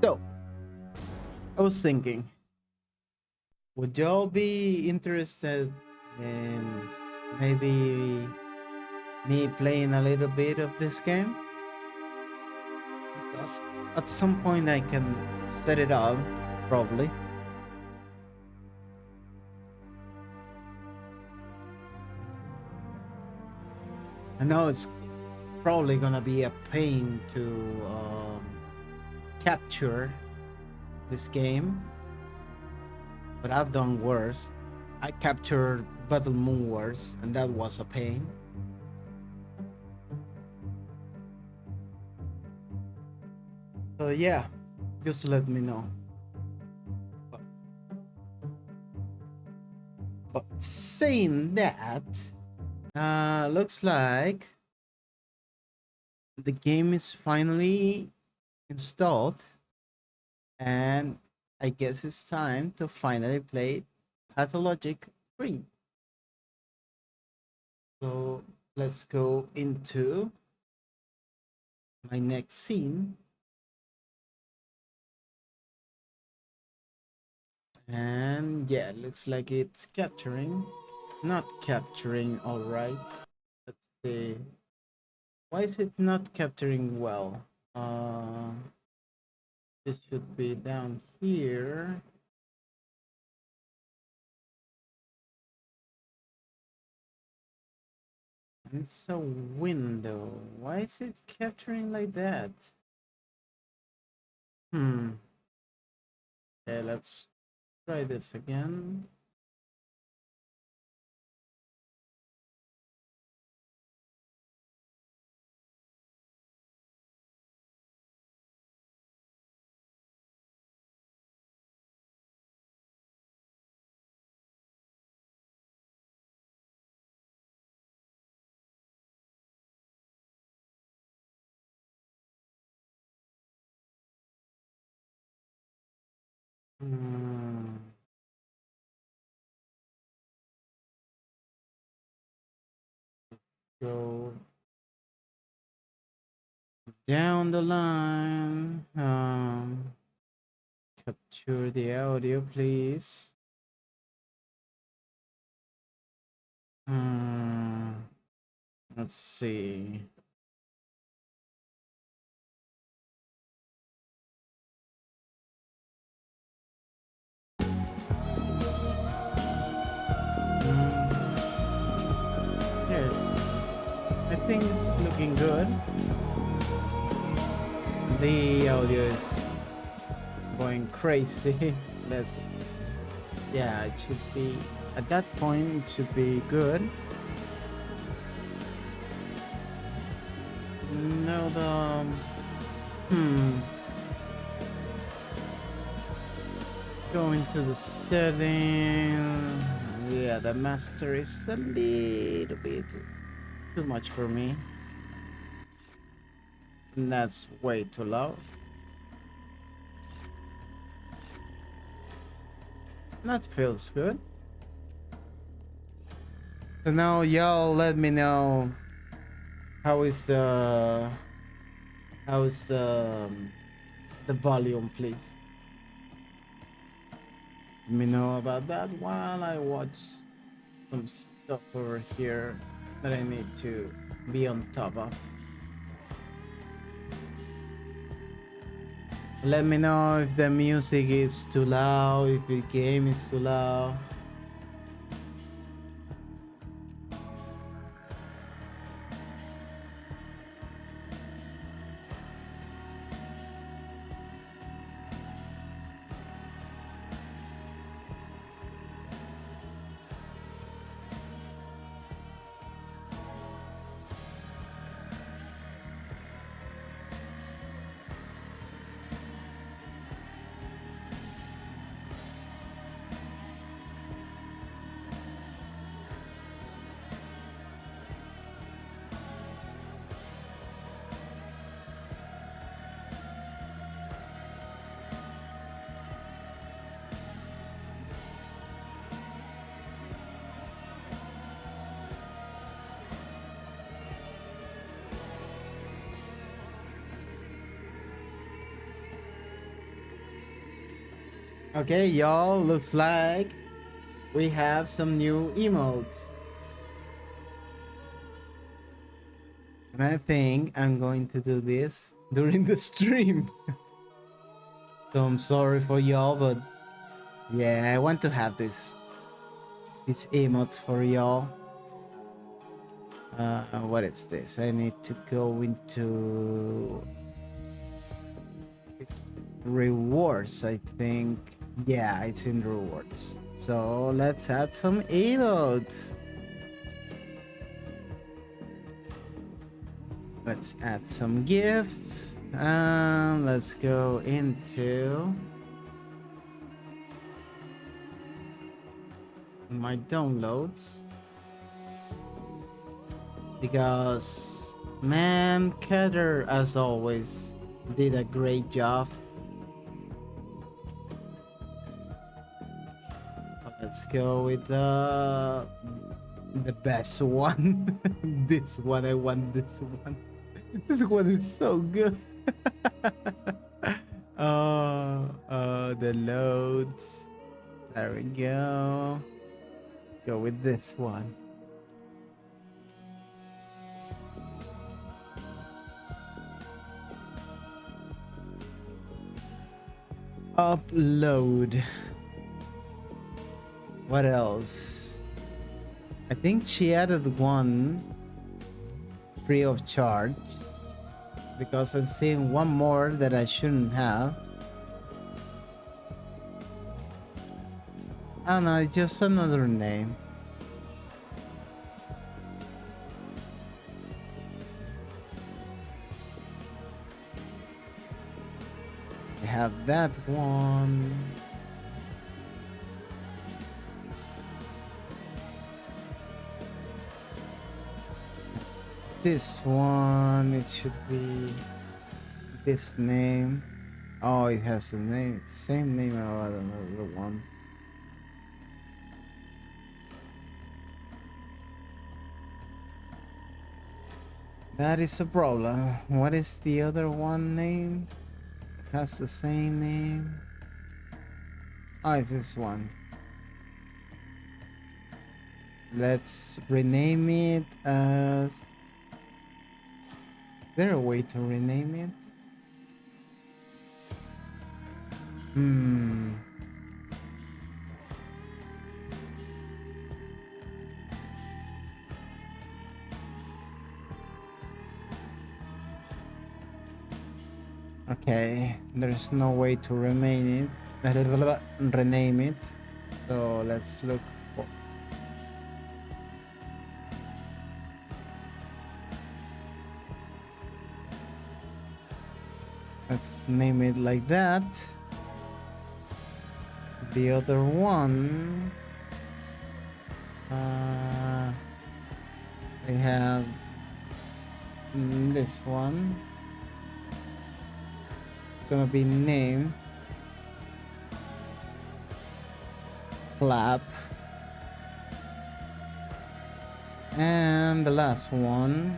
So, I was thinking, would y'all be interested in maybe me playing a little bit of this game? Because at some point I can set it up, probably. I know it's probably gonna be a pain to capture this game, but I've done worse. I captured Battle Moon Wars, and that was a pain. So yeah, just let me know. But saying that, looks like the game is finally installed, and I guess it's time to finally play Pathologic 3. So let's go into my next scene. And yeah, looks like it's capturing. Not capturing, alright. Let's see. Why is it not capturing well? This should be down here. It's a window. Why is it capturing like that? Okay, let's try this again. Go down the line. Capture the audio, please. Let's see. Yes, I think it's looking good. The audio is going crazy. Yeah, it should be, at that point it should be good. No, go into the setting. Yeah, the master is a little bit too much for me. And that's way too loud. That feels good. So now y'all let me know how is the volume, please. Let me know about that while I watch some stuff over here that I need to be on top of. Let me know if the music is too loud, if the game is too loud. Okay, y'all, looks like we have some new emotes. And I think I'm going to do this during the stream. So I'm sorry for y'all, but yeah, I want to have these emotes for y'all. What is this? I need to go into it's rewards, I think. Yeah, it's in rewards. So let's add some emotes. Let's add some gifts. And let's go into my downloads. Because man, Kater, as always, did a great job. Let's go with the best one. This one, I want this one. This one is so good. The loads. There we go. Go with this one. Upload. What else? I think she added one free of charge because I'm seeing one more that I shouldn't have. I don't know, it's just another name. I have that one. This one, it should be this name. Oh, it has the name, same name as another one. That is a problem. What is the other one name? Has the same name. Oh, it's this one. Let's rename it as... Is there a way to rename it? Okay, there's no way to rename it. So let's look for... Let's name it like that. The other one, I have this one. It's gonna be named Clap. And the last one,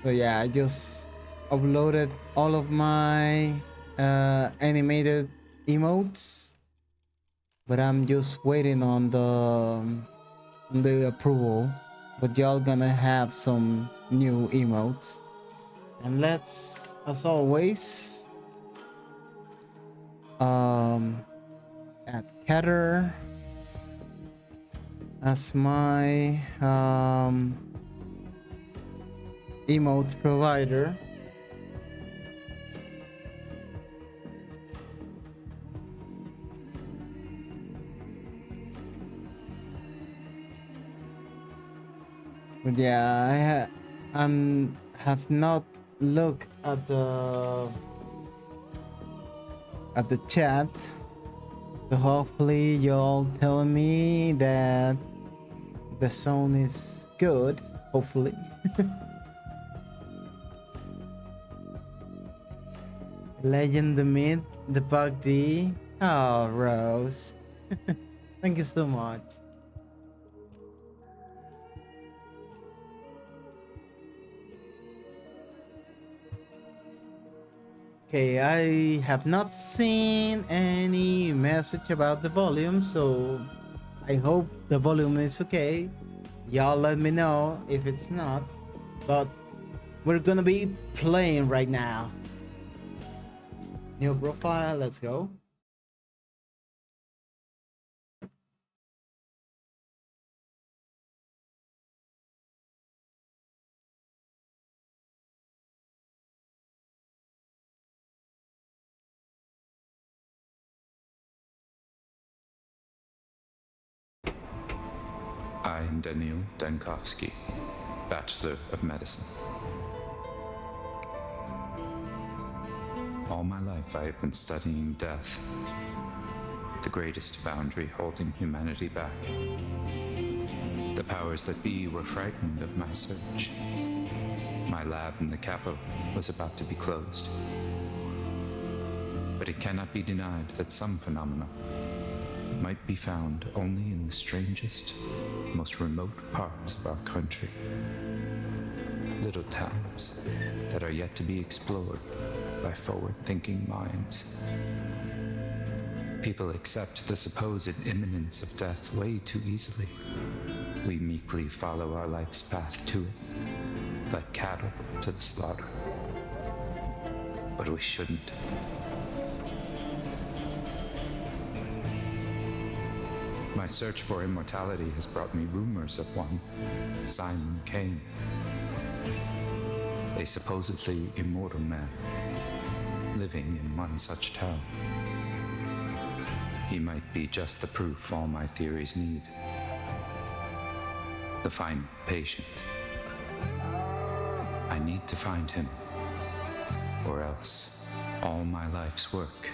so yeah, I just uploaded all of my animated emotes, but I'm just waiting on the approval. But y'all gonna have some new emotes, and let's, as always, add Catter as my emote provider. But yeah, have not looked at the chat. So hopefully y'all tell me that the sound is good. Hopefully. Legend the Myth The bug D. Oh, Rose. Thank you so much. Okay, I have not seen any message about the volume, so I hope the volume is okay. Y'all let me know if it's not. But we're gonna be playing right now. New profile, let's go. I am Daniil Dankovsky, Bachelor of Medicine. All my life I have been studying death, the greatest boundary holding humanity back. The powers that be were frightened of my search. My lab in the capital was about to be closed. But it cannot be denied that some phenomena might be found only in the strangest, most remote parts of our country. Little towns that are yet to be explored by forward-thinking minds. People accept the supposed imminence of death way too easily. We meekly follow our life's path to it, like cattle to the slaughter. But we shouldn't. My search for immortality has brought me rumors of one, Simon Kane, a supposedly immortal man living in one such town. He might be just the proof all my theories need. The final patient. I need to find him, or else all my life's work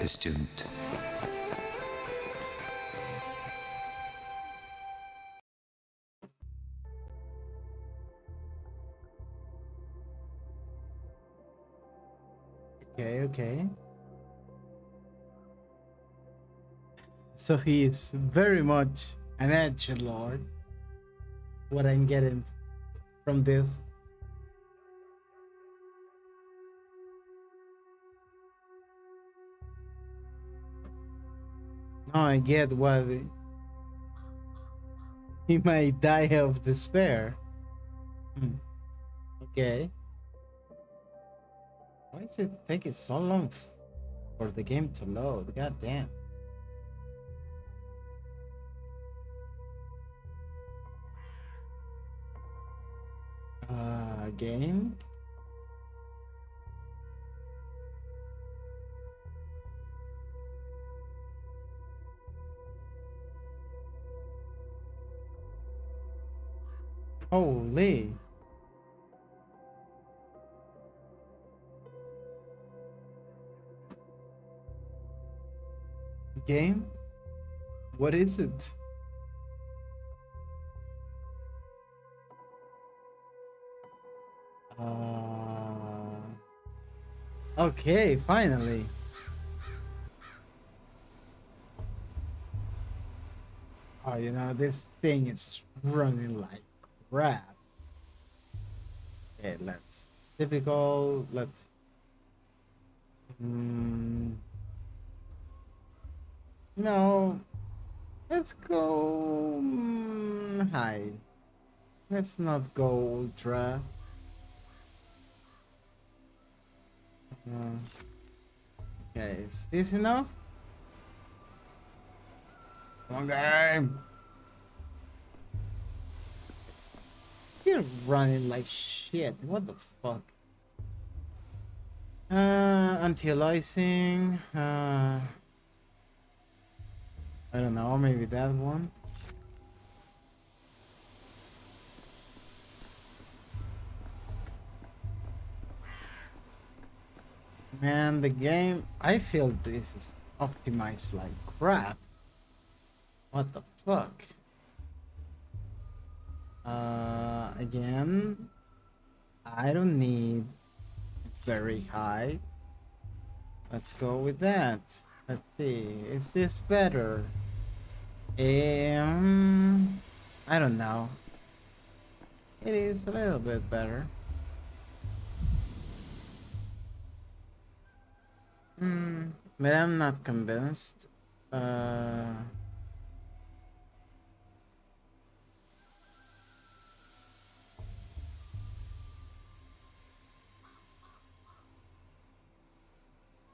is doomed. Okay. So he is very much an edge lord. What I'm getting from this. Now I get what he might die of despair. Okay. Why is it taking so long for the game to load? God damn. Game? Holy. Game? What is it? Okay, finally. Oh, you know, this thing is running like crap. Okay, let's typical. Let's. No, let's go high. Let's not go ultra. Okay, is this enough? Come on, game. You're running like shit. What the fuck? Anti-aliasing. I don't know, maybe that one. Man, the game, I feel this is optimized like crap. What the fuck? Again, I don't need very high. Let's go with that. Let's see. Is this better? I don't know. It is a little bit better. But I'm not convinced. I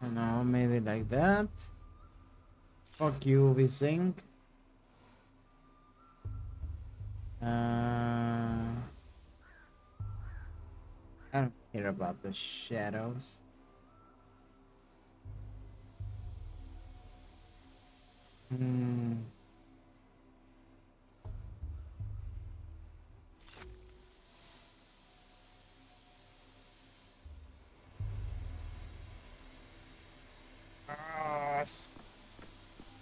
don't know, maybe like that. Fuck you, VSync. I don't care about the shadows.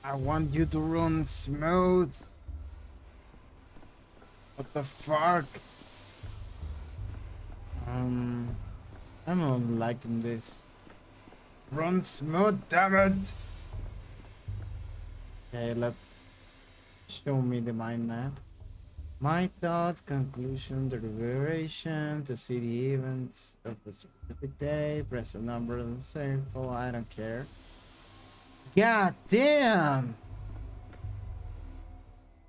I want you to run smooth. What the fuck? I'm not liking this. Run smooth, damn it! Okay, let's show me the mind map. My thoughts, conclusion, deliberation, to see the events of a specific day, press a number in the circle, I don't care. God damn!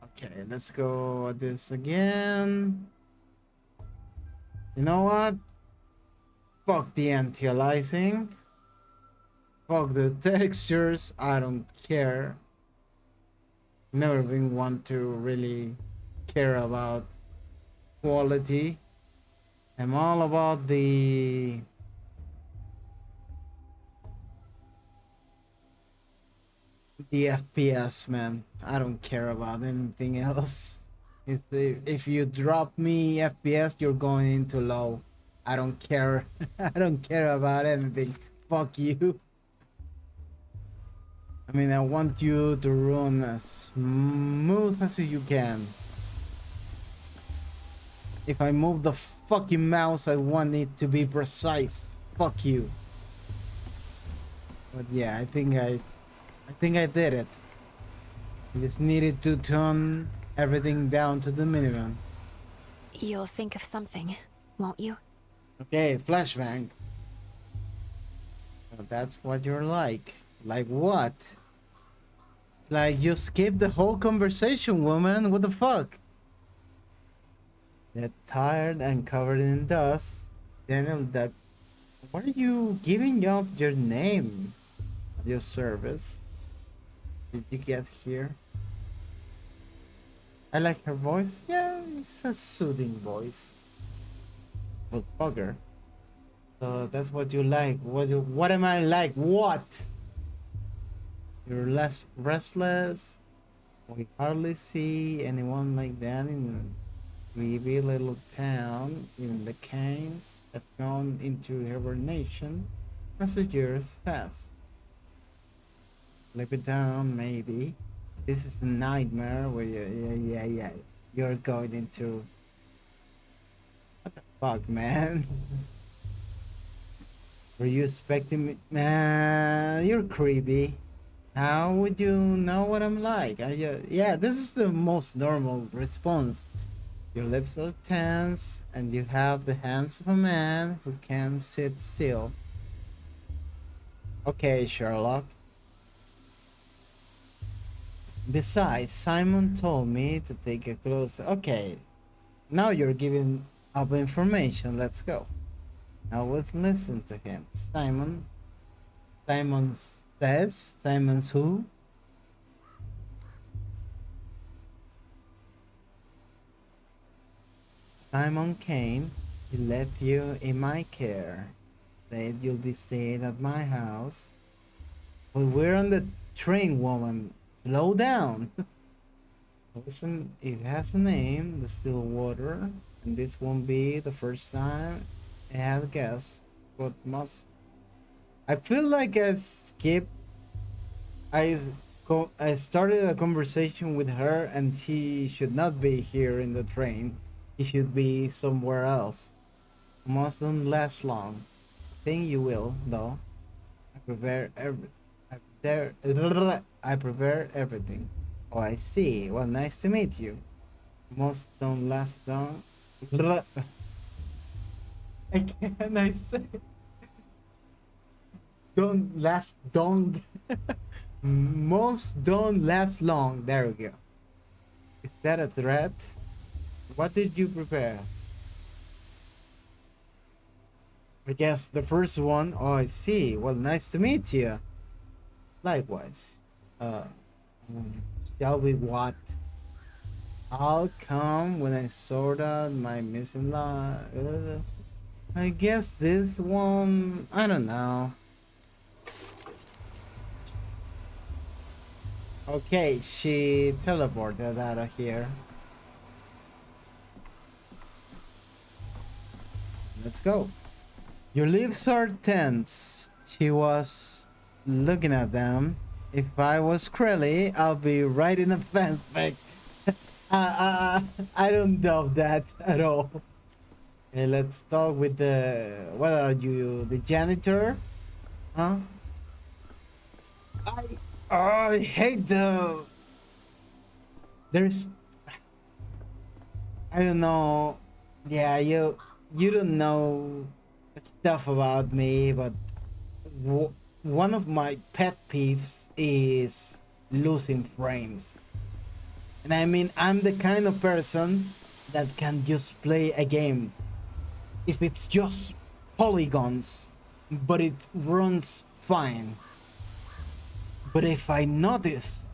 Okay, let's go this again. You know what? Fuck the anti-aliasing. Fuck the textures, I don't care. Never been one to really care about quality. I'm all about the FPS, man. I don't care about anything else. If you drop me FPS, you're going into low. I don't care. I don't care about anything. Fuck you. I mean, I want you to run as smooth as you can. If I move the fucking mouse, I want it to be precise. Fuck you. But yeah, I think I did it. I just needed to turn everything down to the minimum. You'll think of something, won't you? Okay, flashbang. So that's what you're like. Like what? Like you skipped the whole conversation, woman. What the fuck? They're tired and covered in dust. Daniel, that. Why are you giving up your name? Your service? Did you get here? I like her voice. Yeah, it's a soothing voice. But bugger. So that's what you like. What am I like? What? You're less restless. We hardly see anyone like that in sleepy little town. Even the canes have gone into hibernation as the years pass. Sleep it down, maybe. This is a nightmare where yeah. You're going into. What the fuck, man? Were you expecting me? Man, you're creepy. How would you know what I'm like? Yeah, this is the most normal response. Your lips are tense, and you have the hands of a man who can't sit still. Okay, Sherlock. Besides, Simon told me to take a closer. Okay, now you're giving up information. Let's go. Now let's listen to him. Simon says. Simon's who? Simon Kane. He left you in my care. Said you'll be staying at my house. But we're on the train, woman. Slow down. Listen, it has a name, the Stillwater, and this won't be the first time I had guessed, but must. I feel like I started a conversation with her, and she should not be here in the train. He should be somewhere else. Mustn't last long. Think you will, though. I prepare every. I prepare everything. Oh, I see. Well, nice to meet you. Most don't last long. Can I say? Don't last long. Most don't last long. There we go. Is that a threat? What did you prepare? I guess the first one. Oh, I see. Well, nice to meet you. Likewise. Uh, shall we what? I'll come when I sort out my missing line. I guess this one. I don't know. Okay, she teleported out of here. Let's go. Your lips are tense. She was looking at them. If I was Krelly, I'll be right in the fence, Vic. I don't doubt that at all. Okay, let's talk with the. What are you? The janitor? Huh? I hate the. There's. I don't know. Yeah, you don't know stuff about me, but one of my pet peeves is losing frames. And I mean, I'm the kind of person that can just play a game if it's just polygons, but it runs fine. But if I notice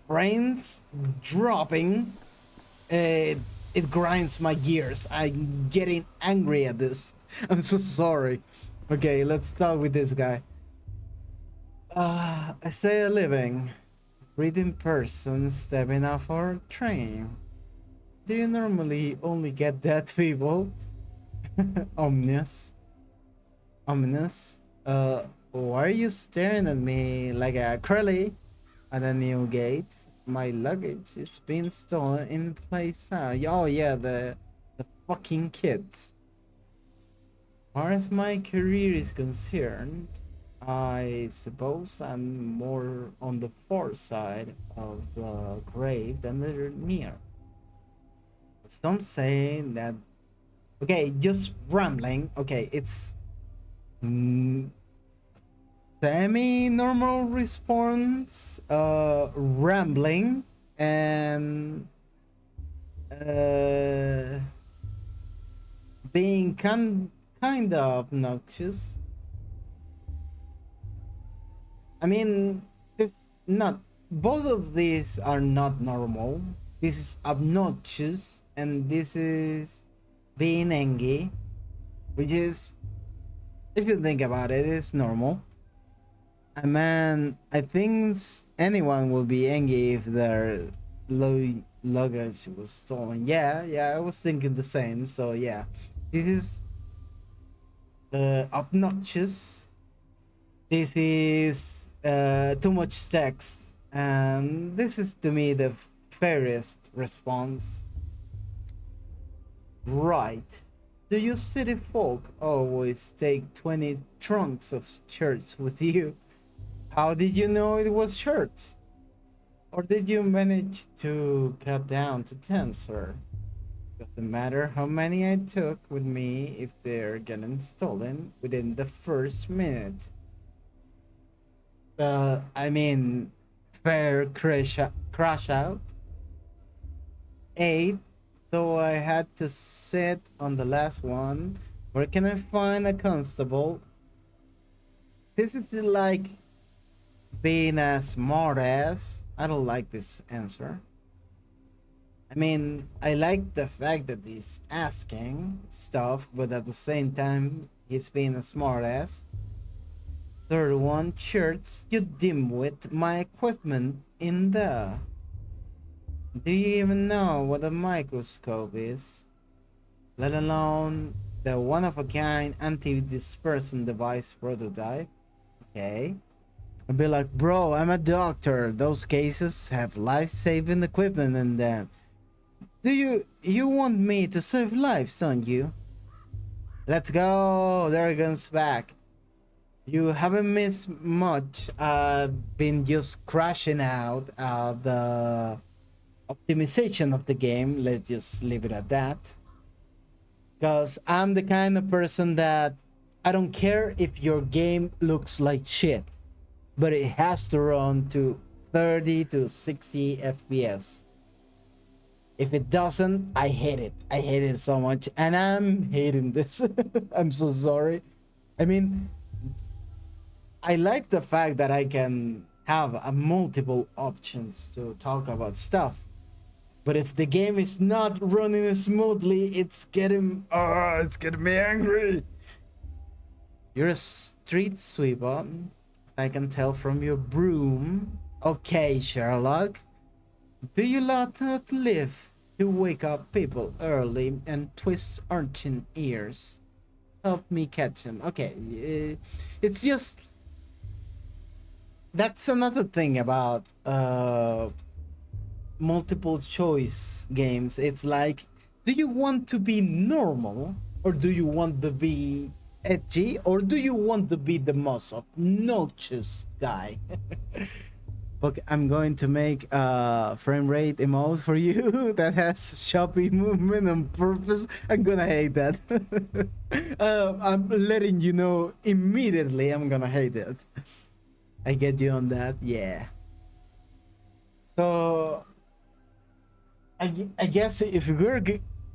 frames dropping, it grinds my gears. I'm getting angry at this. I'm so sorry. Okay, let's start with this guy. I say a living, breathing person stepping off our train. Do you normally only get dead people? Ominous. Ominous. Why are you staring at me like a curly at a new gate? My luggage is being stolen in place. Oh yeah, the fucking kids. As far as my career is concerned, I suppose I'm more on the far side of the grave than the near. Some say that. Okay, just rambling. Okay, it's semi-normal response. Rambling and being kind of obnoxious. I mean, this not both of these are not normal. This is obnoxious, and this is being angry, which is, if you think about it, it's normal. And man, I think anyone will be angry if their luggage was stolen. Yeah, I was thinking the same. So yeah, this is obnoxious. This is too much text, and this is to me the fairest response. Right. Do you city folk always take 20 trunks of shirts with you? How did you know it was shirts? Or did you manage to cut down to 10, sir? Doesn't matter how many I took with me if they're getting stolen within the first minute. I mean, fair crash out. 8, though I had to sit on the last one. Where can I find a constable? This is like being a smart ass. I don't like this answer. I mean, I like the fact that he's asking stuff, but at the same time, he's being a smart ass. Third one, shirts, you dimwit, my equipment in there. Do you even know what a microscope is? Let alone the one-of-a-kind anti-dispersion device prototype? Okay. I'd be like, bro, I'm a doctor. Those cases have life-saving equipment in them. Do you want me to save lives, don't you? Let's go. There it goes back. You haven't missed much. I've been just crashing out the optimization of the game. Let's just leave it at that. Because I'm the kind of person that I don't care if your game looks like shit, but it has to run to 30 to 60 FPS. If it doesn't, I hate it. I hate it so much, and I'm hating this. I'm so sorry. I mean, I like the fact that I can have multiple options to talk about stuff. But if the game is not running smoothly, it's getting me angry. You're a street sweeper. I can tell from your broom. Okay, Sherlock. Do you lot to live to wake up people early and twist urchin ears? Help me catch him. Okay, it's just that's another thing about multiple choice games. It's like, do you want to be normal, or do you want to be edgy, or do you want to be the most obnoxious guy? Okay, I'm going to make a frame rate emote for you that has choppy movement on purpose. I'm gonna hate that. I'm letting you know immediately I'm gonna hate it. I get you on that, yeah. So I guess if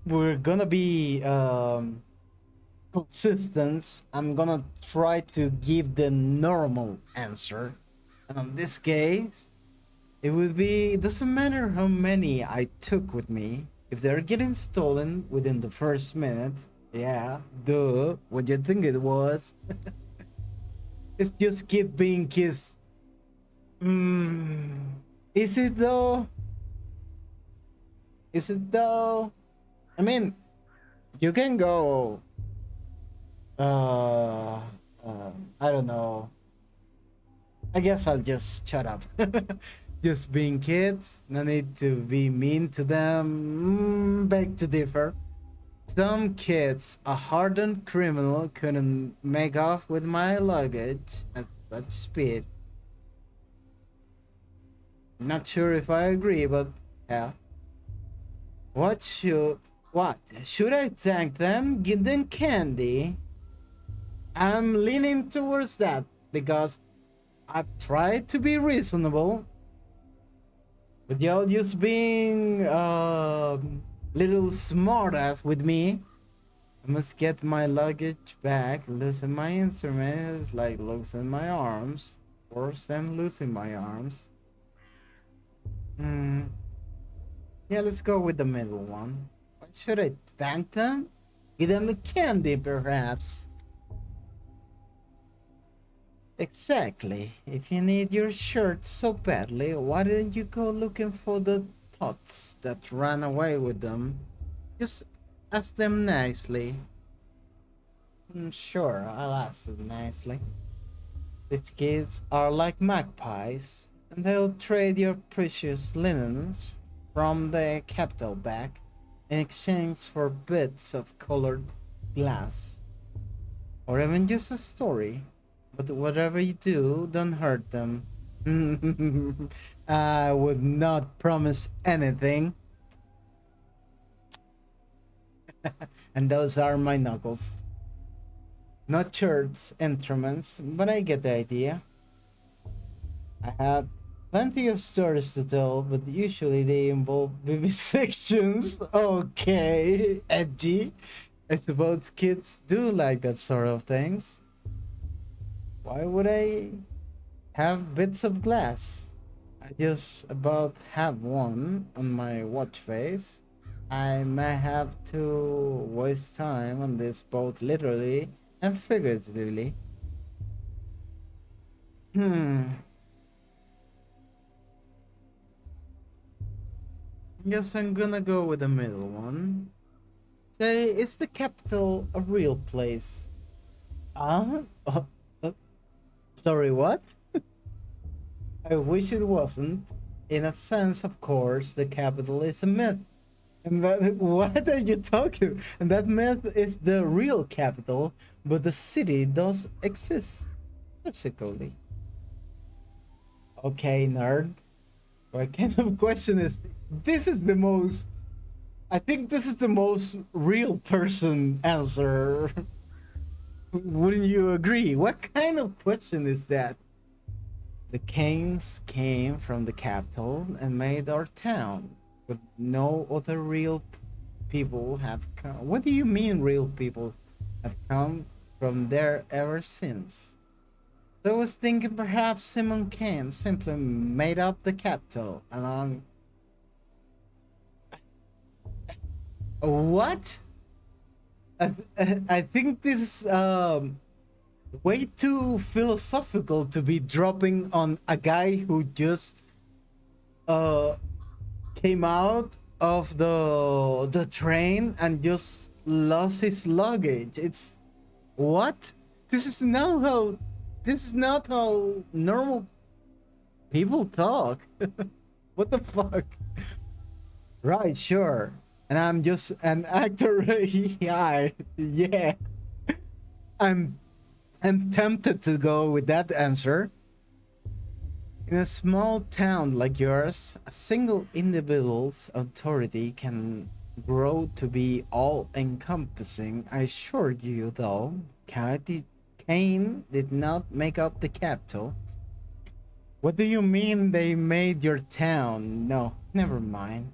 we're gonna be consistent, I'm gonna try to give the normal answer, and in this case, it would be, it doesn't matter how many I took with me, if they're getting stolen within the first minute. Yeah, duh. What do you think it was? It's just keep being kissed. Is it though? Is it though? I mean, you can go. I don't know. I guess I'll just shut up. Just being kids, no need to be mean to them. Beg to differ. Some kids, a hardened criminal, couldn't make off with my luggage at such speed. Not sure if I agree, but yeah. What should I thank them? Give them candy? I'm leaning towards that because I've tried to be reasonable, but y'all just being little smartass with me. I must get my luggage back. Loosen my instrument is like loosen my arms. Worse than losing my arms. Yeah, let's go with the middle one. What should I thank them? Give them the candy, perhaps. Exactly. If you need your shirt so badly, why didn't you go looking for the tots that ran away with them? Just ask them nicely. Sure, I'll ask them nicely. These kids are like magpies, and they'll trade your precious linens from the capital back in exchange for bits of colored glass. Or even just a story. But whatever you do, don't hurt them. I would not promise anything. And those are my knuckles. Not shirts, instruments, but I get the idea. I have plenty of stories to tell, but usually they involve vivisections. Okay, edgy. I suppose kids do like that sort of things. Why would I have bits of glass? I just about have one on my watch face. I may have to waste time on this both literally and figuratively. Guess I'm gonna go with the middle one. Say, is the capital a real place? Sorry, what? I wish it wasn't. In a sense, of course, the capital is a myth. And that, what are you talking? And that myth is the real capital, but the city does exist. physically. Okay, nerd. What kind of question is this? Is the most, I think this is the most real person answer. Wouldn't you agree? What kind of question is that? The kings came from the capital and made our town, but no other real people have come. What do you mean real people have come from there ever since? So I was thinking perhaps Simon Kane simply made up the capital along. What? I think this is way too philosophical to be dropping on a guy who just uh came out of the train and just lost his luggage. It's what? This is not how normal people talk. What the fuck? Right, sure. And I'm just an actor here. Yeah. I'm I'm tempted to go with that answer. In a small town like yours, a single individual's authority can grow to be all-encompassing. I assure you, though, Cain did not make up the capital. What do you mean they made your town? No, never mind.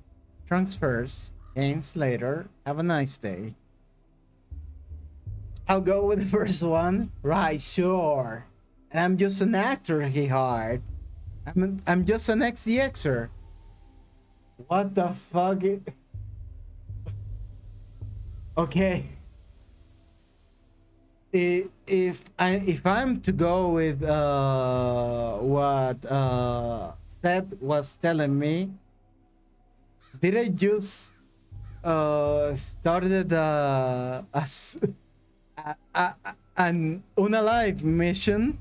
Trunks first, gains later. Have a nice day. I'll go with the first one. Right, sure. And I'm just an actor he hired. I'm just an XDXer. What the fuck? Okay. If I'm to go with what Seth was telling me, did I just started an unalive mission?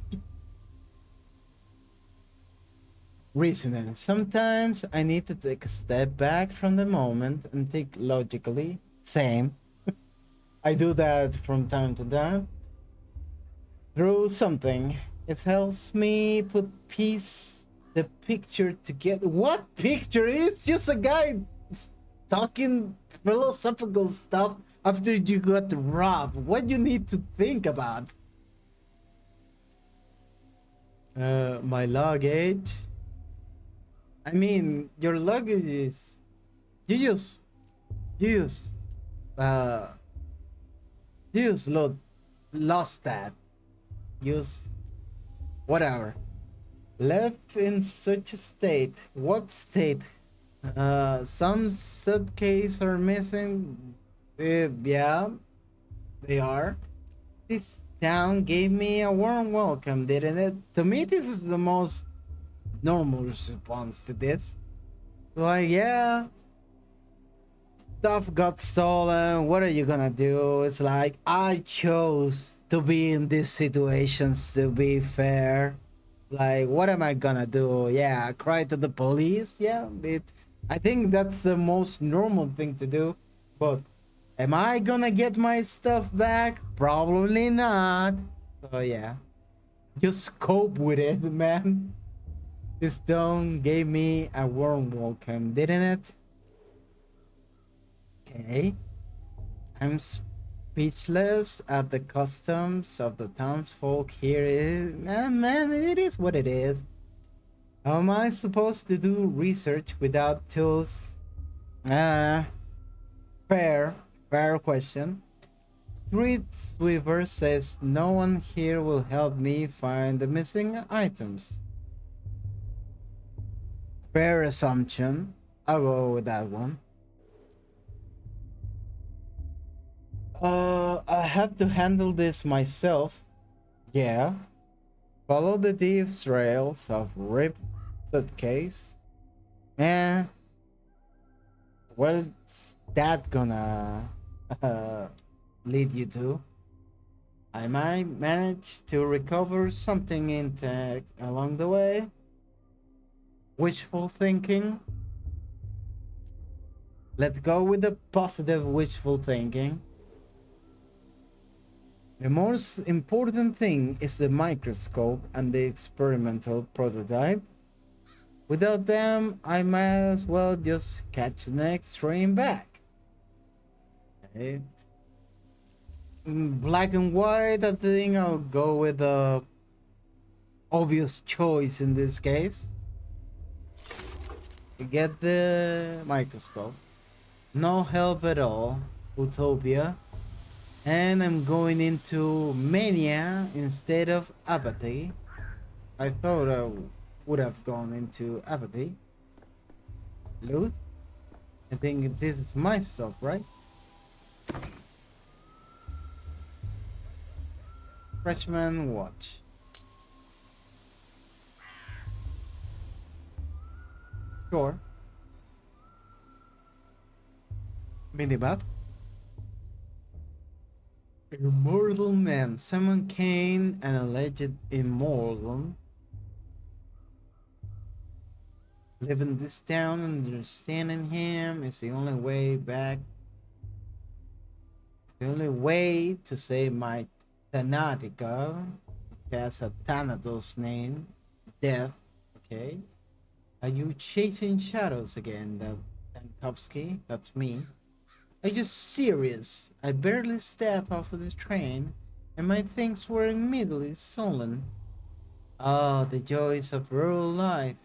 Reasoning. Sometimes I need to take a step back from the moment and think logically. Same. I do that from time to time. Through something. It helps me put the picture together. What picture? It's just a guy talking philosophical stuff after you got robbed. What you need to think about? My luggage. I mean, your luggage is you just uh lost that. Use whatever. Left in such a state. What state? Some suitcases are missing. Yeah, they are. This town gave me a warm welcome, didn't it? To me, this is the most normal response to this. Like, yeah, stuff got stolen. What are you gonna do? It's like, I chose to be in these situations, to be fair. Like, what am I gonna do? Yeah, cry to the police? Yeah, I think that's the most normal thing to do. But am I gonna get my stuff back? Probably not. So yeah, just cope with it, man. This stone gave me a warm welcome, didn't it? Okay. I'm speechless at the customs of the townsfolk here. Man, it is what it is. How am I supposed to do research without tools? Fair question. Street Sweeper says no one here will help me find the missing items. Fair assumption. I'll go with that one. I have to handle this myself. Yeah. Follow the thieves' trails of ripped suitcase. Man, what's that gonna lead you to? I might manage to recover something intact along the way. Wishful thinking. Let's go with the positive wishful thinking. The most important thing is the microscope and the experimental prototype. Without them, I might as well just catch the next train back. Okay. Black and white, I think I'll go with the obvious choice in this case. Get the microscope. No help at all. Utopia. And I'm going into mania instead of apathy. I thought I would have gone into apathy. Loot. I think this is my stuff, right? Freshman watch. Sure. Minimap. Immortal man. Simon Kane, an alleged immortal. Live in this town, understanding him is the only way back. The only way to save my Thanatica. It has a Thanatos name. Death. Okay. Are you chasing shadows again, Dankowski? That's me. Are you serious? I barely stepped off of the train and my things were immediately stolen. Ah, the joys of rural life.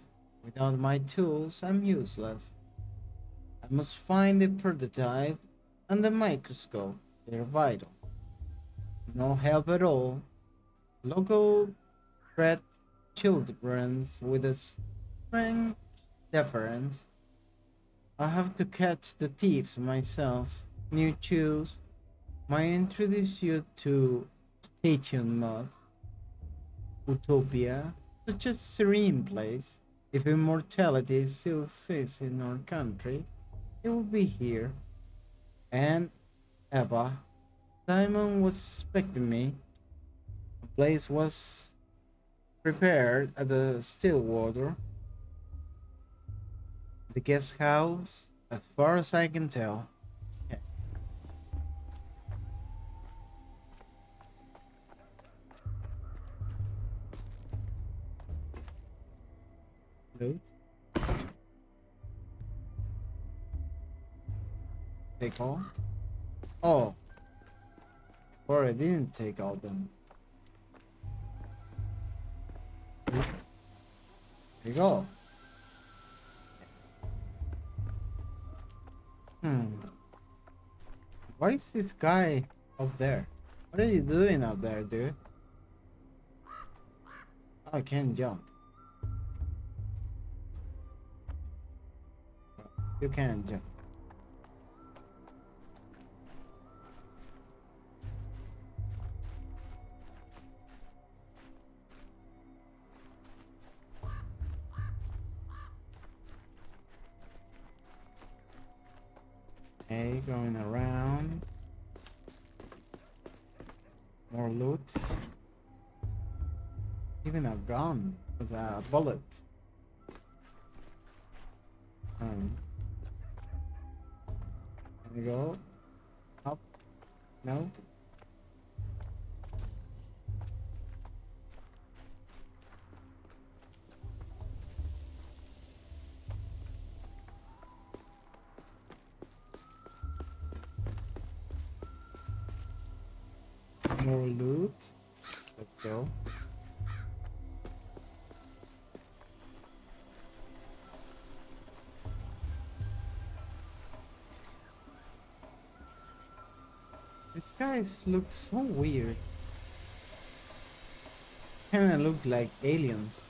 Without my tools, I'm useless. I must find the prototype and the microscope. They're vital. No help at all. Local threat children with a strange deference. I have to catch the thieves myself. New shoes. Might introduce you to station mod. Utopia. Such a serene place. If immortality still exists in our country, it will be here. And Eva. Simon was expecting me. The place was prepared at the Stillwater. The guest house, as far as I can tell. Okay. Loot. Take all. Oh. Or I didn't take all them. There you go. Why is this guy up there? What are you doing up there, dude? Oh, I can't jump. You can't jump. Okay, going around. More loot. Even a gun with a bullet. There we go. Up. No. More loot. Let's go. These guys look so weird. Kinda look like aliens.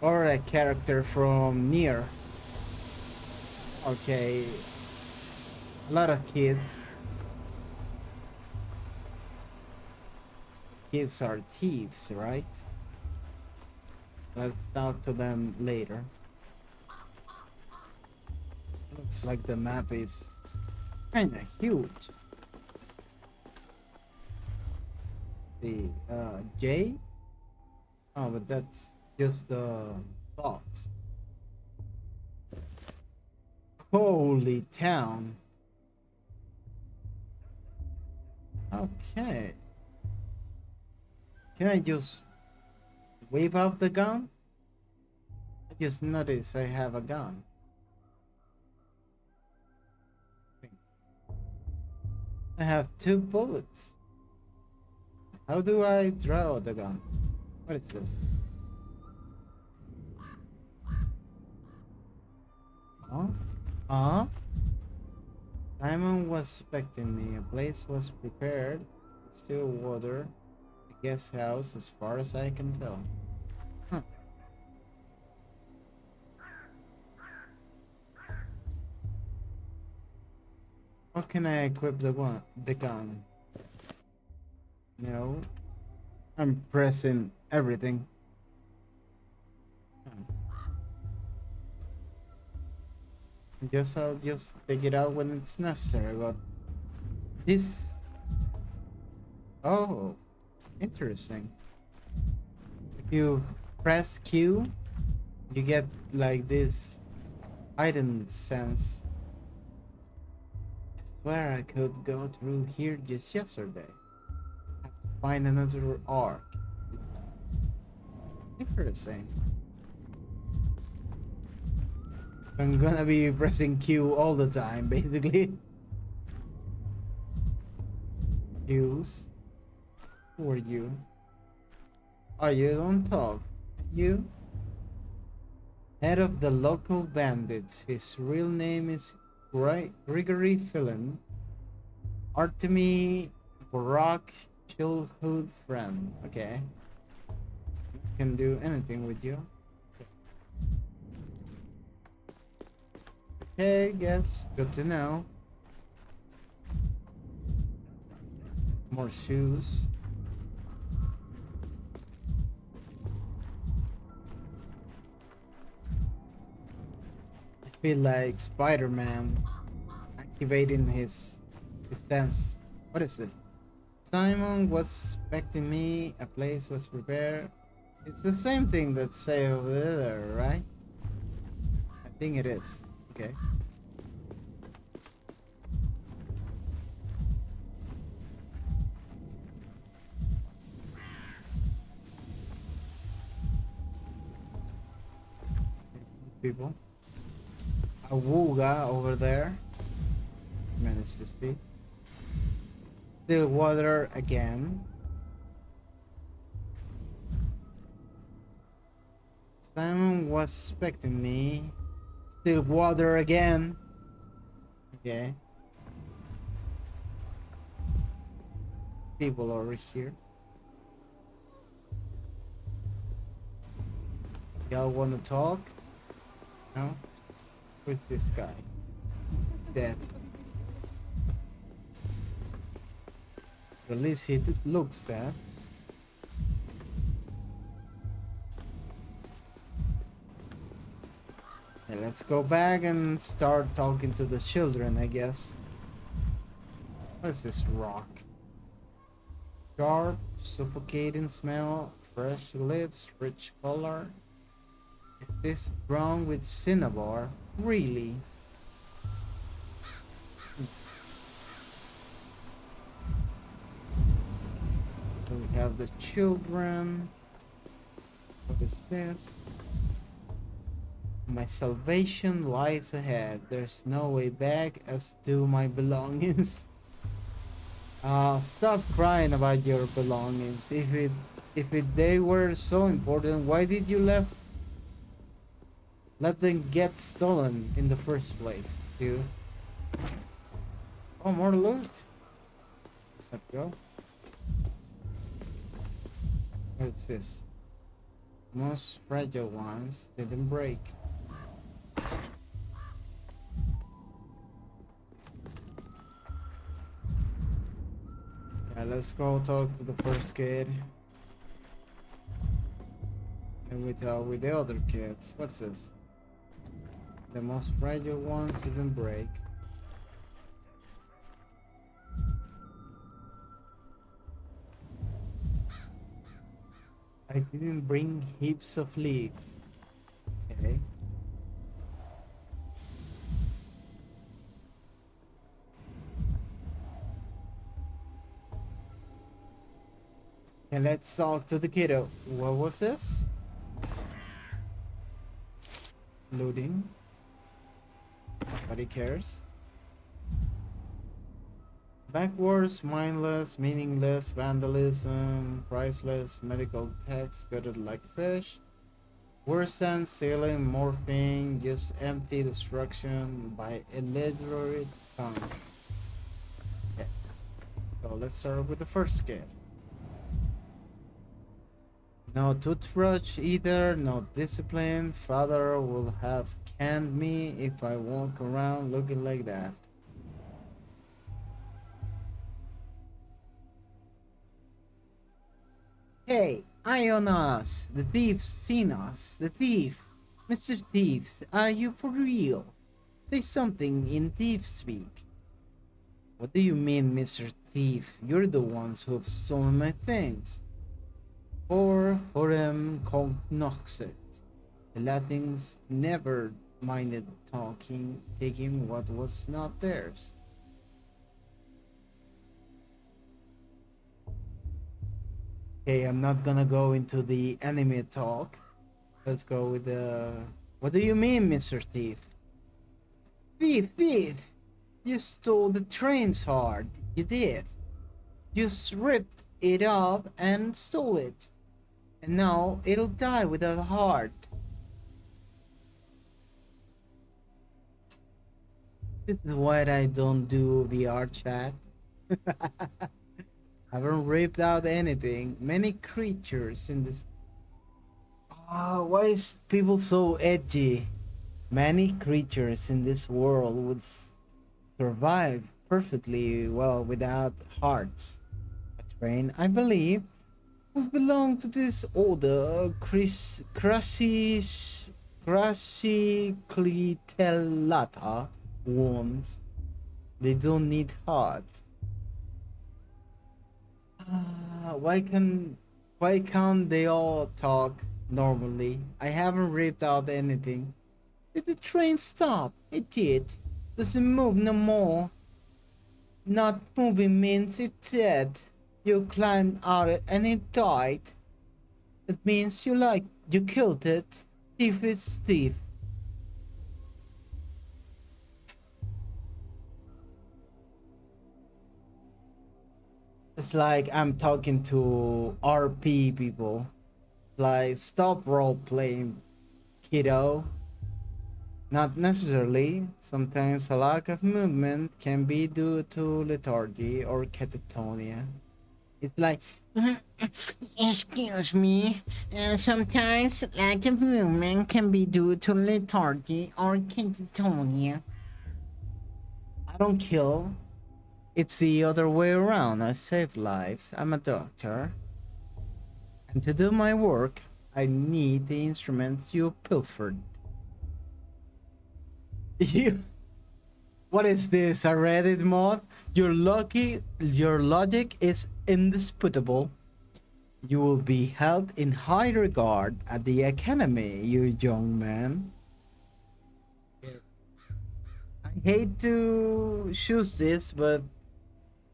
Or a character from Nier. Okay. A lot of kids. Kids are thieves, right? Let's talk to them later. Looks like the map is kinda huge. The J? Oh, but that's just the thoughts. Holy town. Okay. Can I just wave out the gun? I just noticed I have a gun. I have 2 bullets. How do I draw the gun? What is this? Huh? Huh? Simon was expecting me. A place was prepared. Still water. The guest house, as far as I can tell. Huh. How can I equip the gun? No. I'm pressing everything. I guess I'll just take it out when it's necessary, but this... Oh, interesting. If you press Q, you get like this heightened sense. I swear I could go through here just yesterday. Have to find another arc. Interesting. I'm gonna be pressing Q all the time, basically. Use. Who are you? Oh, you don't talk. You? Head of the local bandits. His real name is Grigory Filin. Artemy Barak, childhood friend. Okay. Can do anything with you. Okay, guess. Good to know. More shoes. I feel like Spider-Man activating his sense. What is this? Simon was expecting me. A place was prepared. It's the same thing that say over there, right? I think it is. Okay. People. Awuga over there. Managed to see. Still water again. Simon was expecting me. Still water again. Okay. People over here. Y'all wanna talk? No? Who's this guy? Dead. At least he looks dead. Okay, let's go back and start talking to the children, I guess. What is this rock? Sharp, suffocating smell, fresh lips, rich color. Is this brown with cinnabar? Really? So we have the children. What is this? My salvation lies ahead. There's no way back, as do my belongings. Stop crying about your belongings. If they were so important, why did you let them get stolen in the first place, dude? Oh, more loot. Let's go. What's this? Most fragile ones didn't break. Yeah, let's go talk to the first kid. And with the other kids. What's this? The most fragile ones didn't break. I didn't bring heaps of leaves. Okay. And let's talk to the kiddo. What was this? Loading. Nobody cares. Backwards, mindless, meaningless, vandalism, priceless, medical text, gutted like fish. Worse than sailing, morphing, just empty destruction by illiterate tongues. Okay. So let's start with the first kid. No toothbrush either, no discipline. Father will have canned me if I walk around looking like that. Hey, eye on us! The thief's seen us! The thief! Mr. Thieves, are you for real? Say something in thief speak. What do you mean, Mr. Thief? You're the ones who have stolen my things. Or forem cognoscit. The Latins never minded taking what was not theirs. Okay, I'm not gonna go into the anime talk. Let's go with the... What do you mean, Mr. Thief? Thief, thief! You stole the train's heart. You did. You ripped it up and stole it. And now it'll die without a heart. This is why I don't do VR chat. I haven't ripped out anything. Many creatures in this... why is people so edgy? Many creatures in this world would survive perfectly well without hearts. A train, I believe, would belong to this order, Crassiclitellata worms. They don't need heart. Why can't they all talk normally? I haven't ripped out anything. Did the train stop? It did. Does it move no more? Not moving means it's dead. You climbed out it and it died. That means you killed it. Thief is thief. It's like I'm talking to RP people. Like, stop role playing, kiddo. Not necessarily. Sometimes a lack of movement can be due to lethargy or catatonia. It's like, excuse me, sometimes lack of movement can be due to lethargy or catatonia. I don't kill. It's the other way around. I save lives. I'm a doctor. And to do my work, I need the instruments you pilfered. You... What is this, a Reddit mod? Your logic is indisputable. You will be held in high regard at the academy, you young man. I hate to choose this, but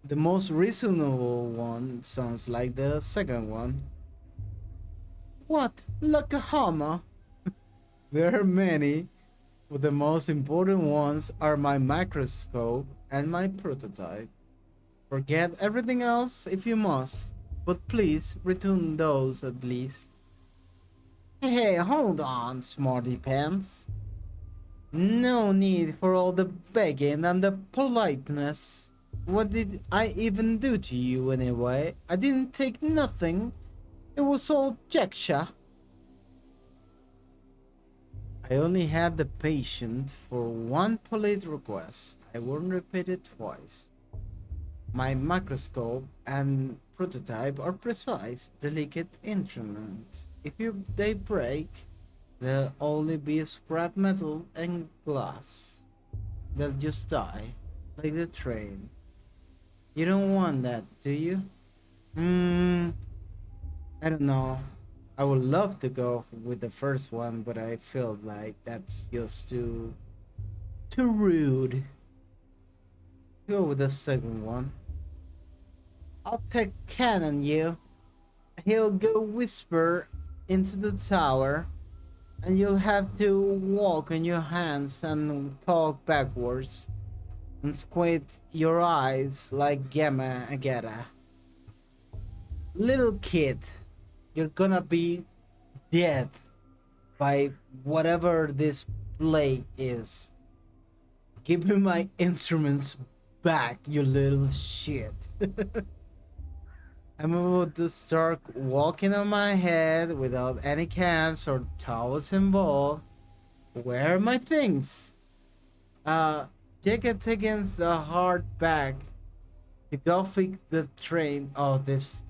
the most reasonable one sounds like the second one. What? Lakahama? There are many, but the most important ones are my microscope and my prototype. Forget everything else if you must, but please return those at least. Hey, hold on, smarty pants. No need for all the begging and the politeness. What did I even do to you anyway? I didn't take nothing. It was all Jacksha. I only had the patience for one polite request. I won't repeat it twice. My microscope and prototype are precise, delicate instruments. If they break, there'll only be scrap metal and glass. They'll just die, like the train. You don't want that, do you? I don't know. I would love to go with the first one, but I feel like that's just too rude. Go with the second one. I'll take cannon you. he'll go whisper into the tower, and you'll have to walk on your hands and talk backwards and squint your eyes like Gamma Agata. Little kid, you're gonna be dead by whatever this play is. Give me my instruments back, you little shit. I'm about to start walking on my head without any cans or towels involved. Where are my things? Jacob against a hard bag to go fix the train. Oh, this.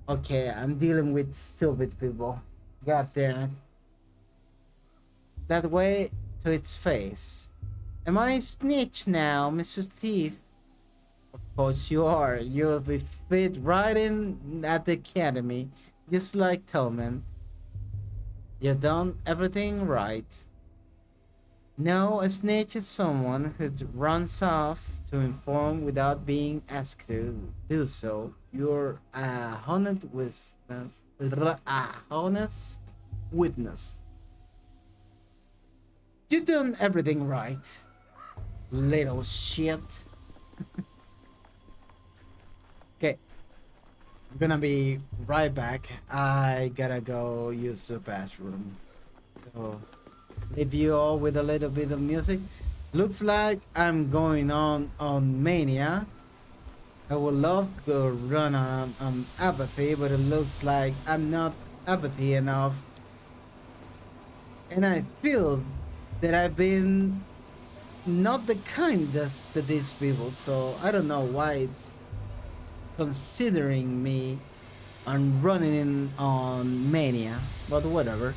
Okay, I'm dealing with stupid people. God damn it. That way to its face. Am I a snitch now, Mr. Thief? Of course you are. You'll be fit right in at the academy, just like Tillman. You've done everything right. No, a snitch is someone who runs off to inform without being asked to do so. You're a honest witness. You done everything right, little shit. Okay, I'm gonna be right back. I gotta go use the bathroom. So leave you all with a little bit of music. Looks like I'm going on Mania. I would love to run on apathy, but it looks like I'm not apathy enough. And I feel that I've been not the kindest to these people, so I don't know why it's considering me on running in on Mania, but whatever.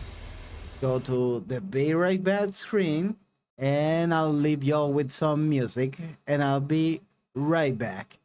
Let's go to the Be Right Back screen, and I'll leave y'all with some music, and I'll be right back.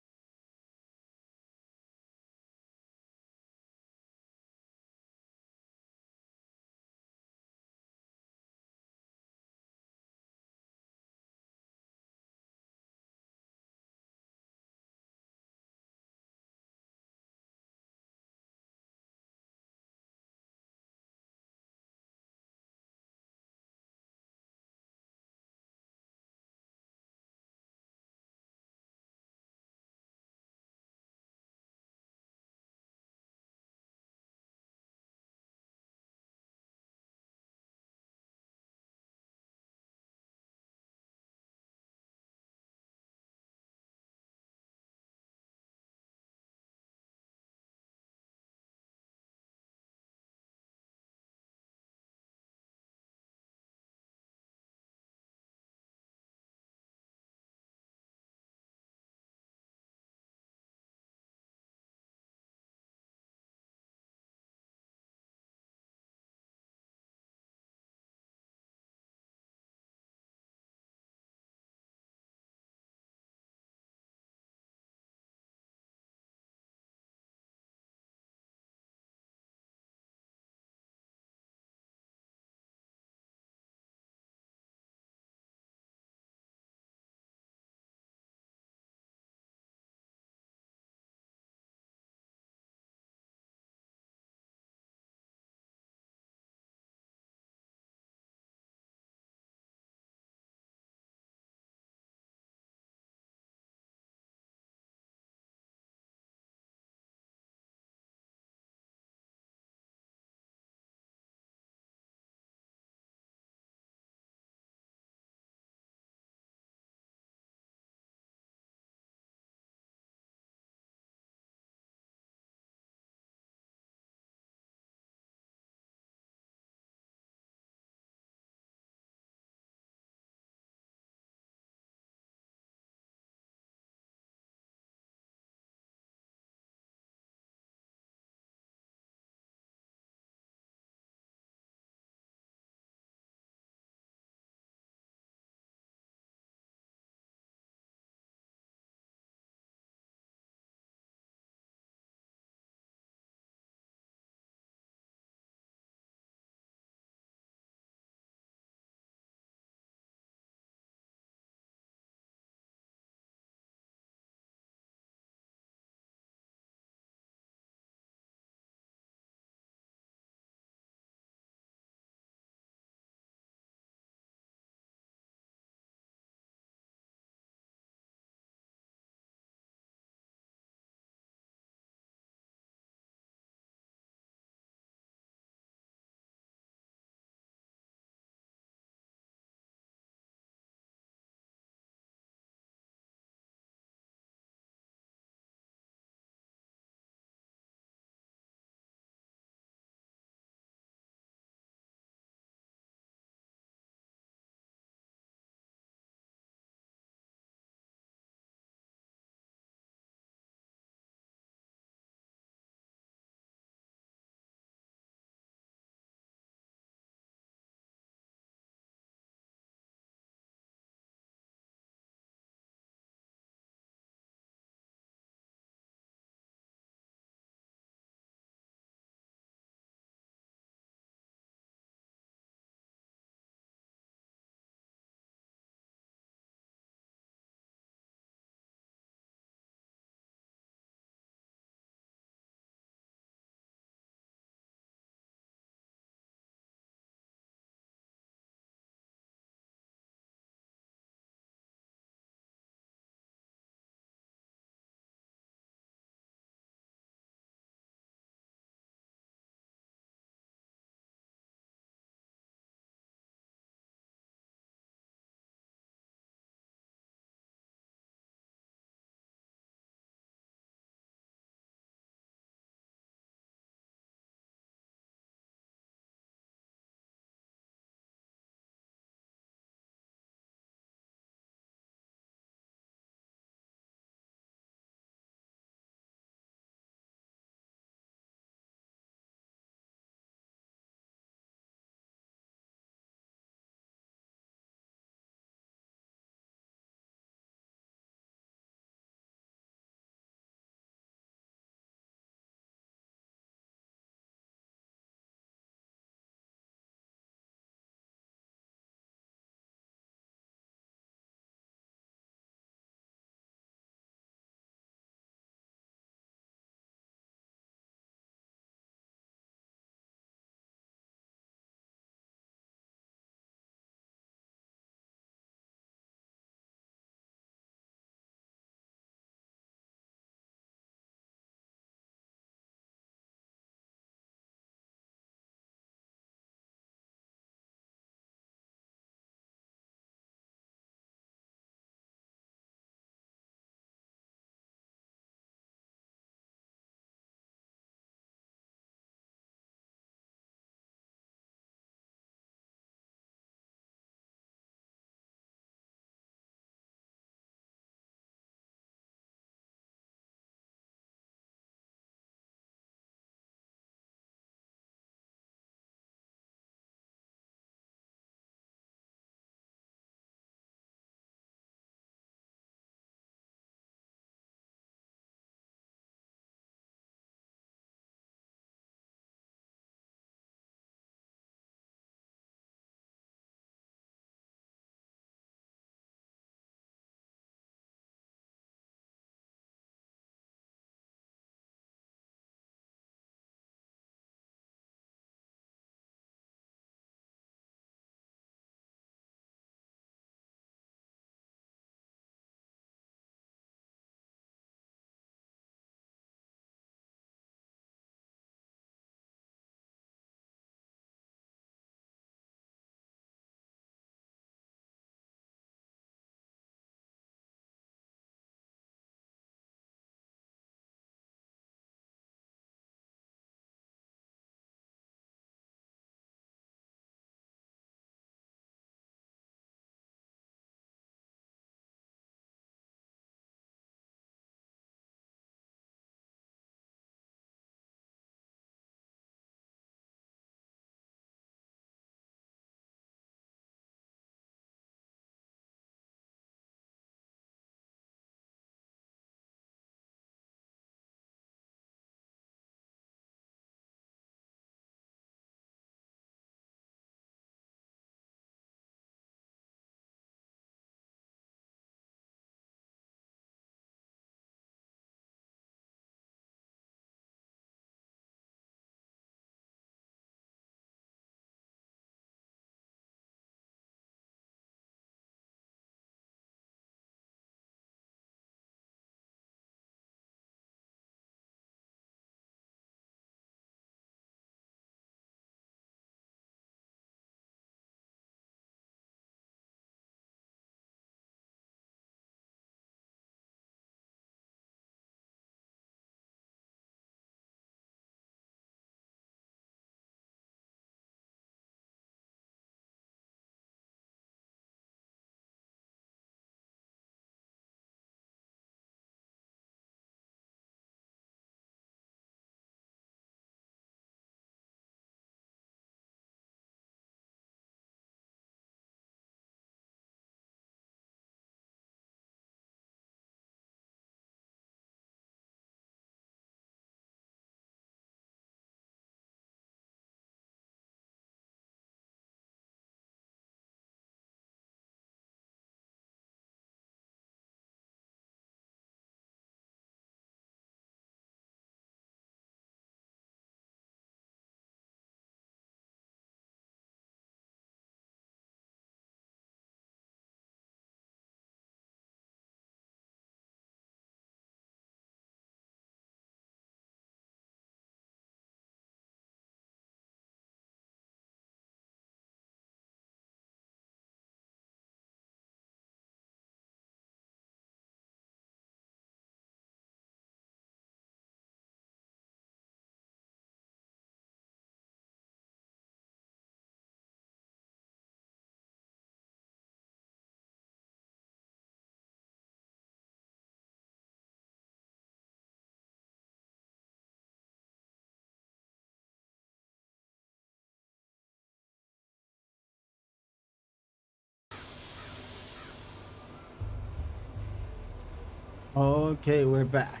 Okay, we're back.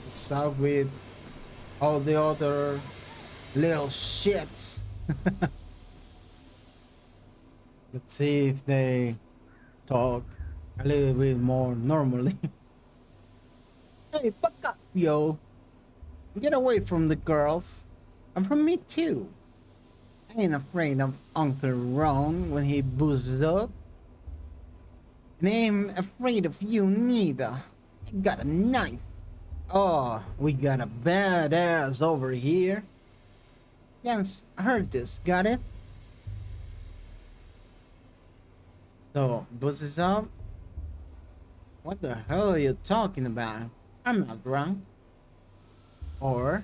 What's up with all the other little shits? Let's see if they talk a little bit more normally. Hey, fuck up, yo. Get away from the girls. And from me too. I ain't afraid of Uncle Ron when he boozes up. And I ain't afraid of you neither. I got a knife. Oh, we got a badass over here. Yes, I heard this. Got it? So, boozes up? What the hell are you talking about? I'm not drunk. Or,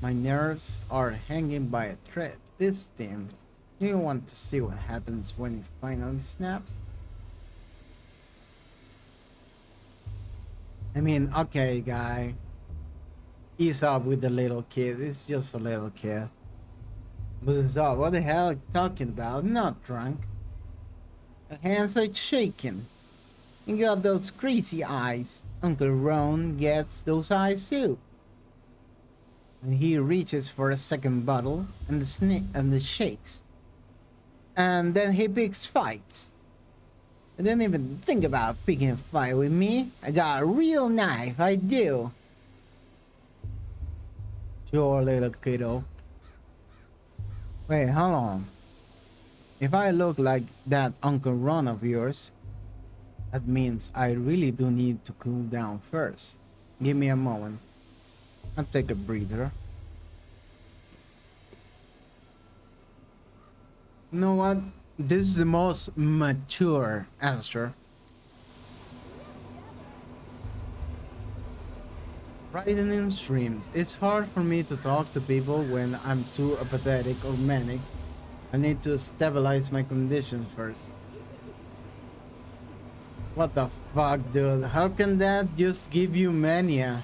my nerves are hanging by a thread. This time, do you want to see what happens when it finally snaps? I mean, okay, guy. Ease up with the little kid. It's just a little kid. Boozes up. What the hell are you talking about? I'm not drunk. My hands are shaking. You got those crazy eyes. Uncle Ron gets those eyes too. And he reaches for a second bottle and the shakes. And then he picks fights. I didn't even think about picking a fight with me. I got a real knife, I do. Sure, little kiddo. Wait, hold on. If I look like that Uncle Ron of yours, that means I really do need to cool down first. Give me a moment. I'll take a breather. You know what? This is the most mature answer. Writing in streams. It's hard for me to talk to people when I'm too apathetic or manic. I need to stabilize my condition first. What the fuck, dude? How can that just give you mania?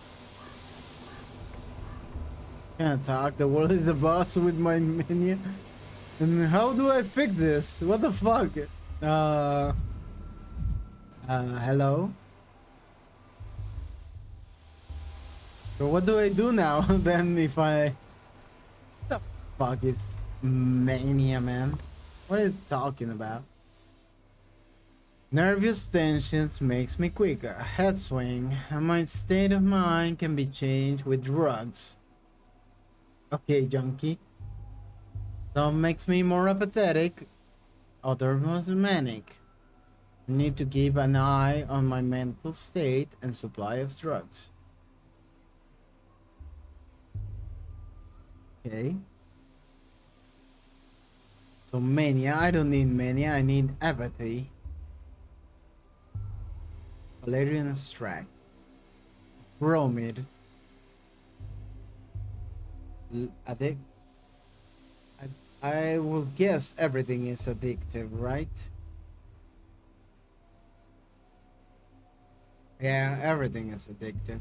Can't talk. The world is a boss with my mania. And how do I fix this? What the fuck? Hello? So what do I do now then if I... What the fuck is mania, man? What are you talking about? Nervous tensions makes me quicker. A head swing. And my state of mind can be changed with drugs. Okay, junkie. Some makes me more apathetic. Other more manic. I need to keep an eye on my mental state and supply of drugs. Okay. So mania, I don't need mania, I need apathy. Valerian extract. Bromid. Addict. I will guess everything is addictive, right? Yeah, everything is addictive.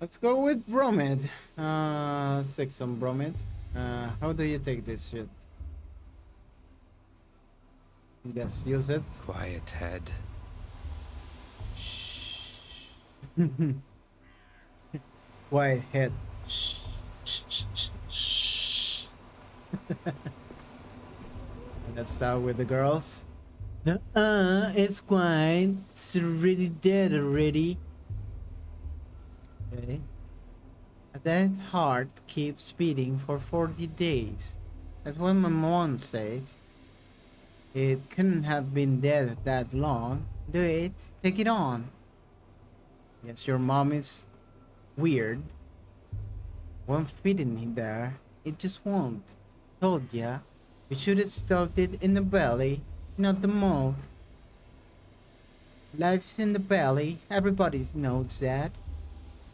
Let's go with bromid. Let's take some bromid. How do you take this shit? Yes, use it. Quiet head. Shh. Quiet head. Shh. Shh. Shh. Shh. Shh. Let's start with the girls. It's quiet. It's already dead already. Okay. That heart keeps beating for 40 days. That's what my mom says. It couldn't have been dead that long. Do it. Take it on. Yes, your mom is weird. Won't fit in there. It just won't. Told ya. We should have stuck it in the belly, not the mouth. Life's in the belly. Everybody knows that.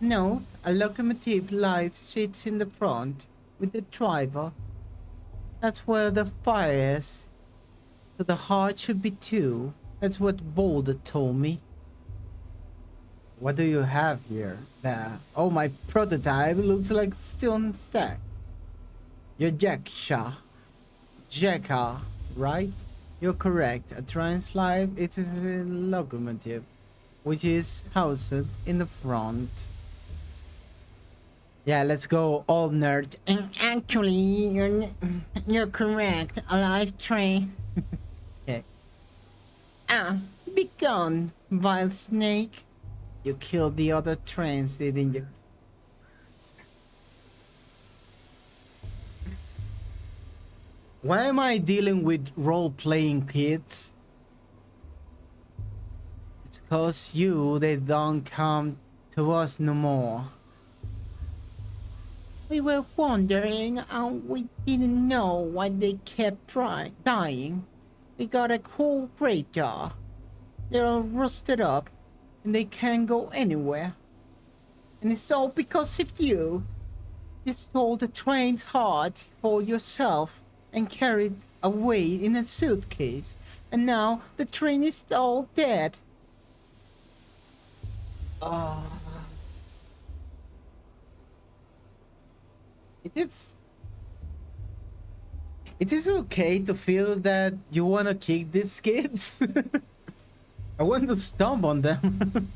No, a locomotive life sits in the front with the driver. That's where the fire is. So the heart should be too. That's what Boulder told me. What do you have here? Oh, my prototype looks like still in stack. You're Jacka, right? You're correct. A trans life, it's a locomotive. which is housed in the front. Yeah, let's go, all nerd. And actually, you're correct. A live train. Okay. Ah, be gone, vile snake. You killed the other trains, didn't you? Why am I dealing with role-playing kids? It's cause they don't come to us no more. We were wondering and we didn't know why they kept dying. We got a cool radar. They're all rusted up and they can't go anywhere. And it's all because of you. You stole the train's heart for yourself and carried away in a suitcase. And now the train is all dead. It is. It is okay to feel that you want to kick these kids. I want to stomp on them.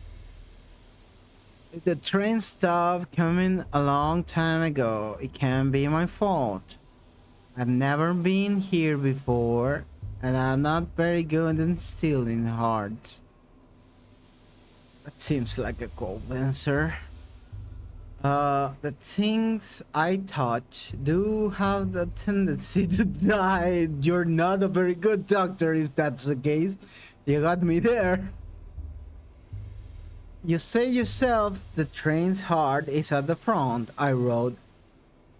If the train stopped coming a long time ago, it can't be my fault. I've never been here before, and I'm not very good at stealing hearts. That seems like a cold answer. The things I touch do have the tendency to die. You're not a very good doctor if that's the case. You got me there. You say yourself the train's heart is at the front. I wrote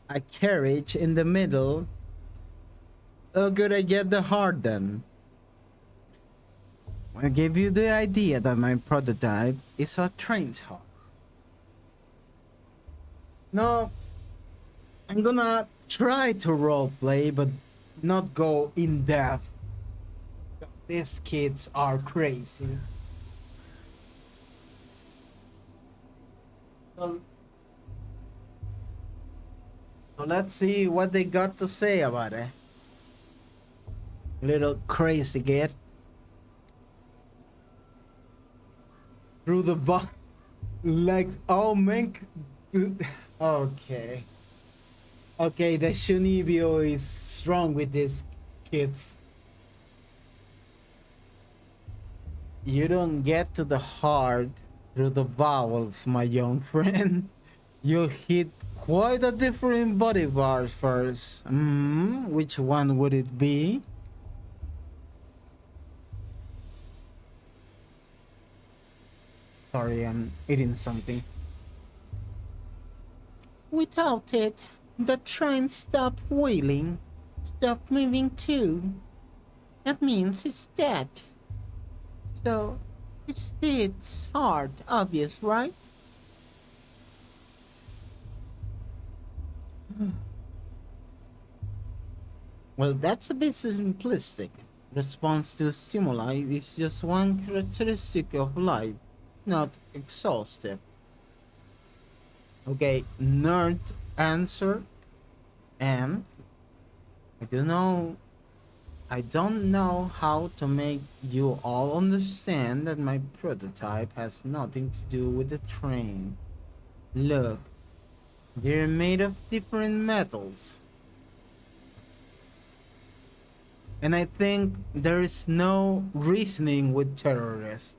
a carriage in the middle. How could I get the heart then? I gave you the idea that my prototype is a train's heart. No, I'm gonna try to roleplay, but not go in depth. These kids are crazy. So let's see what they got to say about it. Little crazy kid. Through the box. Like, oh man. Dude. Okay. Okay, the Shunibyo is strong with these kids. You don't get to the heart through the vowels, my young friend. You hit quite a different body part first. Which one would it be? Sorry, I'm eating something. Without it, the train stopped wheeling, stopped moving too. That means it's dead. So, it's hard, obvious, right? Well, that's a bit simplistic. Response to stimuli is just one characteristic of life, not exhaustive. Okay, nerd answer. And I don't know how to make you all understand that my prototype has nothing to do with the train. Look, they're made of different metals. And I think there is no reasoning with terrorists.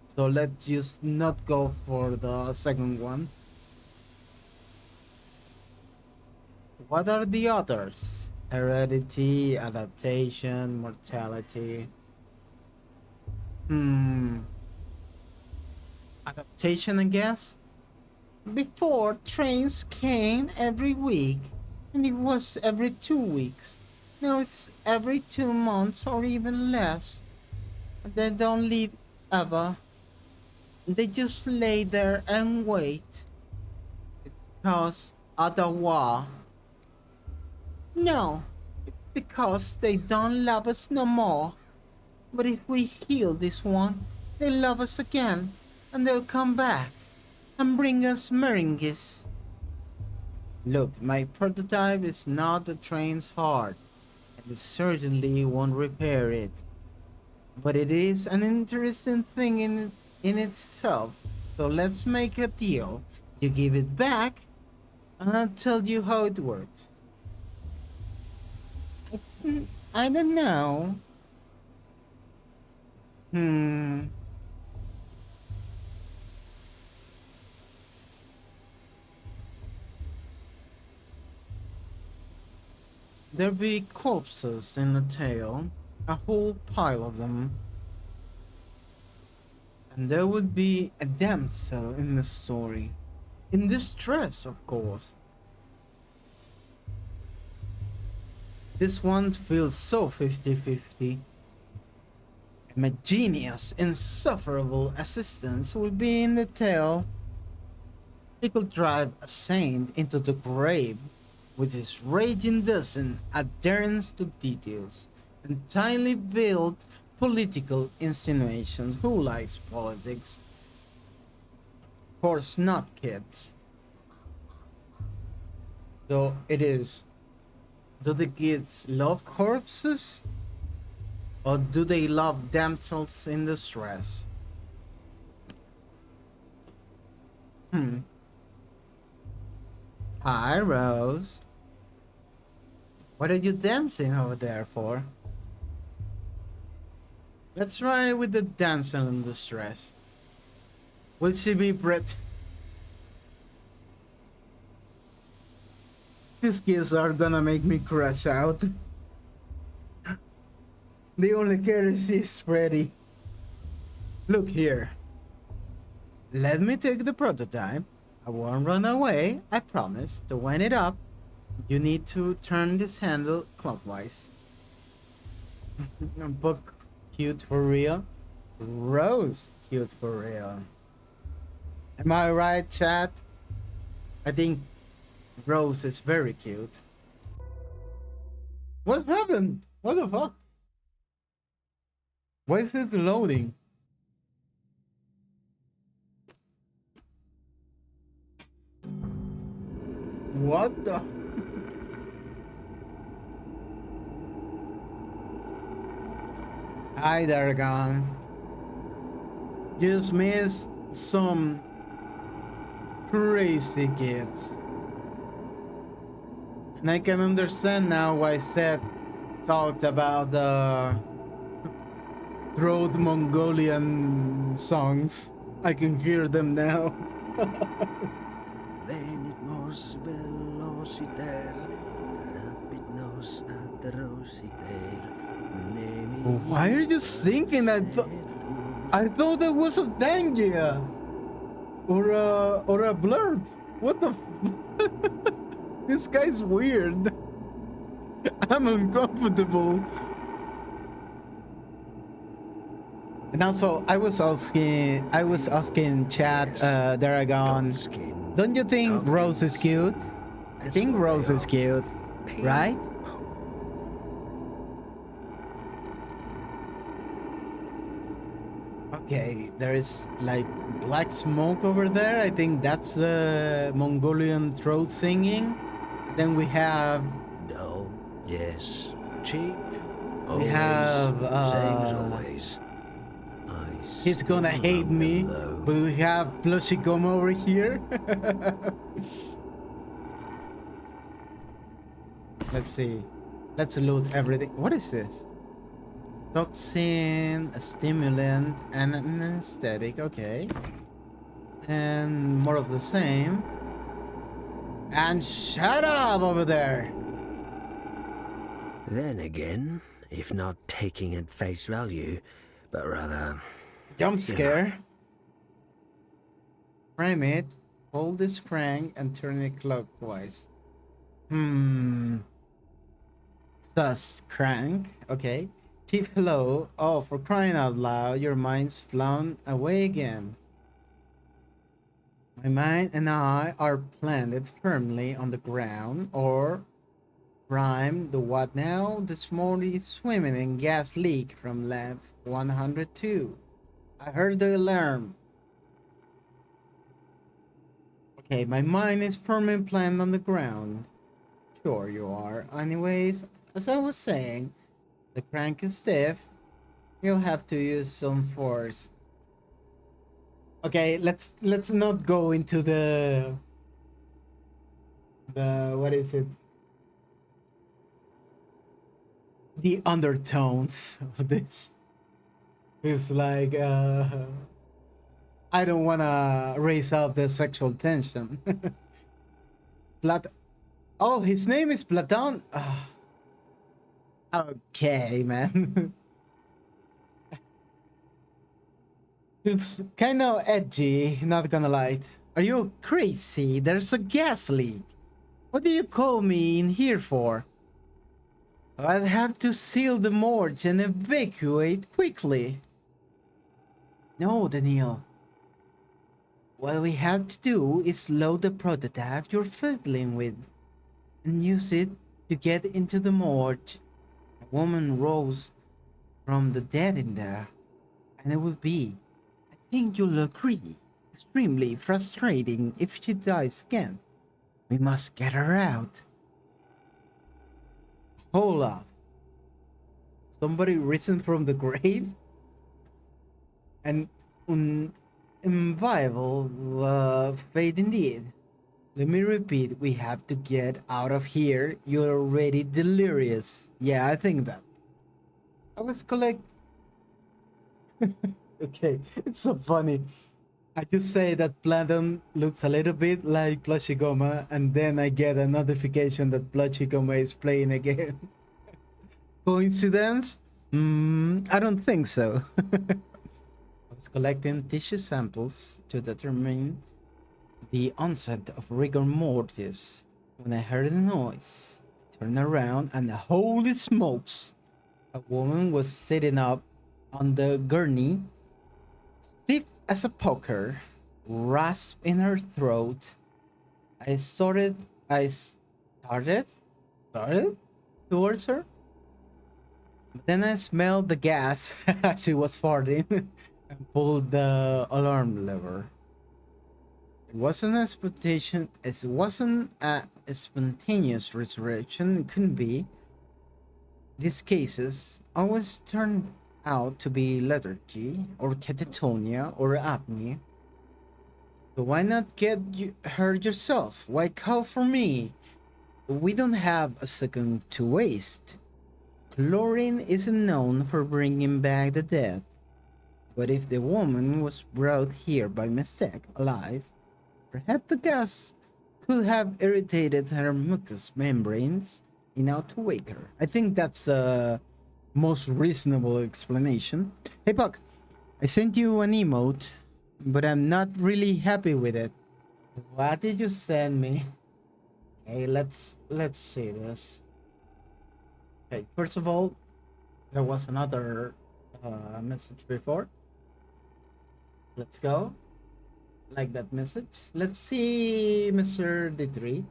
So let's just not go for the second one. What are the others? Heredity, adaptation, mortality. Adaptation, I guess? Before, trains came every week, and it was every 2 weeks. Now it's every 2 months or even less. They don't leave ever. They just lay there and wait. It's cause of the war. No, it's because they don't love us no more. But if we heal this one, they'll love us again, and they'll come back and bring us meringues. Look, my prototype is not the train's heart, and it certainly won't repair it. But it is an interesting thing in itself. So let's make a deal. You give it back, and I'll tell you how it works. I don't know. Hmm. There be corpses in the tail, a whole pile of them. And there would be a damsel in the story. In distress, of course. This one feels so 50-50. My genius, insufferable assistance will be in the tale. He could drive a saint into the grave with his raging dozen adherence to details and thinly veiled political insinuations. Who likes politics? Of course not, kids. So it is. Do the kids love corpses? Or do they love damsels in distress? Hi, Rose. What are you dancing over there for? Let's try with the damsel in distress. Will she be Brit? These kids are gonna make me crash out. They only care if she's pretty. Look here. Let me take the prototype. I won't run away, I promise. To wind it up, you need to turn this handle clockwise. Book cute for real? Rose cute for real. Am I right, chat? I think Rose is very cute. What happened? What the fuck? Why is it loading? What the? Hi, Dargon. Just missed some crazy kids. And I can understand now why Seth talked about the throat Mongolian songs. I can hear them now. Venit mors velociter, rapid nos atrociter. Why are you singing that? I thought that was a Dangia or a blurb. What the? This guy's weird. I'm uncomfortable. And also, I was asking Chat, Daragon, don't you think Rose is cute? I think Rose is cute, right? Okay, there is like black smoke over there. I think that's the Mongolian throat singing. Then we have. Dull, yes. Cheap. We have. Same as always. He's gonna hate me, but we have Plushy Gum over here. Let's see. Let's loot everything. What is this? Toxin, a stimulant, and an anesthetic. Okay. And more of the same. And shut up over there. Then again, if not taking at face value, but rather... Jump scare. Frame it. Hold this crank and turn it clockwise. Thus crank. Okay. Chief, hello. Oh, for crying out loud, your mind's flown away again. My mind and I are planted firmly on the ground, or prime the what now? This morning is swimming in gas leak from lab 102. I heard the alarm. Okay, my mind is firmly planted on the ground. Sure you are. Anyways, as I was saying, the crank is stiff. You'll have to use some force. Okay, let's not go into the what is it? The undertones of this. It's like I don't wanna raise up the sexual tension. Plat Oh, his name is Platon. Okay, man. It's kind of edgy, not gonna lie. Are you crazy? There's a gas leak. What do you call me in here for? I'll have to seal the morgue and evacuate quickly. No, Daniel. What we have to do is load the prototype you're fiddling with and use it to get into the morgue. A woman rose from the dead in there, and it will be, I think you'll agree, extremely frustrating if she dies again. We must get her out. Hold up. Somebody risen from the grave? And inviolable fate indeed. Let me repeat, we have to get out of here. You're already delirious. Yeah, I think that. I was Okay, it's so funny. I just say that Platon looks a little bit like Plushigoma, and then I get a notification that Plushigoma is playing again. Coincidence? I don't think so. I was collecting tissue samples to determine the onset of rigor mortis when I heard a noise. I turned around and holy smokes! A woman was sitting up on the gurney, stiff as a poker, rasp in her throat. I started towards her. But then I smelled the gas as she was farting and pulled the alarm lever. It wasn't a spontaneous resurrection. It couldn't be. These cases always turn out to be lethargy or catatonia or apnea. So why not get her yourself? Why call for me? We don't have a second to waste. Chlorine isn't known for bringing back the dead. But if the woman was brought here by mistake alive, perhaps the gas could have irritated her mucous membranes enough to wake her. I think that's the most reasonable explanation. Hey Puck, I sent you an emote, but I'm not really happy with it. What did you send me? Okay, let's see this. Okay, first of all, there was another message before. Let's go. Like that message. Let's see, Mr. D3.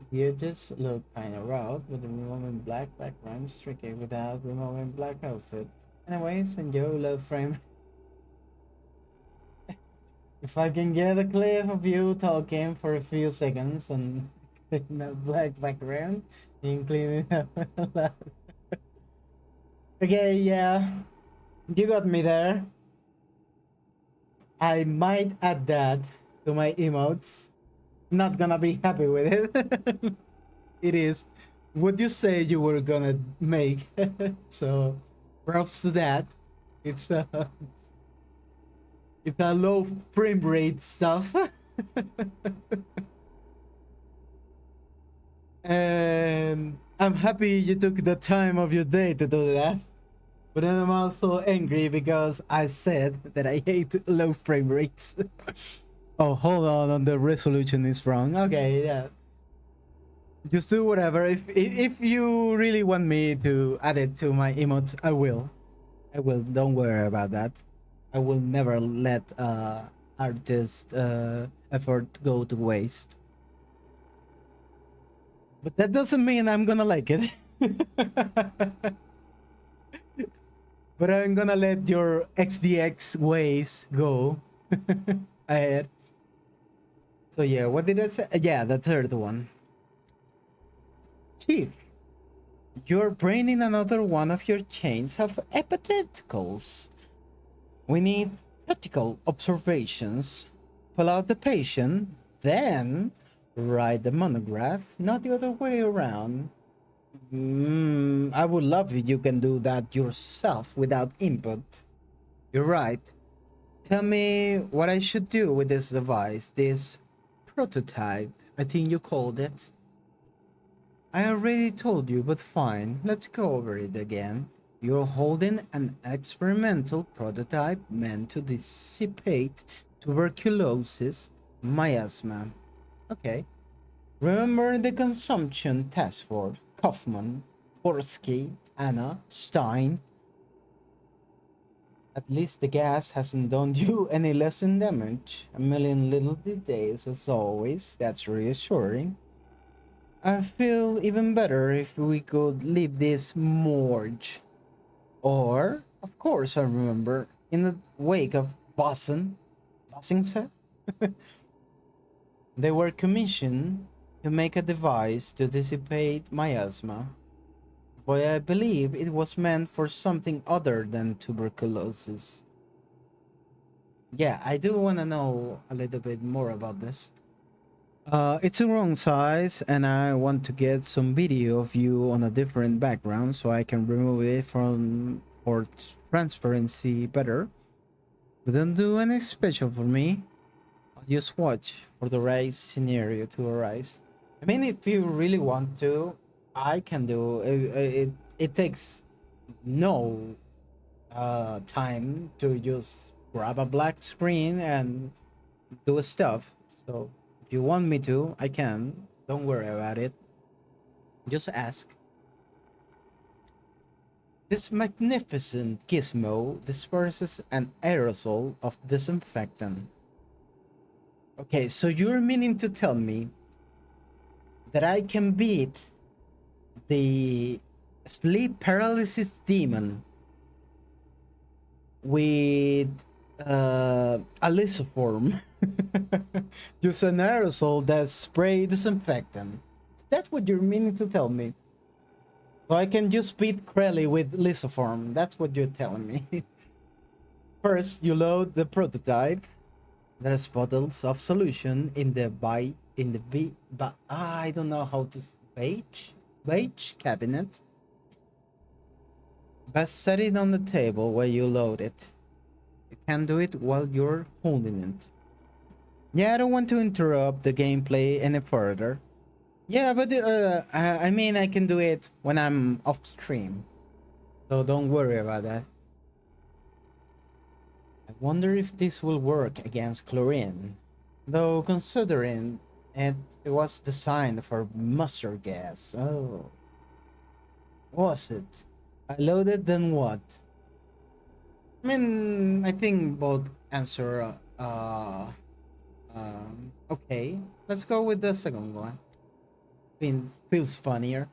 You just look kind of rough with a woman black background, tricky without removing black outfit. Anyways, and Joe love frame. If I can get a clip of you talking for a few seconds and in a black background, you can clean it up a lot. Okay, yeah, you got me there. I might add that to my emotes. Not gonna be happy with it. It is what you say you were gonna make. So props to that. It's a low frame rate stuff. And I'm happy you took the time of your day to do that. But then I'm also angry because I said that I hate low frame rates. Oh, hold on, the resolution is wrong. Okay, yeah. Just do whatever. If you really want me to add it to my emotes, I will. I will. Don't worry about that. I will never let artist effort go to waste. But that doesn't mean I'm gonna like it. But I'm gonna let your XDX ways go ahead. So yeah, what did I say? Yeah, the third one. Chief, You're braining another one of your chains of hypotheticals. We need practical observations. Pull out the patient, then write the monograph, not the other way around. I would love if you can do that yourself without input. You're right. Tell me what I should do with this device, this prototype, I think you called it. I already told you, but fine, let's go over it again. You're holding an experimental prototype meant to dissipate tuberculosis miasma. Okay. Remember the consumption task force? Kaufman, Forsky, Anna, Stein. At least the gas hasn't done you any less in damage. A million little details as always, that's reassuring. I feel even better if we could leave this morgue. Or, of course, I remember, in the wake of Bossingsa, they were commissioned to make a device to dissipate miasma. But I believe it was meant for something other than tuberculosis. Yeah, I do want to know a little bit more about this. It's the wrong size, and I want to get some video of you on a different background so I can remove it for transparency better. But don't do anything special for me. I'll just watch for the right scenario to arise. I mean, if you really want to, I can do it. It takes no time to just grab a black screen and do stuff. So if you want me to, I can. Don't worry about it. Just ask. This magnificent gizmo disperses an aerosol of disinfectant. Okay, so you're meaning to tell me that I can beat the sleep paralysis demon with a lysoform. Use an aerosol that spray disinfectant. That's what you're meaning to tell me. So I can just beat Krelly with lysoform. That's what you're telling me. First, you load the prototype. There's bottles of solution in the I don't know how to beige cabinet. But set it on the table where you load it. You can do it while you're holding it. Yeah, I don't want to interrupt the gameplay any further. Yeah, but I mean, I can do it when I'm off stream. So don't worry about that. I wonder if this will work against chlorine. Though considering it was designed for mustard gas. Oh. Was it? I loaded, then what? I mean, I think both answer okay. Let's go with the second one. Feels funnier.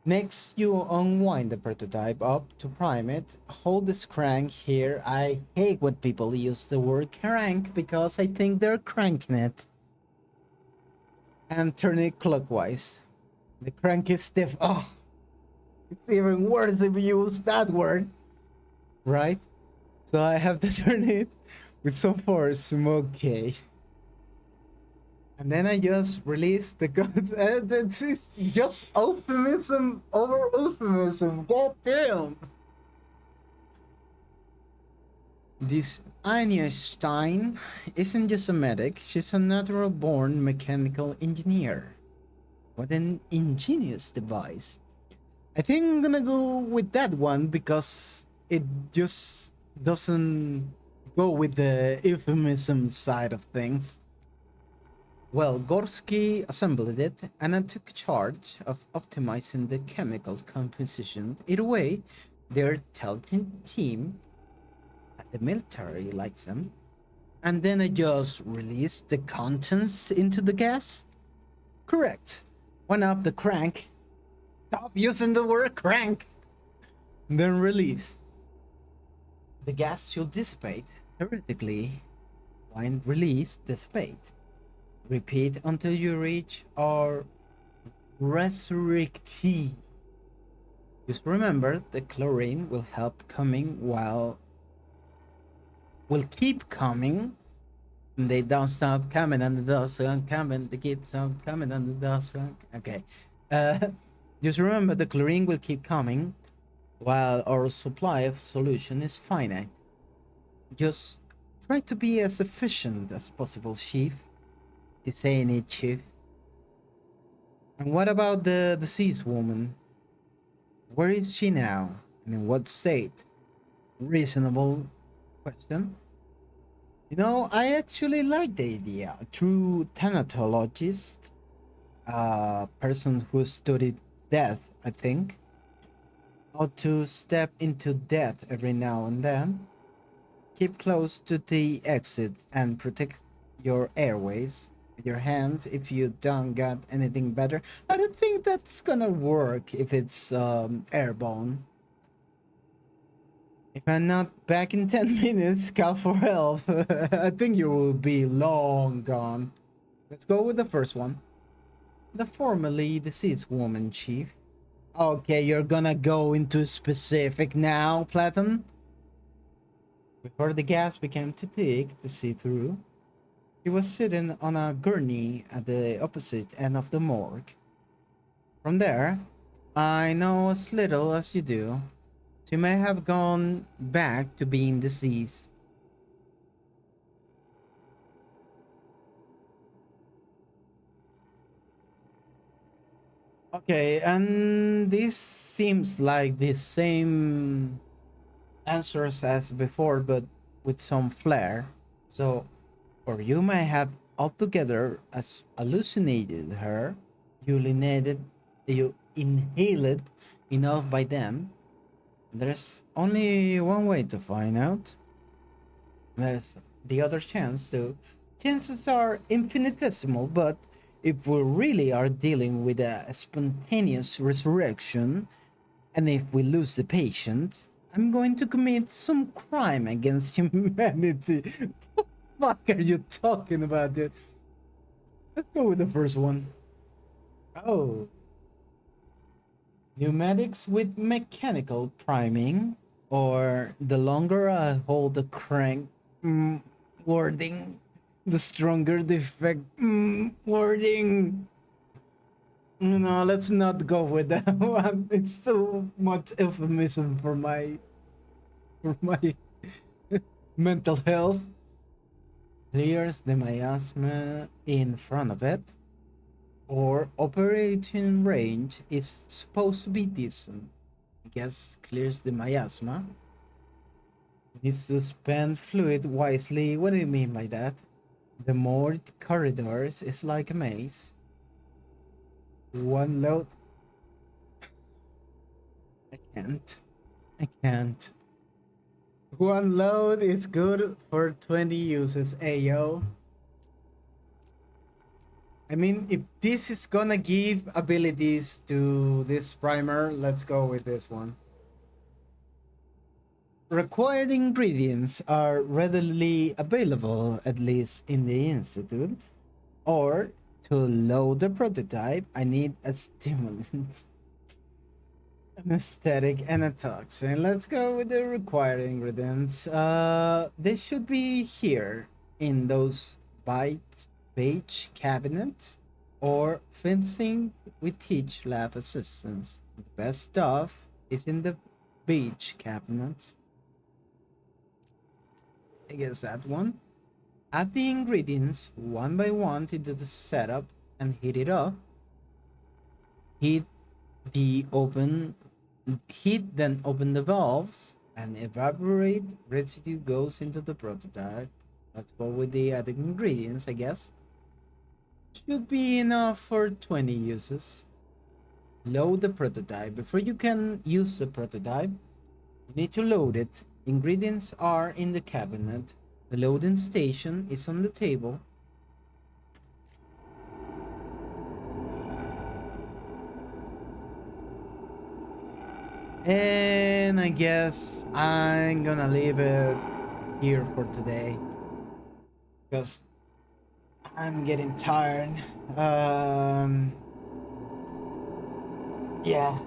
Next, you unwind the prototype up to prime it. Hold this crank here. I hate when people use the word crank because I think they're cranking it. And turn it clockwise. The crank is stiff. Oh, it's even worse if you use that word. Right? So I have to turn it with some force. Okay. And then I just release the gun. This is just euphemism over euphemism. God damn. This Anya Stein isn't just a medic, she's a natural born mechanical engineer. What an ingenious device. I think I'm gonna go with that one because it just doesn't go with the euphemism side of things. Well, Gorsky assembled it, and I took charge of optimizing the chemical composition. Either way, they're a talented team. The military likes them. And then I just released the contents into the gas? Correct. One up the crank. Stop using the word crank. Then release. The gas should dissipate. Theoretically, when release, dissipate. Repeat until you reach our resurrectee. Just remember the chlorine will help coming while will keep coming. And they don't stop coming and they don't stop coming. They keep stop coming and they don't stop. Okay. Uh, just remember the chlorine will keep coming while our supply of solution is finite. Just try to be as efficient as possible, Chief. To say it, Chief. And what about the deceased woman? Where is she now? And in what state? Reasonable question. You know, I actually like the idea. True thanatologist, a person who studied death, I think, ought to step into death every now and then. Keep close to the exit and protect your airways with your hands if you don't got anything better. I don't think that's gonna work if it's airborne. If I'm not back in 10 minutes, call for help. I think you will be long gone. Let's go with the first one. The formerly deceased woman, Chief. Okay, you're gonna go into specific now, Platon? Before the gas became too thick to see through, he was sitting on a gurney at the opposite end of the morgue. From there, I know as little as you do. She may have gone back to being deceased. Okay, and this seems like the same answers as before, but with some flair. So, or you may have altogether as hallucinated her. You inhaled enough by then. There's only one way to find out. There's the other chance too. Chances are infinitesimal, but if we really are dealing with a spontaneous resurrection, and if we lose the patient, I'm going to commit some crime against humanity. What the fuck are you talking about, dude? Let's go with the first one. Oh. Pneumatics with mechanical priming, or the longer I hold the crank wording, the stronger the effect wording. No, let's not go with that one. It's too much euphemism for my mental health. Clears the miasma in front of it, or operating range is supposed to be decent. I guess clears the miasma. Needs to spend fluid wisely. What do you mean by that? The more corridors is like a maze. One load. I can't. I can't. One load is good for 20 uses. Ayo. I mean, if this is gonna give abilities to this primer, let's go with this one. Required ingredients are readily available, at least in the Institute. Or, to load the prototype, I need a stimulant, anesthetic, and a toxin. Let's go with the required ingredients. They should be here in those beige cabinets, or fencing with teach lab assistants. The best stuff is in the beige cabinets. I guess that one. Add the ingredients one by one into the setup and heat it up. Heat then open the valves and evaporate residue goes into the prototype. Let's go with the added ingredients, I guess. Should be enough for 20 uses. Load the prototype. Before you can use the prototype, you need to load it. Ingredients are in the cabinet. The loading station is on the table. And I guess I'm gonna leave it here for today, because I'm getting tired. Yeah.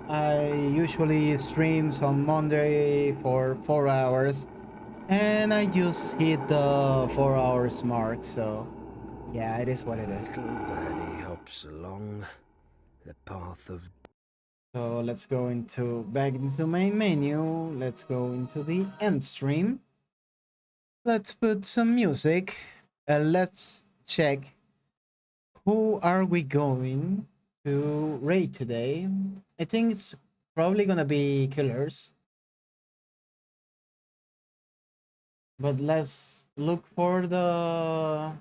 I usually streams on Monday for 4 hours, and I just hit the 4 hours mark, so yeah, it is what it is. Little birdie hops along the path of... So let's go back into main menu. Let's go into the end stream. Let's put some music. Let's check who are we going to raid today. I think it's probably gonna be killers. But let's look for the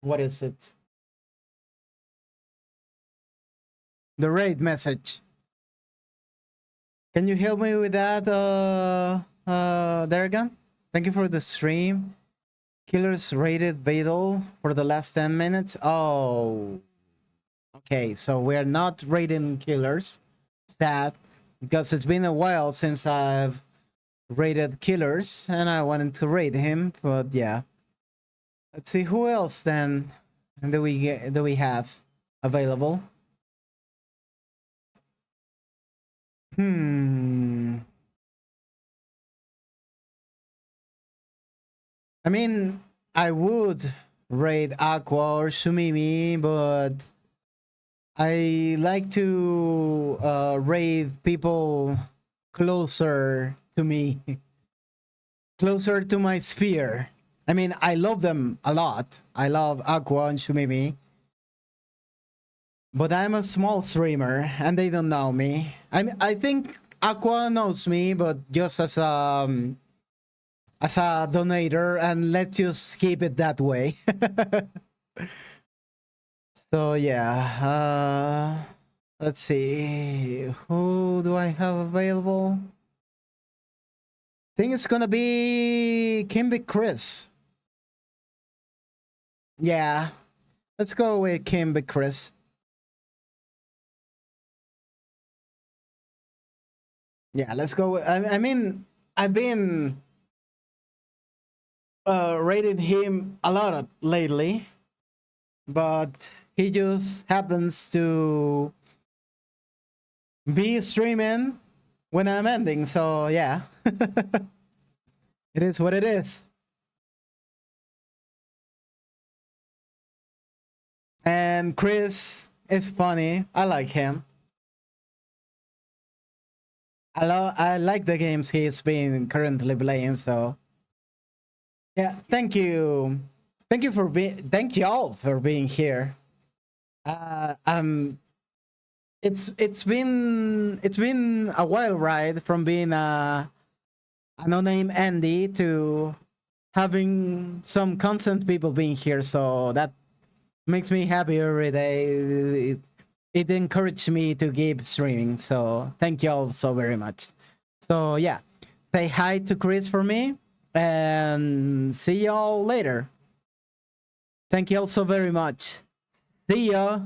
what is it? The raid message. Can you help me with that, Daragon? Thank you for the stream. Killers raided Badal for the last 10 minutes. Oh, okay. So we're not raiding killers. Sad, because it's been a while since I've raided killers, and I wanted to raid him. But yeah, let's see who else then do we have available. I mean, I would raid Aqua or Sumimi, but I like to raid people closer to me, closer to my sphere. I mean, I love them a lot. I love Aqua and Shumimi. But I'm a small streamer and they don't know me. I think Aqua knows me, but just as a donator, and let's just keep it that way. So yeah, let's see, who do I have available? I think it's gonna be Kimby Chris. Yeah, let's go with Kimby Chris. Yeah, let's go with, I mean, I've been rating him a lot lately, but he just happens to be streaming when I'm ending, so yeah. It is what it is. And Chris is funny. I like him. I like the games he's been currently playing, so yeah, thank you. Thank you all for being here. It's been a wild ride from being a no-name Andy to having some constant people being here, so that makes me happy every day. It encouraged me to keep streaming, so thank you all so very much. So yeah, say hi to Chris for me, and see y'all later. Thank you all so very much. See ya.